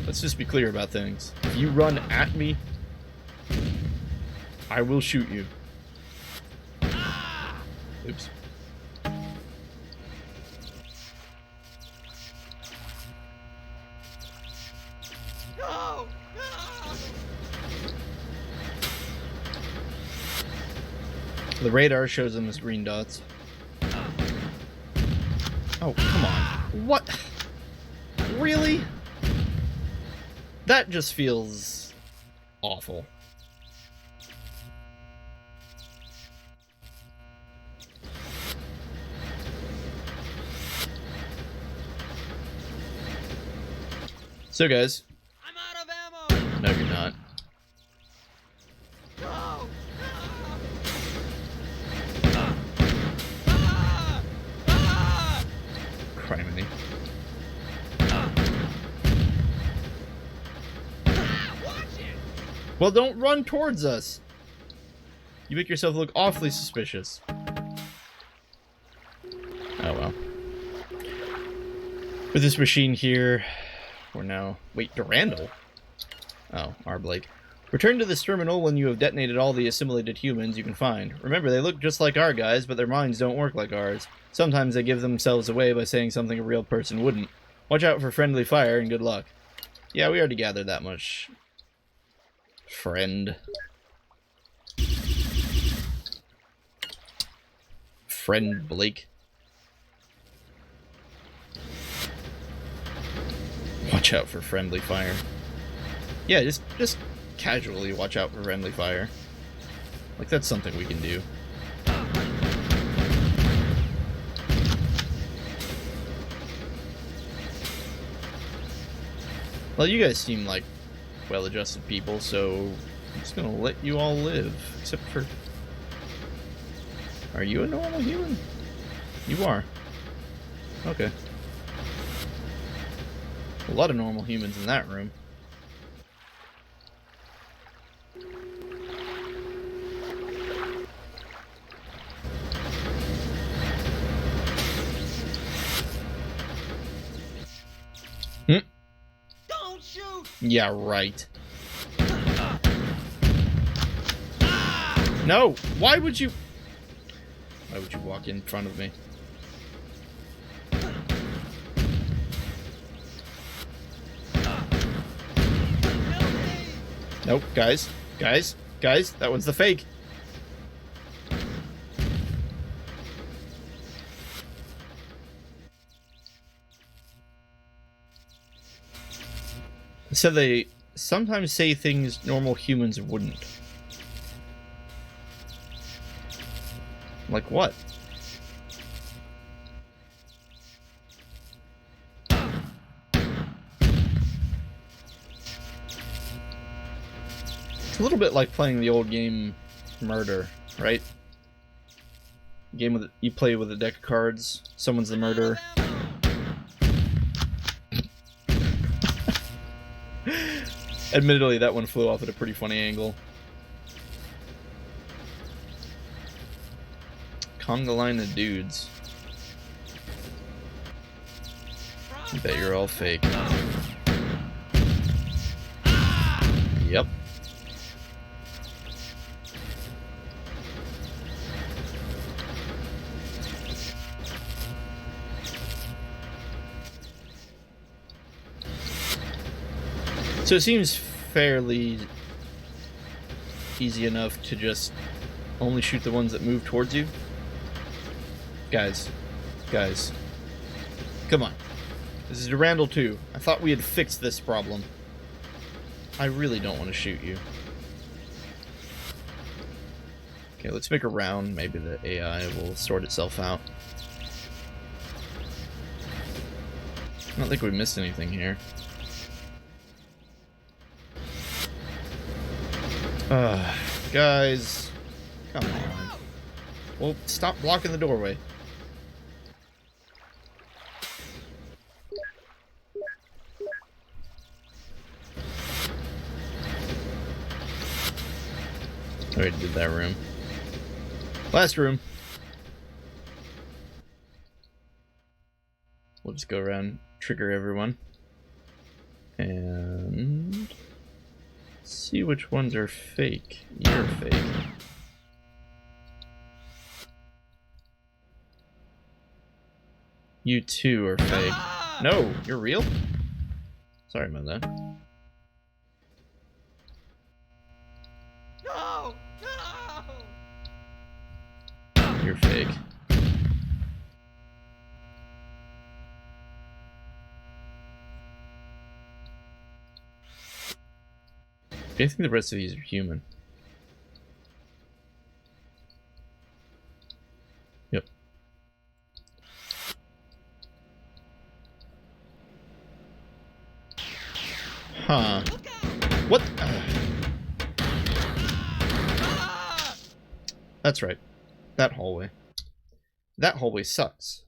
Let's just be clear about things. If you run at me, I will shoot you. Oops. No! No! The radar shows them as green dots. Oh, come on. What? Really? That just feels awful. So guys, I'm out of ammo! no you're not. No! No! Ah! Ah! Criminy. Watch it! Well, don't run towards us. You make yourself look awfully suspicious. Oh well. With this machine here, we're now... Wait, Durandal? Oh, our Blake. Return to this terminal when you have detonated all the assimilated humans you can find. Remember, they look just like our guys, but their minds don't work like ours. Sometimes they give themselves away by saying something a real person wouldn't. Watch out for friendly fire and good luck. Yeah, we already gathered that much. Friend. Friend Blake. Watch out for friendly fire. Yeah, just casually watch out for friendly fire. Like, that's something we can do. Well, you guys seem like well-adjusted people, so I'm just gonna let you all live. Except for... Are you a normal human? You are. Okay. A lot of normal humans in that room. Don't shoot! Yeah, right. No! Why would you walk in front of me? Nope, guys, that one's the fake. So they sometimes say things normal humans wouldn't. Like what? It's a little bit like playing the old game Murder, right? Game with you play with a deck of cards. Someone's the murderer. Admittedly, that one flew off at a pretty funny angle. Conga line of dudes. I bet you're all fake. Yep. So it seems fairly easy enough to just only shoot the ones that move towards you. Guys. Come on. This is Durandal 2. I thought we had fixed this problem. I really don't want to shoot you. Okay, let's make a round. Maybe the AI will sort itself out. I don't think we missed anything here. Guys. Come on. Well, stop blocking the doorway. I already did that room. Last room. We'll just go around, trigger everyone. And... see which ones are fake. You're fake. You too are fake. No, you're real? Sorry about that. No! You're fake. I think the rest of these are human. Yep. Huh. What? That's right. That hallway. That hallway sucks.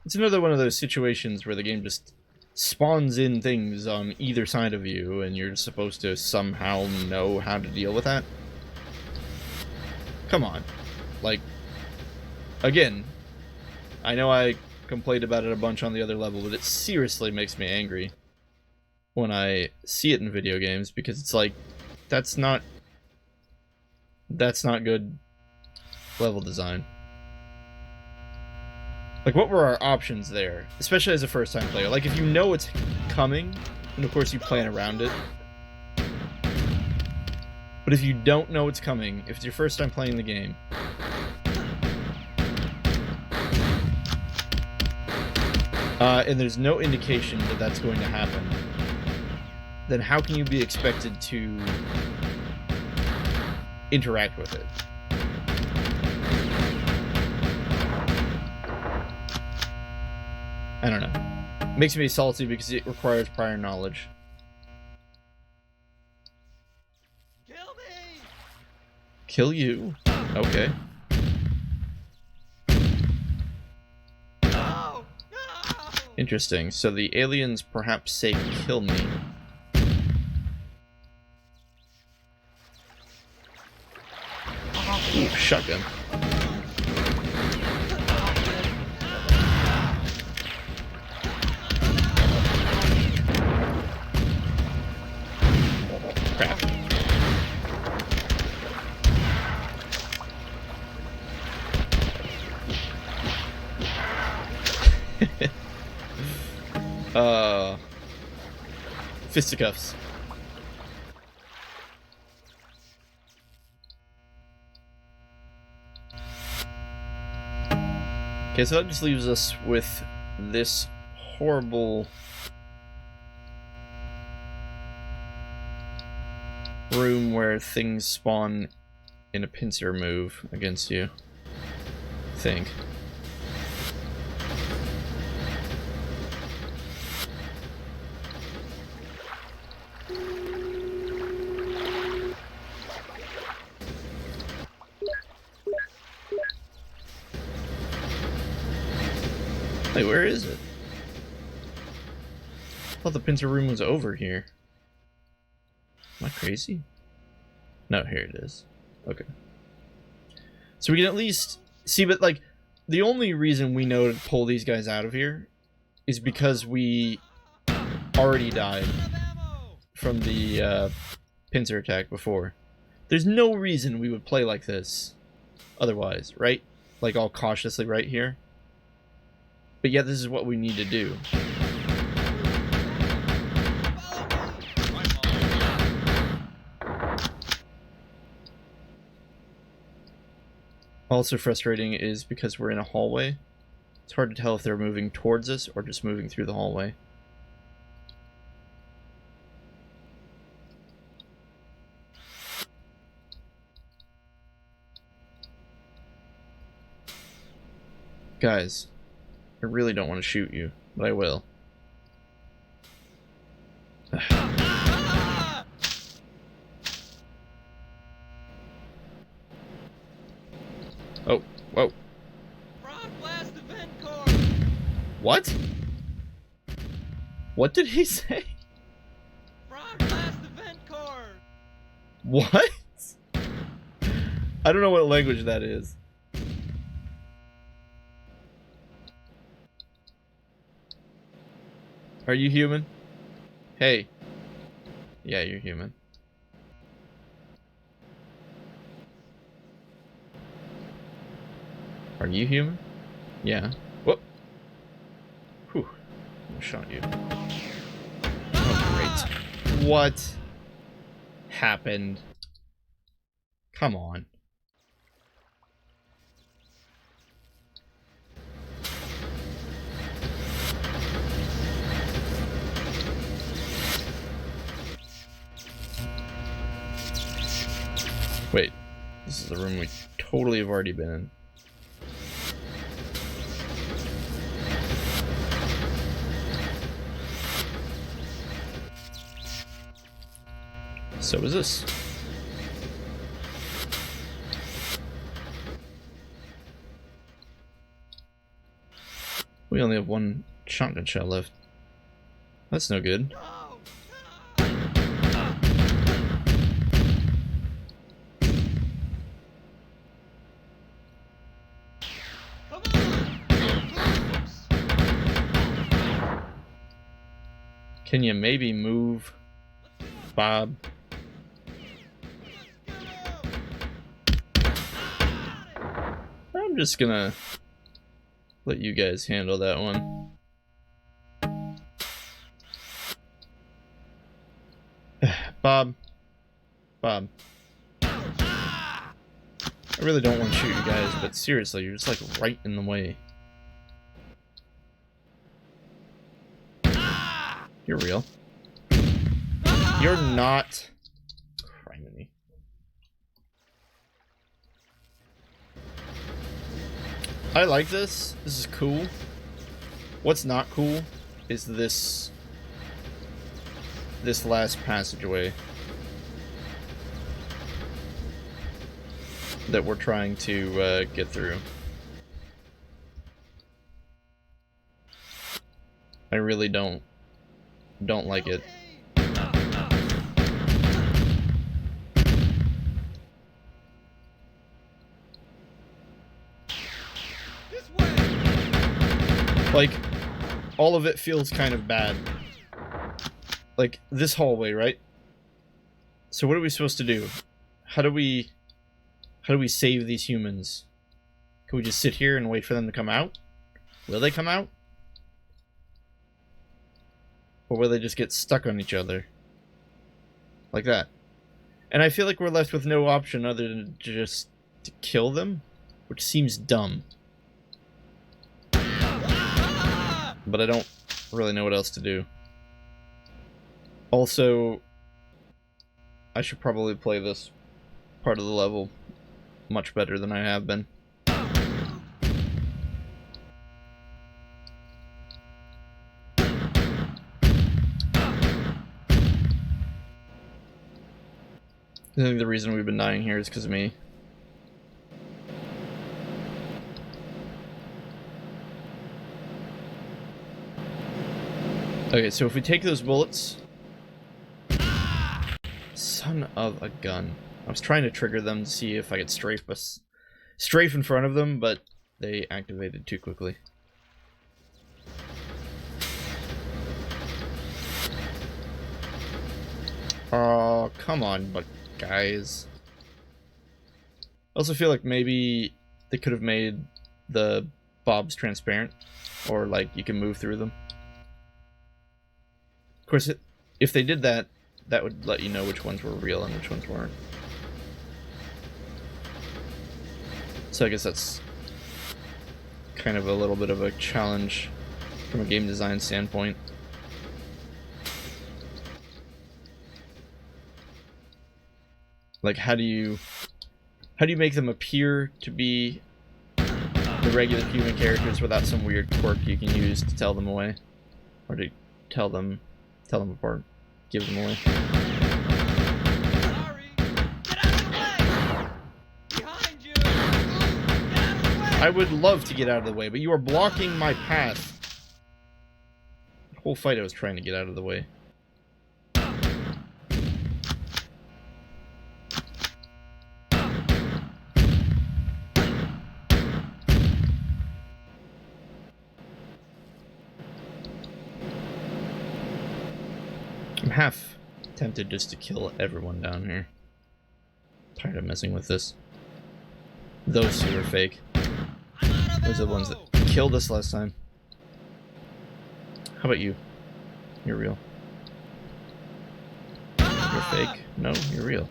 It's another one of those situations where the game just spawns in things on either side of you, and you're supposed to somehow know how to deal with that. Come on. Like, again, I know I complained about it a bunch on the other level, but it seriously makes me angry when I see it in video games, because it's like, That's not good level design. Like, what were our options there? Especially as a first-time player. Like, if you know it's coming, and of course you plan around it. But if you don't know it's coming, if it's your first time playing the game, and there's no indication that that's going to happen, then how can you be expected to interact with it? I don't know. Makes me salty because it requires prior knowledge. Kill me! Kill you? Okay. No! No! Interesting. So the aliens perhaps say kill me. Ooh, shotgun. Crap. Fisticuffs. Okay, so that just leaves us with this horrible room where things spawn in a pincer move against you, I think. Wait, where is it? I thought the pincer room was over here. Am I crazy? No, here it is. Okay. So we can at least see, but like, the only reason we know to pull these guys out of here is because we already died from the pincer attack before. There's no reason we would play like this otherwise, right? Like, all cautiously right here. But yeah, this is what we need to do. Also frustrating is because we're in a hallway. It's hard to tell if they're moving towards us or just moving through the hallway. Guys, I really don't want to shoot you, but I will. Oh, whoa. Frog blast event core! What? What did he say? Frog blast event core! What? I don't know what language that is. Are you human? Hey. Yeah, you're human. Are you human? Yeah. Whoop. Whew. I shot you. Oh, great. What happened? Come on. Wait, this is the room we totally have already been in. So is this. We only have one shotgun shell left. That's no good. No! Come on! Can you maybe move, Bob? I'm just gonna let you guys handle that one. Bob. I really don't want to shoot you guys, but seriously, you're just like right in the way. You're real. You're not. Criminy. I like this. This is cool. What's not cool is this last passageway that we're trying to get through. I really don't like it. Like, all of it feels kind of bad. Like, this hallway, right? So what are we supposed to do? How do we save these humans? Can we just sit here and wait for them to come out? Will they come out? Or will they just get stuck on each other? Like that. And I feel like we're left with no option other than just to kill them, which seems dumb. But I don't really know what else to do. Also, I should probably play this part of the level much better than I have been. I think the reason we've been dying here is because of me. Okay, so if we take those bullets... Son of a gun. I was trying to trigger them to see if I could strafe in front of them, but they activated too quickly. Oh, come on, but guys. I also feel like maybe they could have made the bobs transparent, or like you can move through them. Of course, if they did that, that would let you know which ones were real and which ones weren't. So I guess that's kind of a little bit of a challenge from a game design standpoint. Like, how do you make them appear to be the regular human characters without some weird quirk you can use to tell them away, or to tell them apart, give them away? Sorry. Get out of the way! Behind you! Get out of the way! I would love to get out of the way, but you are blocking my path. The whole fight I was trying to get out of the way. I'm half tempted just to kill everyone down here. Tired of messing with this. Those two are fake. Those are the ones that killed us last time. How about you? You're real. You're fake. No, you're real.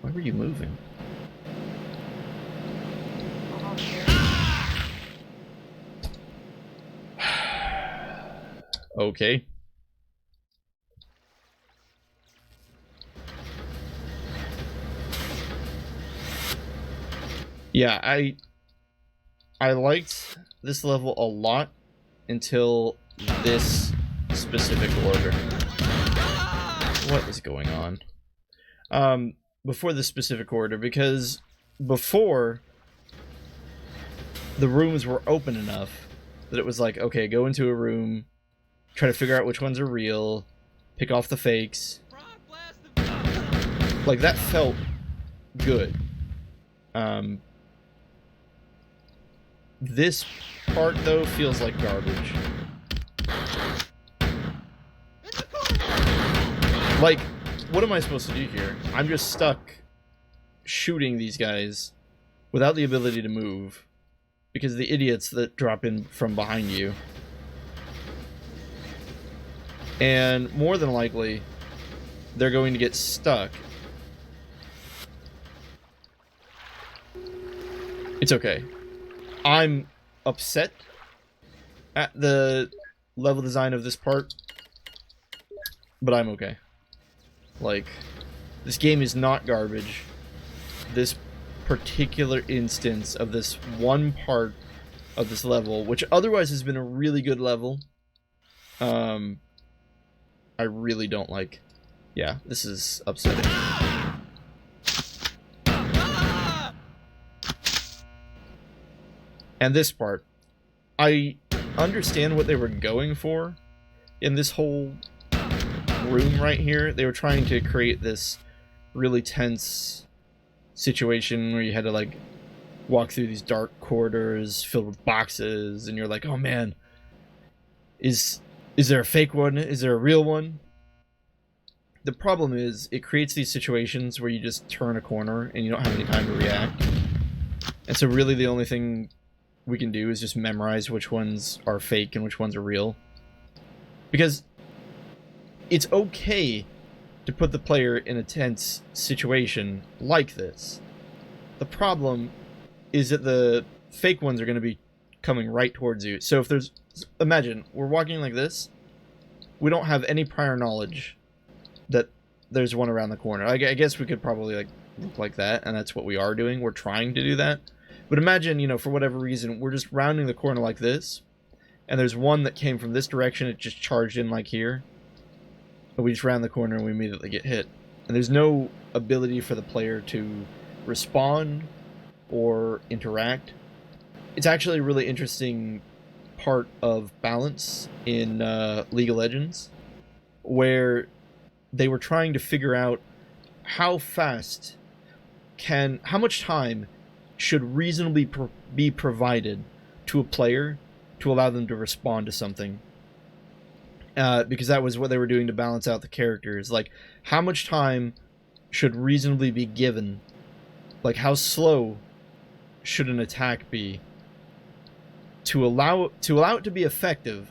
Why were you moving? Okay. Yeah, I liked this level a lot until this specific order. What is going on? Before this specific order, because before the rooms were open enough that it was like, okay, go into a room, try to figure out which ones are real, pick off the fakes. Like, that felt good. This part, though, feels like garbage. Like, what am I supposed to do here? I'm just stuck shooting these guys without the ability to move because of the idiots that drop in from behind you. And more than likely, they're going to get stuck. It's okay. I'm upset at the level design of this part, but I'm okay. Like, this game is not garbage. This particular instance of this one part of this level, which otherwise has been a really good level, I really don't like. Yeah, this is upsetting. And this part, I understand what they were going for in this whole room right here. They were trying to create this really tense situation where you had to like walk through these dark corridors filled with boxes, and you're like, oh man, is there a fake one? Is there a real one? The problem is it creates these situations where you just turn a corner and you don't have any time to react. And so really the only thing we can do is just memorize which ones are fake and which ones are real. Because it's okay to put the player in a tense situation like this. The problem is that the fake ones are going to be coming right towards you. So if there's... Imagine, we're walking like this. We don't have any prior knowledge that there's one around the corner. I guess we could probably like look like that, and that's what we are doing. We're trying to do that. But imagine, you know, for whatever reason, we're just rounding the corner like this, and there's one that came from this direction, it just charged in like here. And we just round the corner and we immediately get hit. And there's no ability for the player to respond or interact. It's actually a really interesting part of balance in League of Legends, where they were trying to figure out how much time should reasonably be provided to a player to allow them to respond to something. Because that was what they were doing to balance out the characters. Like, how much time should reasonably be given? Like, how slow should an attack be to allow it to be effective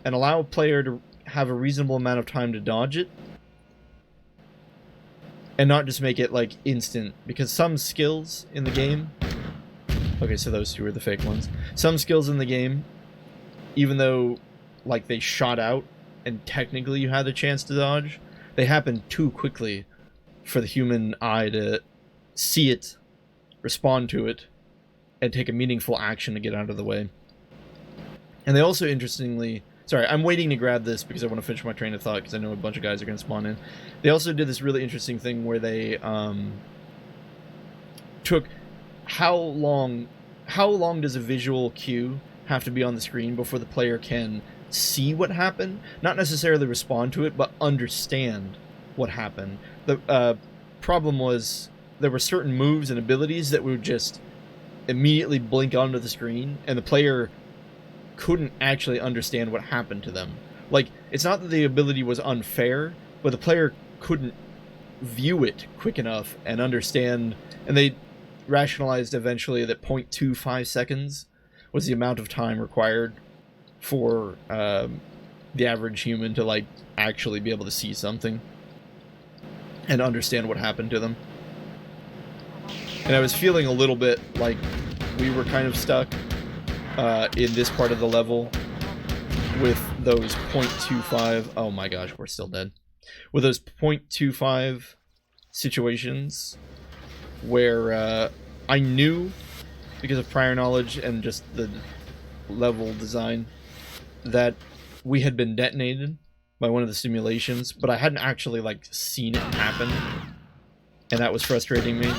and allow a player to have a reasonable amount of time to dodge it, and not just make it like instant? Because some skills in the game, okay, so those two are the fake ones. Some skills in the game, even though like they shot out and technically you had a chance to dodge, they happen too quickly for the human eye to see it, respond to it, and take a meaningful action to get out of the way. And they also, interestingly... Sorry, I'm waiting to grab this because I want to finish my train of thought because I know a bunch of guys are going to spawn in. They also did this really interesting thing where they took how long does a visual cue have to be on the screen before the player can see what happened? Not necessarily respond to it, but understand what happened. The problem was there were certain moves and abilities that would just immediately blink onto the screen, and the player couldn't actually understand what happened to them. Like, it's not that the ability was unfair, but the player couldn't view it quick enough and understand, and they rationalized eventually that 0.25 seconds was the amount of time required for the average human to like actually be able to see something and understand what happened to them. And I was feeling a little bit like we were kind of stuck in this part of the level with those 0.25... Oh my gosh, we're still dead. With those 0.25 situations where I knew, because of prior knowledge and just the level design, that we had been detonated by one of the simulations, but I hadn't actually like seen it happen, and that was frustrating me.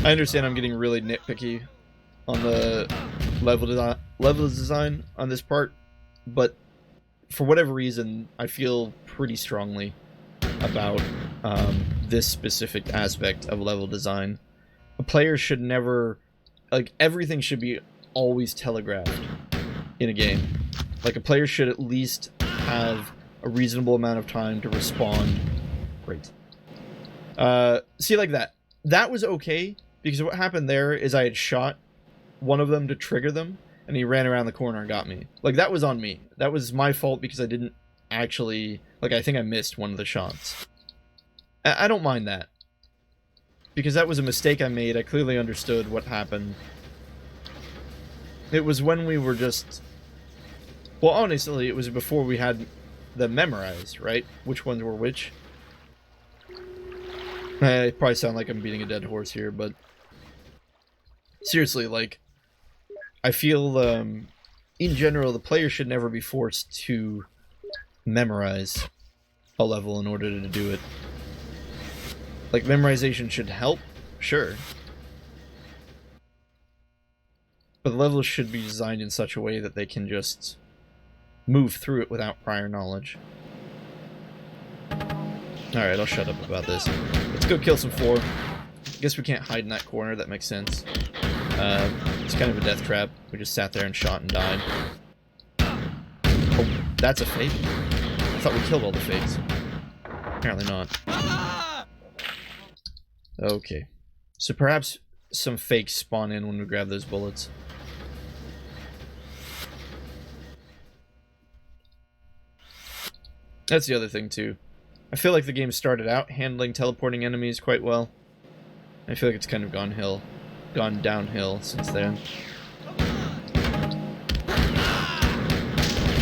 I understand I'm getting really nitpicky on the level design on this part, but for whatever reason, I feel pretty strongly about this specific aspect of level design. A player should never... Like, everything should be always telegraphed in a game. Like, a player should at least have a reasonable amount of time to respond Great. See, like that. That was okay, because what happened there is I had shot one of them to trigger them, and he ran around the corner and got me. Like, that was on me. That was my fault because I didn't actually... Like, I think I missed one of the shots. I don't mind that. Because that was a mistake I made. I clearly understood what happened. It was when we were just... Well, honestly, it was before we had them memorized, right? Which ones were which. I probably sound like I'm beating a dead horse here, but... Seriously, like... I feel, in general, the player should never be forced to memorize a level in order to do it. Like, memorization should help, sure. But the levels should be designed in such a way that they can just move through it without prior knowledge. Alright, I'll shut up about this. Let's go kill some four. I guess we can't hide in that corner, that makes sense. It's kind of a death trap. We just sat there and shot and died. Oh, that's a fake? I thought we killed all the fakes. Apparently not. Okay. So perhaps some fakes spawn in when we grab those bullets. That's the other thing, too. I feel like the game started out handling teleporting enemies quite well. I feel like it's kind of gone downhill since then.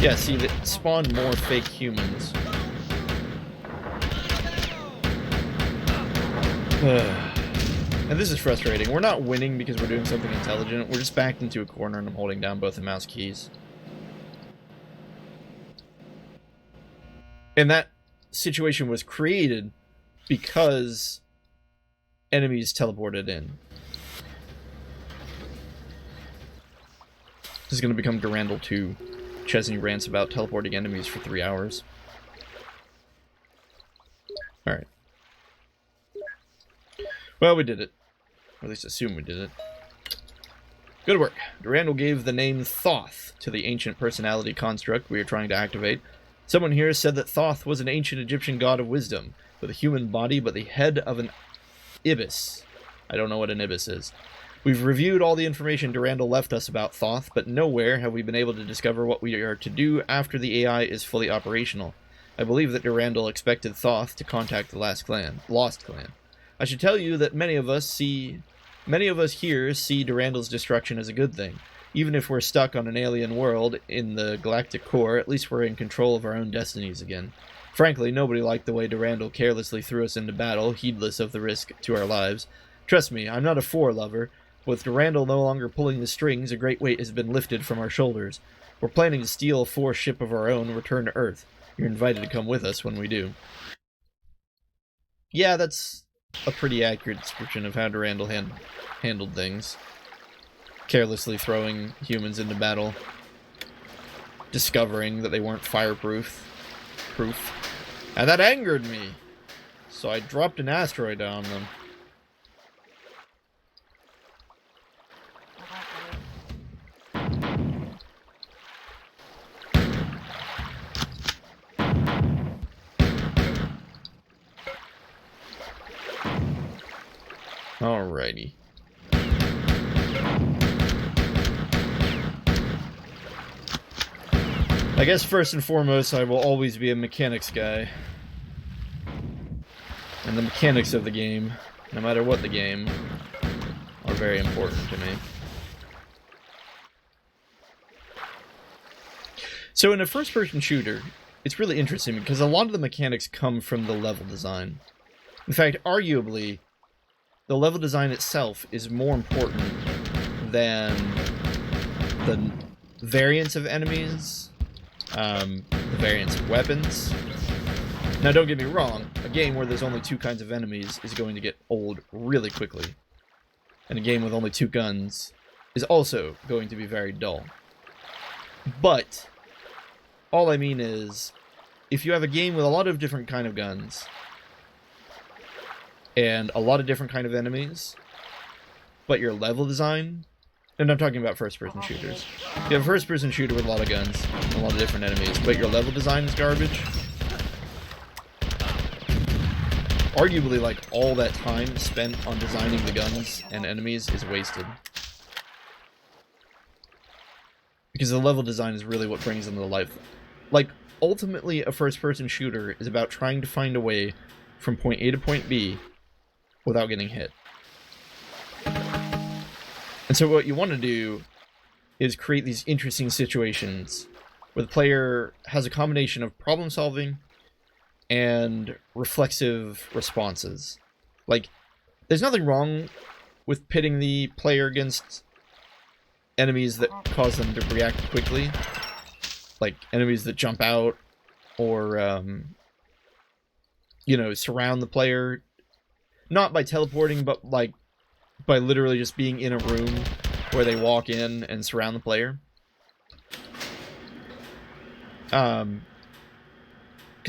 Yeah, see, it spawned more fake humans. And this is frustrating. We're not winning because we're doing something intelligent. We're just backed into a corner and I'm holding down both the mouse keys. And that situation was created because enemies teleported in. This is going to become Durandal 2. Chezni rants about teleporting enemies for 3 hours. Alright. Well, we did it. Or at least assume we did it. Good work. Durandal gave the name Thoth to the ancient personality construct we are trying to activate. Someone here said that Thoth was an ancient Egyptian god of wisdom, with a human body but the head of an ibis. I don't know what an ibis is. We've reviewed all the information Durandal left us about Thoth, but nowhere have we been able to discover what we are to do after the AI is fully operational. I believe that Durandal expected Thoth to contact the Lost Clan. I should tell you that many of us here see Durandal's destruction as a good thing. Even if we're stuck on an alien world in the galactic core, at least we're in control of our own destinies again. Frankly, nobody liked the way Durandal carelessly threw us into battle, heedless of the risk to our lives. Trust me, I'm not a lover. With Durandal no longer pulling the strings, a great weight has been lifted from our shoulders. We're planning to steal a 4 ship of our own and return to Earth. You're invited to come with us when we do. Yeah, that's a pretty accurate description of how Durandal handled things. Carelessly throwing humans into battle. Discovering that they weren't fireproof. And that angered me. So I dropped an asteroid on them. Alrighty. I guess first and foremost, I will always be a mechanics guy. And the mechanics of the game, no matter what the game, are very important to me. So in a first-person shooter, it's really interesting because a lot of the mechanics come from the level design. In fact, arguably, the level design itself is more important than the variants of enemies, the variants of weapons. Now, don't get me wrong, a game where there's only 2 kinds of enemies is going to get old really quickly. And a game with only 2 guns is also going to be very dull. But all I mean is, if you have a game with a lot of different kind of guns, and a lot of different kind of enemies, but your level design, and I'm talking about first-person shooters. You have a first-person shooter with a lot of guns, and a lot of different enemies, but your level design is garbage. arguably, like, all that time spent on designing the guns and enemies is wasted. Because the level design is really what brings them to life. Like, ultimately, a first-person shooter is about trying to find a way from point A to point B without getting hit. And so what you want to do is create these interesting situations where the player has a combination of problem-solving and reflexive responses. Like, there's nothing wrong with pitting the player against enemies that cause them to react quickly. Like, enemies that jump out or, you know, surround the player. Not by teleporting, but, like, by literally just being in a room where they walk in and surround the player. Because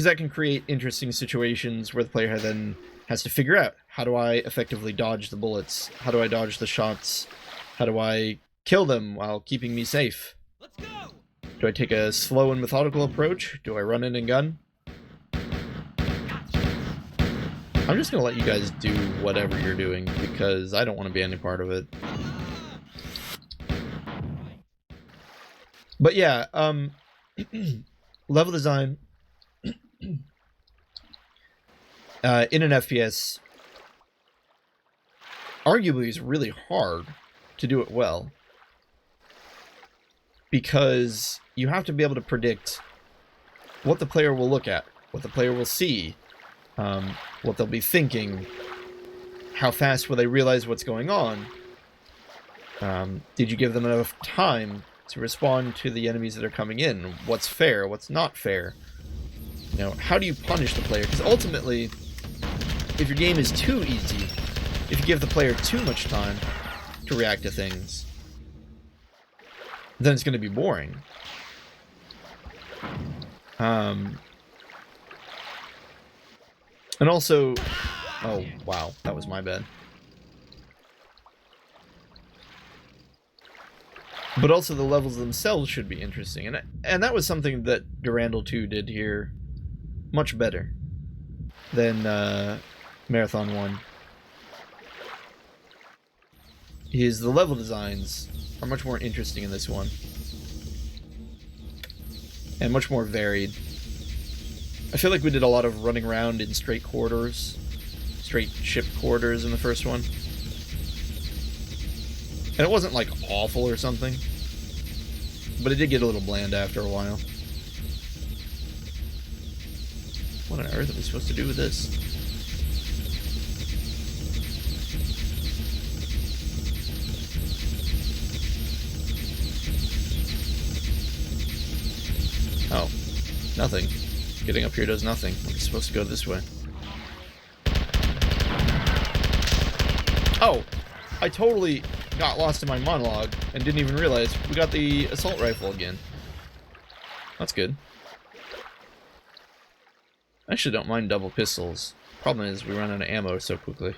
that can create interesting situations where the player then has to figure out, how do I effectively dodge the bullets? How do I dodge the shots? How do I kill them while keeping me safe? Let's go! Do I take a slow and methodical approach? Do I run in and gun? I'm just gonna let you guys do whatever you're doing, because I don't want to be any part of it. But yeah, level design in an FPS arguably is really hard to do it well, because you have to be able to predict what the player will look at, what the player will see, what they'll be thinking, how fast will they realize what's going on. Did you give them enough time to respond to the enemies that are coming in? What's fair, what's not fair? You know, how do you punish the player? Because ultimately, if your game is too easy, if you give the player too much time to react to things, then it's going to be boring. And also, oh wow, that was my bad. But also the levels themselves should be interesting, and that was something that Durandal 2 did here much better than Marthon 1. The level designs are much more interesting in this one, and much more varied. I feel like we did a lot of running around in straight corridors, straight ship corridors in the first one. And it wasn't, like, awful or something, but it did get a little bland after a while. What on earth are we supposed to do with this? Oh, nothing. Getting up here does nothing. We're supposed to go this way. Oh, I totally got lost in my monologue and didn't even realize we got the assault rifle again. That's good. I actually don't mind double pistols. Problem is, we run out of ammo so quickly.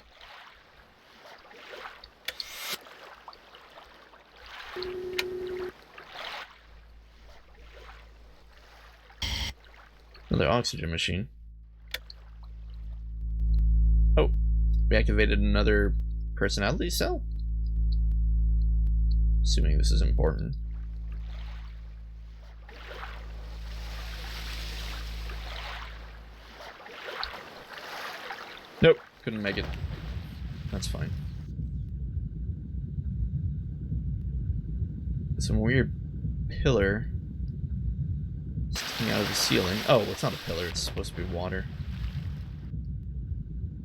Another oxygen machine. Oh, we activated another personality cell? Assuming this is important. Nope, couldn't make it. That's fine. Some weird pillar sticking out of the ceiling. Oh, it's not a pillar, it's supposed to be water.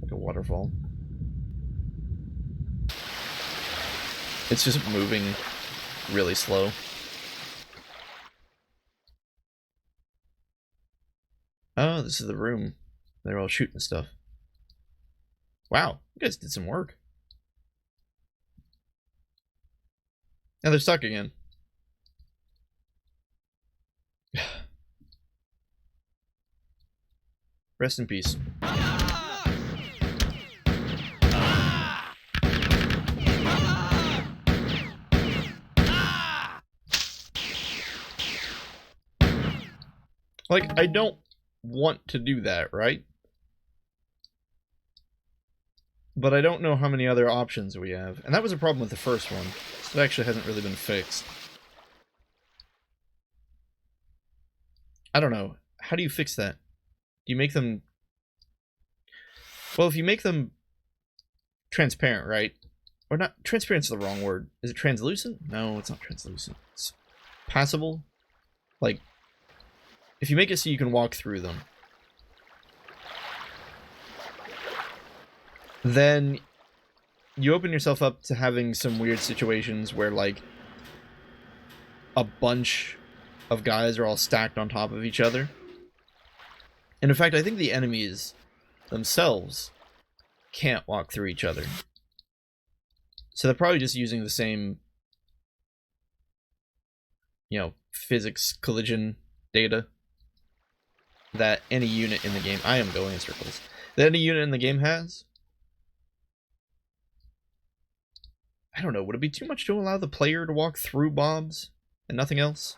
Like a waterfall. It's just moving really slow. Oh, this is the room. They're all shooting stuff. Wow, you guys did some work. Now they're stuck again. Rest in peace. Like, I don't want to do that, right? but I don't know how many other options we have. And that was a problem with the first one. So it actually hasn't really been fixed. I don't know. How do you fix that? Do you make them... Well, if you make them transparent, right? Or not... Transparent's the wrong word. Is it translucent? No, it's not translucent. It's passable? Like, if you make it so you can walk through them, then you open yourself up to having some weird situations where, like, a bunch of guys are all stacked on top of each other. And in fact, I think the enemies themselves can't walk through each other. So they're probably just using the same, you know, physics collision data that any unit in the game... I am going in circles. That any unit in the game has. I don't know, would it be too much to allow the player to walk through Bobs and nothing else?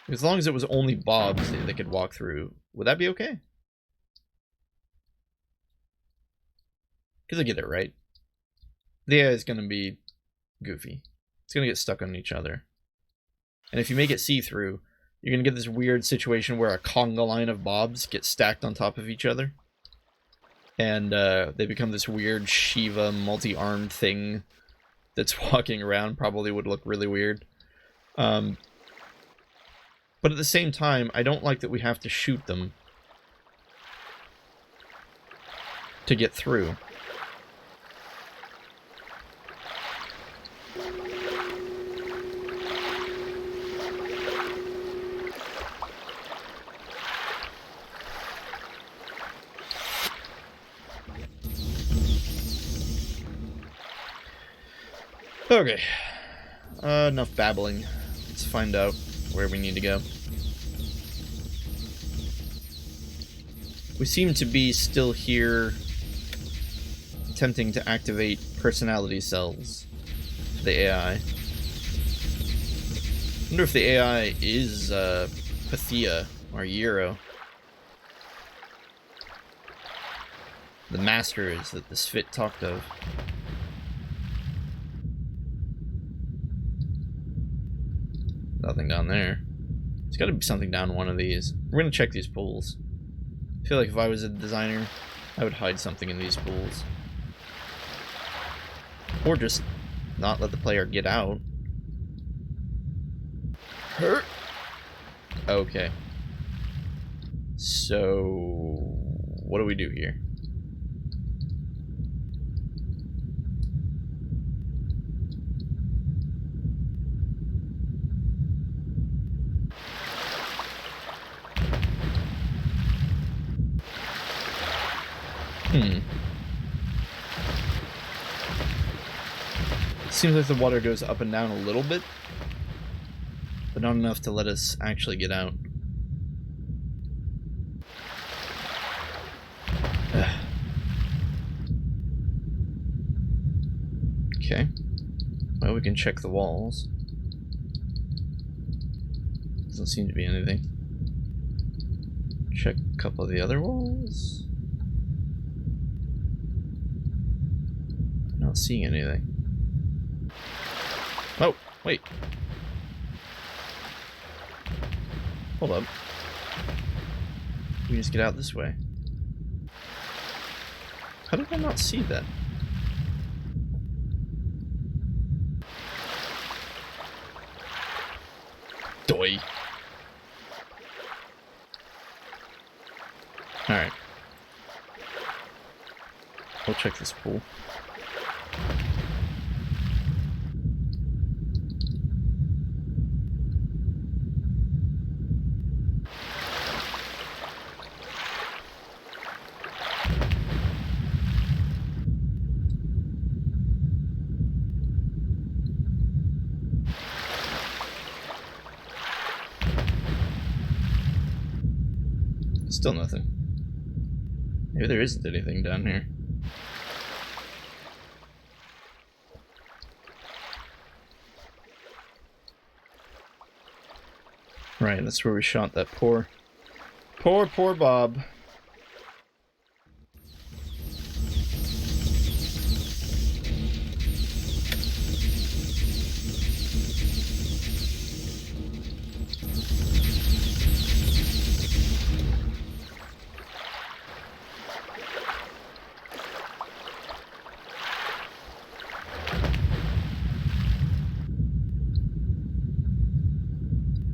As long as it was only Bobs they could walk through, would that be okay? Because I get it, right? The AI is going to be goofy. It's going to get stuck on each other. And if you make it see-through, you're going to get this weird situation where a conga line of Bobs get stacked on top of each other. And they become this weird Shiva multi-armed thing that's walking around. Probably would look really weird. But at the same time, I don't like that we have to shoot them to get through. Okay, enough babbling. Let's find out where we need to go. We seem to be still here attempting to activate personality cells for the AI. I wonder if the AI is Pythia or Euro. The masters that the Sph't talked of. Nothing down there. There's got to be something down one of these. We're going to check these pools. I feel like if I was a designer, I would hide something in these pools. Or just not let the player get out. Hurt! Okay. So... what do we do here? Seems like the water goes up and down a little bit, but not enough to let us actually get out. Okay. Well, we can check the walls. Doesn't seem to be anything. Check a couple of the other walls. Not seeing anything. Oh, wait. Hold up. We just get out this way. How did I not see that? Doi. Alright. We'll check this pool. Still nothing. Maybe there isn't anything down here. Right, that's where we shot that poor Bob.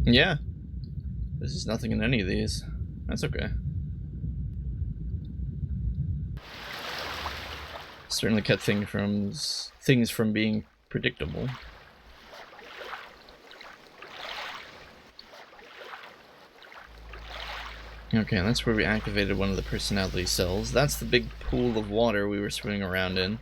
Yeah. There's just nothing in any of these. That's okay. Certainly kept things from being predictable. Okay, and that's where we activated one of the personality cells. That's the big pool of water we were swimming around in.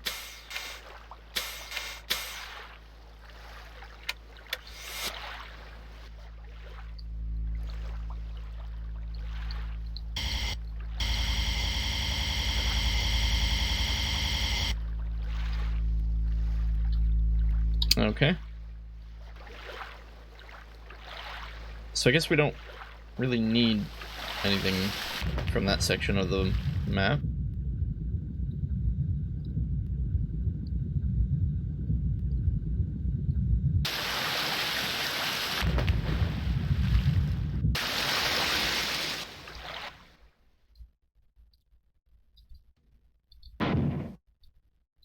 Okay. So I guess we don't really need anything from that section of the map.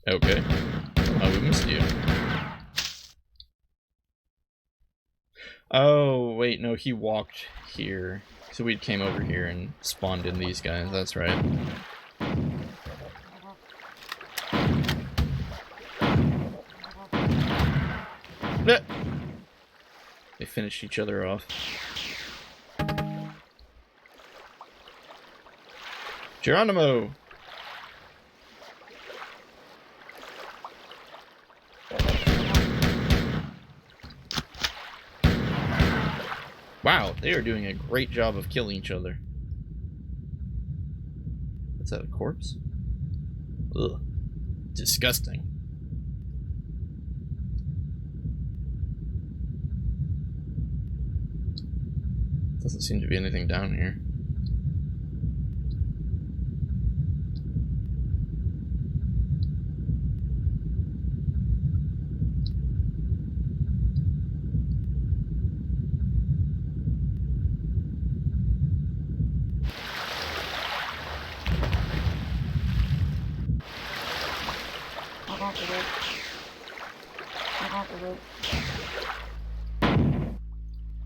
Okay. Oh, we missed you. Oh, wait, no, he walked here. So we came over here and spawned in these guys, that's right. They finished each other off. Geronimo! Wow, they are doing a great job of killing each other. Is that a corpse? Ugh. Disgusting. Doesn't seem to be anything down here.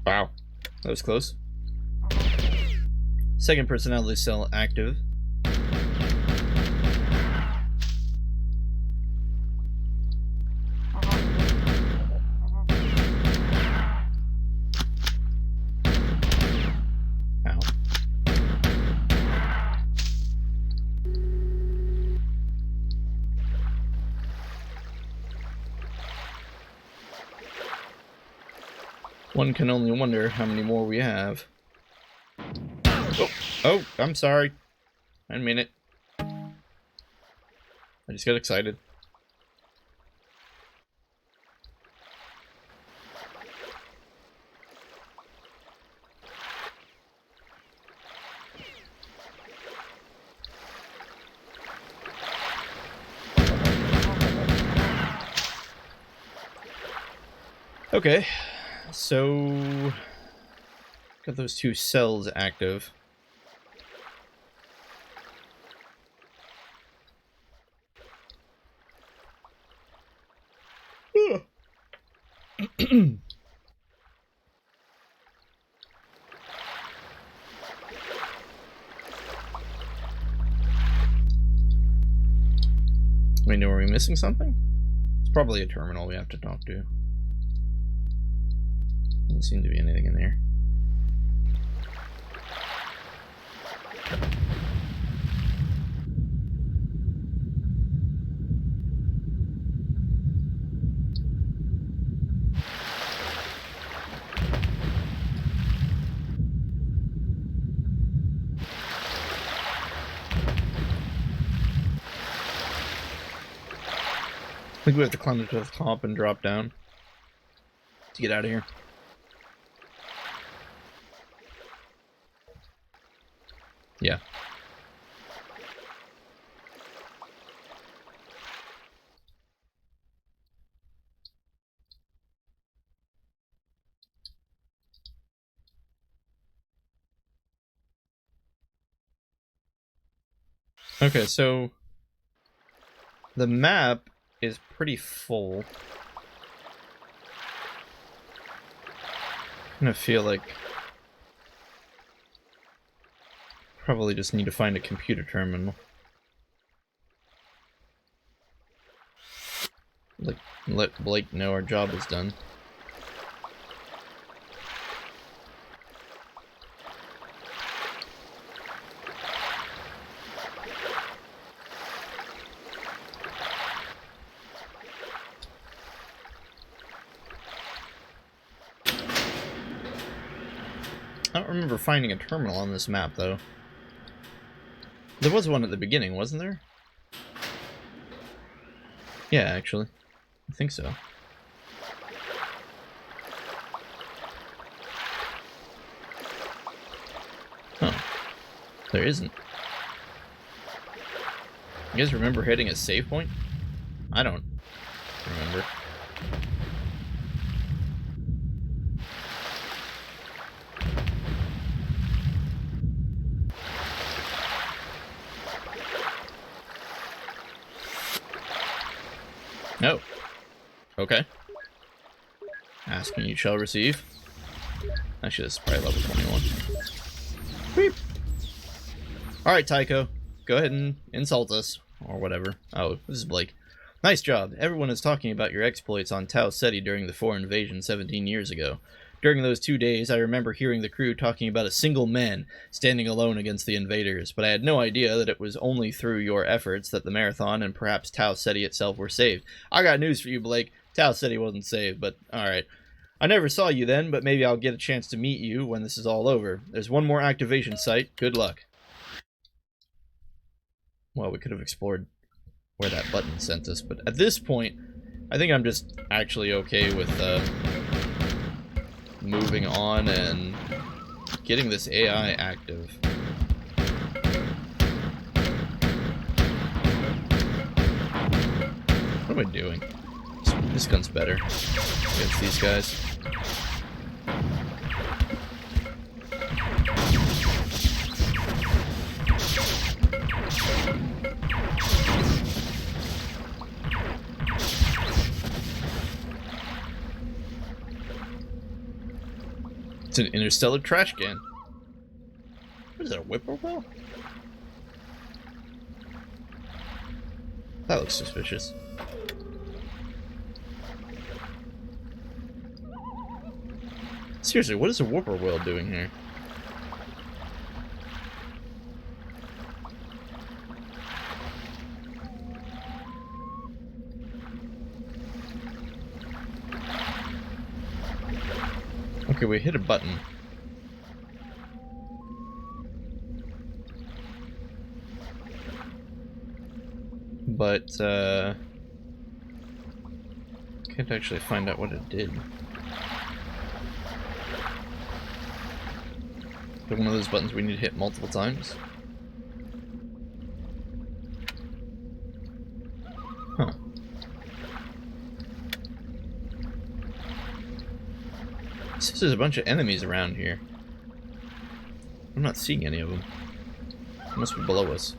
Wow, that was close. Second personality cell active. Ow. One can only wonder how many more we have. Oh, I'm sorry. I didn't mean it. I just got excited. Okay, so got those two cells active. Wait, no, are we missing something? It's probably a terminal we have to talk to. Doesn't seem to be anything in there. I think we have to climb to the top and drop down to get out of here. Yeah. Okay, so the map is pretty full. gonna feel like probably just need to find a computer terminal. Like, let Blake know our job is done. I don't remember finding a terminal on this map, though. There was one at the beginning, wasn't there? Yeah, actually. I think so. Huh. There isn't. You guys remember hitting a save point? I don't remember. No. Okay. Asking you shall receive. Actually, this is probably level 21. Beep. Alright, Tycho. Go ahead and insult us. Or whatever. Oh, this is Blake. Nice job. Everyone is talking about your exploits on Tau Ceti during the foreign invasion 17 years ago. During those 2 days, I remember hearing the crew talking about a single man standing alone against the invaders, but I had no idea that it was only through your efforts that the Marthon and perhaps Tau Ceti itself were saved. I got news for you, Blake. Tau Ceti wasn't saved, but alright. I never saw you then, but maybe I'll get a chance to meet you when this is all over. There's one more activation site. Good luck. Well, we could have explored where that button sent us, but at this point, I think I'm just actually okay with, moving on and getting this AI active. What am I doing? This gun's better against these guys. It's an interstellar trash can. What is that, a whippoorwill? That looks suspicious. Seriously, what is a whippoorwill doing here? Okay, we hit a button. But, can't actually find out what it did. Is it one of those buttons we need to hit multiple times? Huh. It says there's a bunch of enemies around here. I'm not seeing any of them. They must be below us.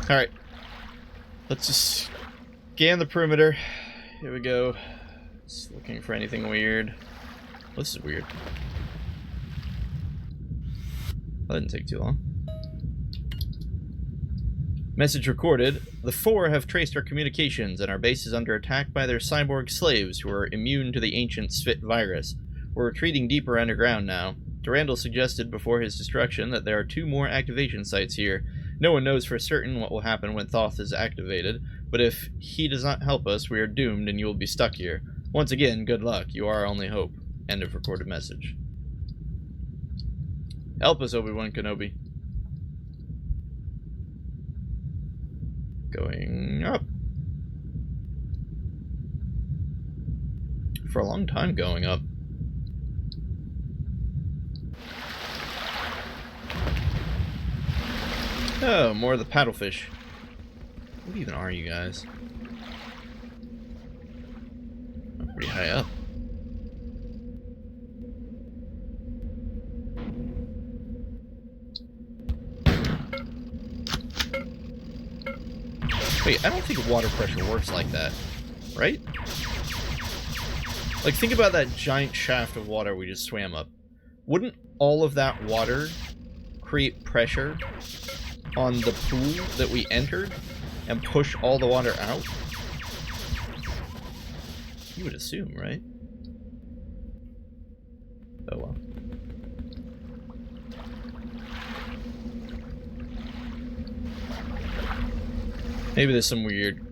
Alright. Let's just scan the perimeter. Here we go. Just looking for anything weird. This is weird. That didn't take too long. Message recorded. The Four have traced our communications, and our base is under attack by their cyborg slaves who are immune to the ancient Sph't virus. We're retreating deeper underground now. Durandal suggested before his destruction that there are 2 more activation sites here. No one knows for certain what will happen when Thoth is activated, but if he does not help us, we are doomed and you will be stuck here. Once again, good luck. You are our only hope. End of recorded message. Help us, Obi-Wan Kenobi. Going up. For a long time going up. Oh, more of the paddlefish. What even are you guys? I'm pretty high up. Wait, I don't think water pressure works like that, right? Like, think about that giant shaft of water we just swam up. Wouldn't all of that water create pressure on the pool that we entered and push all the water out? You would assume, right? Oh well. Maybe there's some weird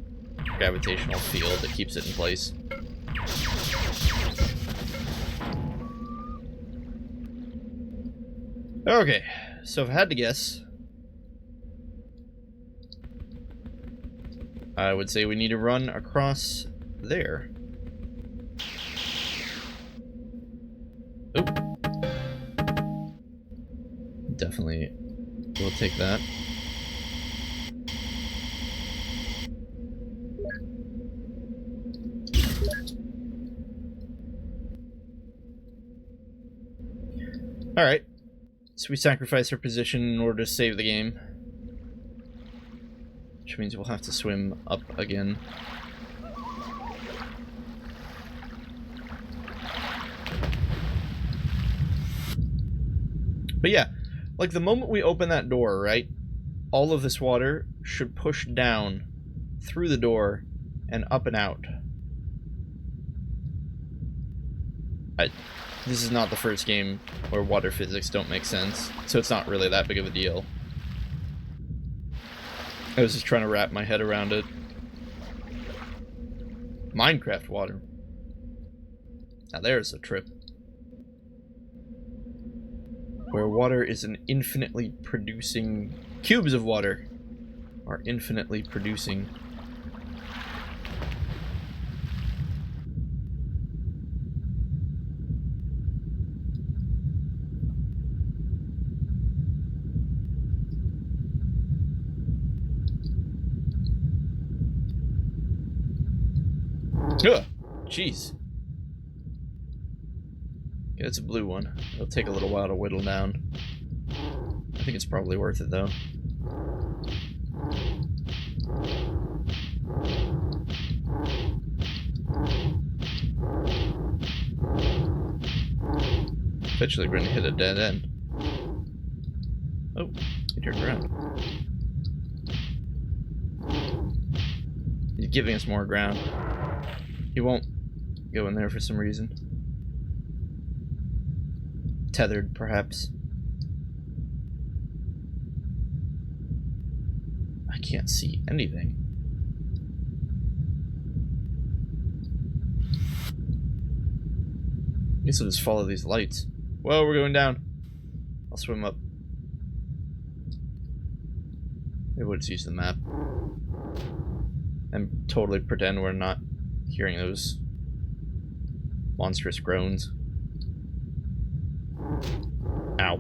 gravitational field that keeps it in place. Okay, so if I had to guess, I would say we need to run across there. Oop. Definitely will take that. Alright, so we sacrifice our position in order to save the game. Which means we'll have to swim up again. But yeah, like the moment we open that door, right? All of this water should push down through the door and up and out. This is not the first game where water physics don't make sense, so it's not really that big of a deal. I was just trying to wrap my head around it. Minecraft water. Now there's a trip. Where water is an infinitely producing... Cubes of water are infinitely producing. Ugh, jeez. Yeah, it's a blue one. It'll take a little while to whittle down. I think it's probably worth it, though. Eventually we're gonna hit a dead end. Oh, he turned around. He's giving us more ground. He won't go in there for some reason. Tethered, perhaps. I can't see anything. I guess I'll just follow these lights. Whoa, we're going down. I'll swim up. Maybe we'll just use the map. And totally pretend we're not hearing those monstrous groans. Ow.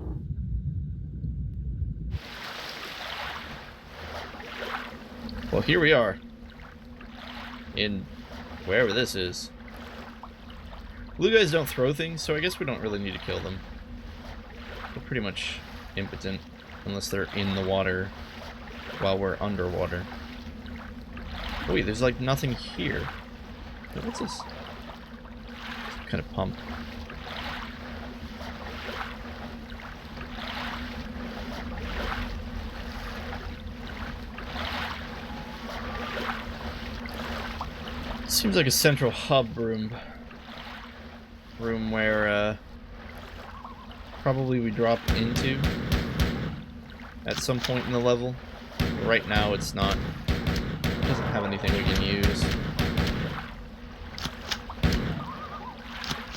Well, here we are. In wherever this is. Blue guys don't throw things, so I guess we don't really need to kill them. They're pretty much impotent unless they're in the water while we're underwater. Oh, wait, there's like nothing here. What's this? Some kind of pump. Seems like a central hub room. Room where probably we drop into at some point in the level. Right now it's not. It doesn't have anything we can use.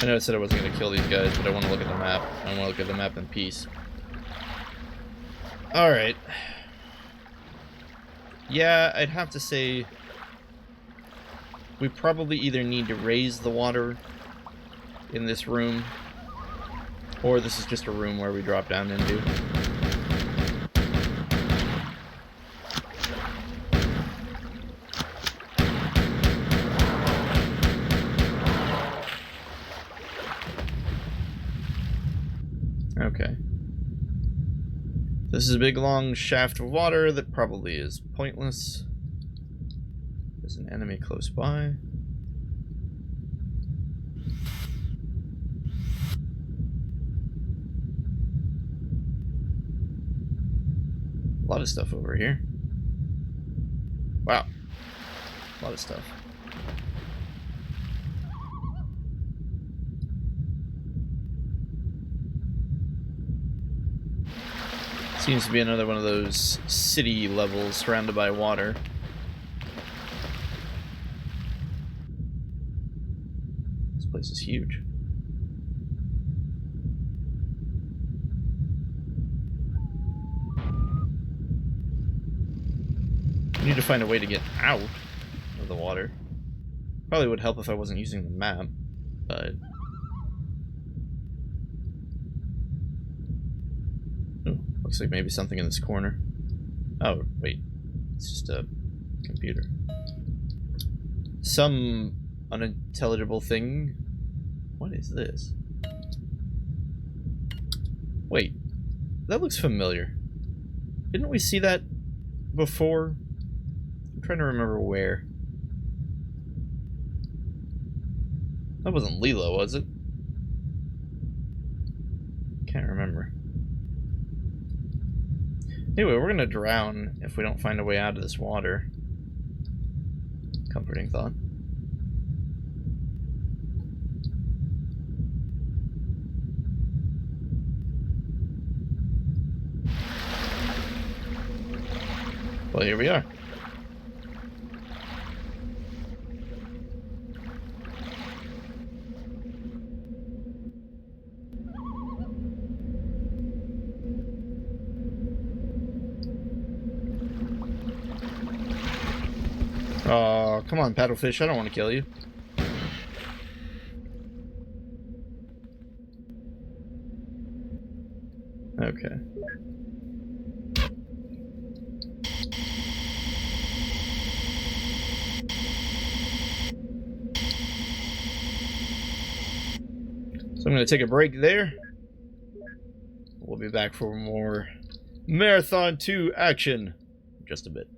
I know I said I wasn't going to kill these guys, but I want to look at the map. I want to look at the map in peace. Alright. Yeah, I'd have to say we probably either need to raise the water in this room, or this is just a room where we drop down into. Okay. This is a big long shaft of water that probably is pointless. There's an enemy close by. A lot of stuff over here. Wow. A lot of stuff. Seems to be another one of those city levels surrounded by water. This place is huge. I need to find a way to get out of the water. Probably would help if I wasn't using the map, but... Ooh, looks like maybe something in this corner. Oh, wait. It's just a computer. Some unintelligible thing. What is this? Wait. That looks familiar. Didn't we see that before? I'm trying to remember where. That wasn't Lilo, was it? Can't remember. Anyway, we're gonna drown if we don't find a way out of this water. Comforting thought. Well, here we are. Oh, come on, paddlefish. I don't want to kill you. Okay. So I'm going to take a break there. We'll be back for more Marathon 2 action in just a bit.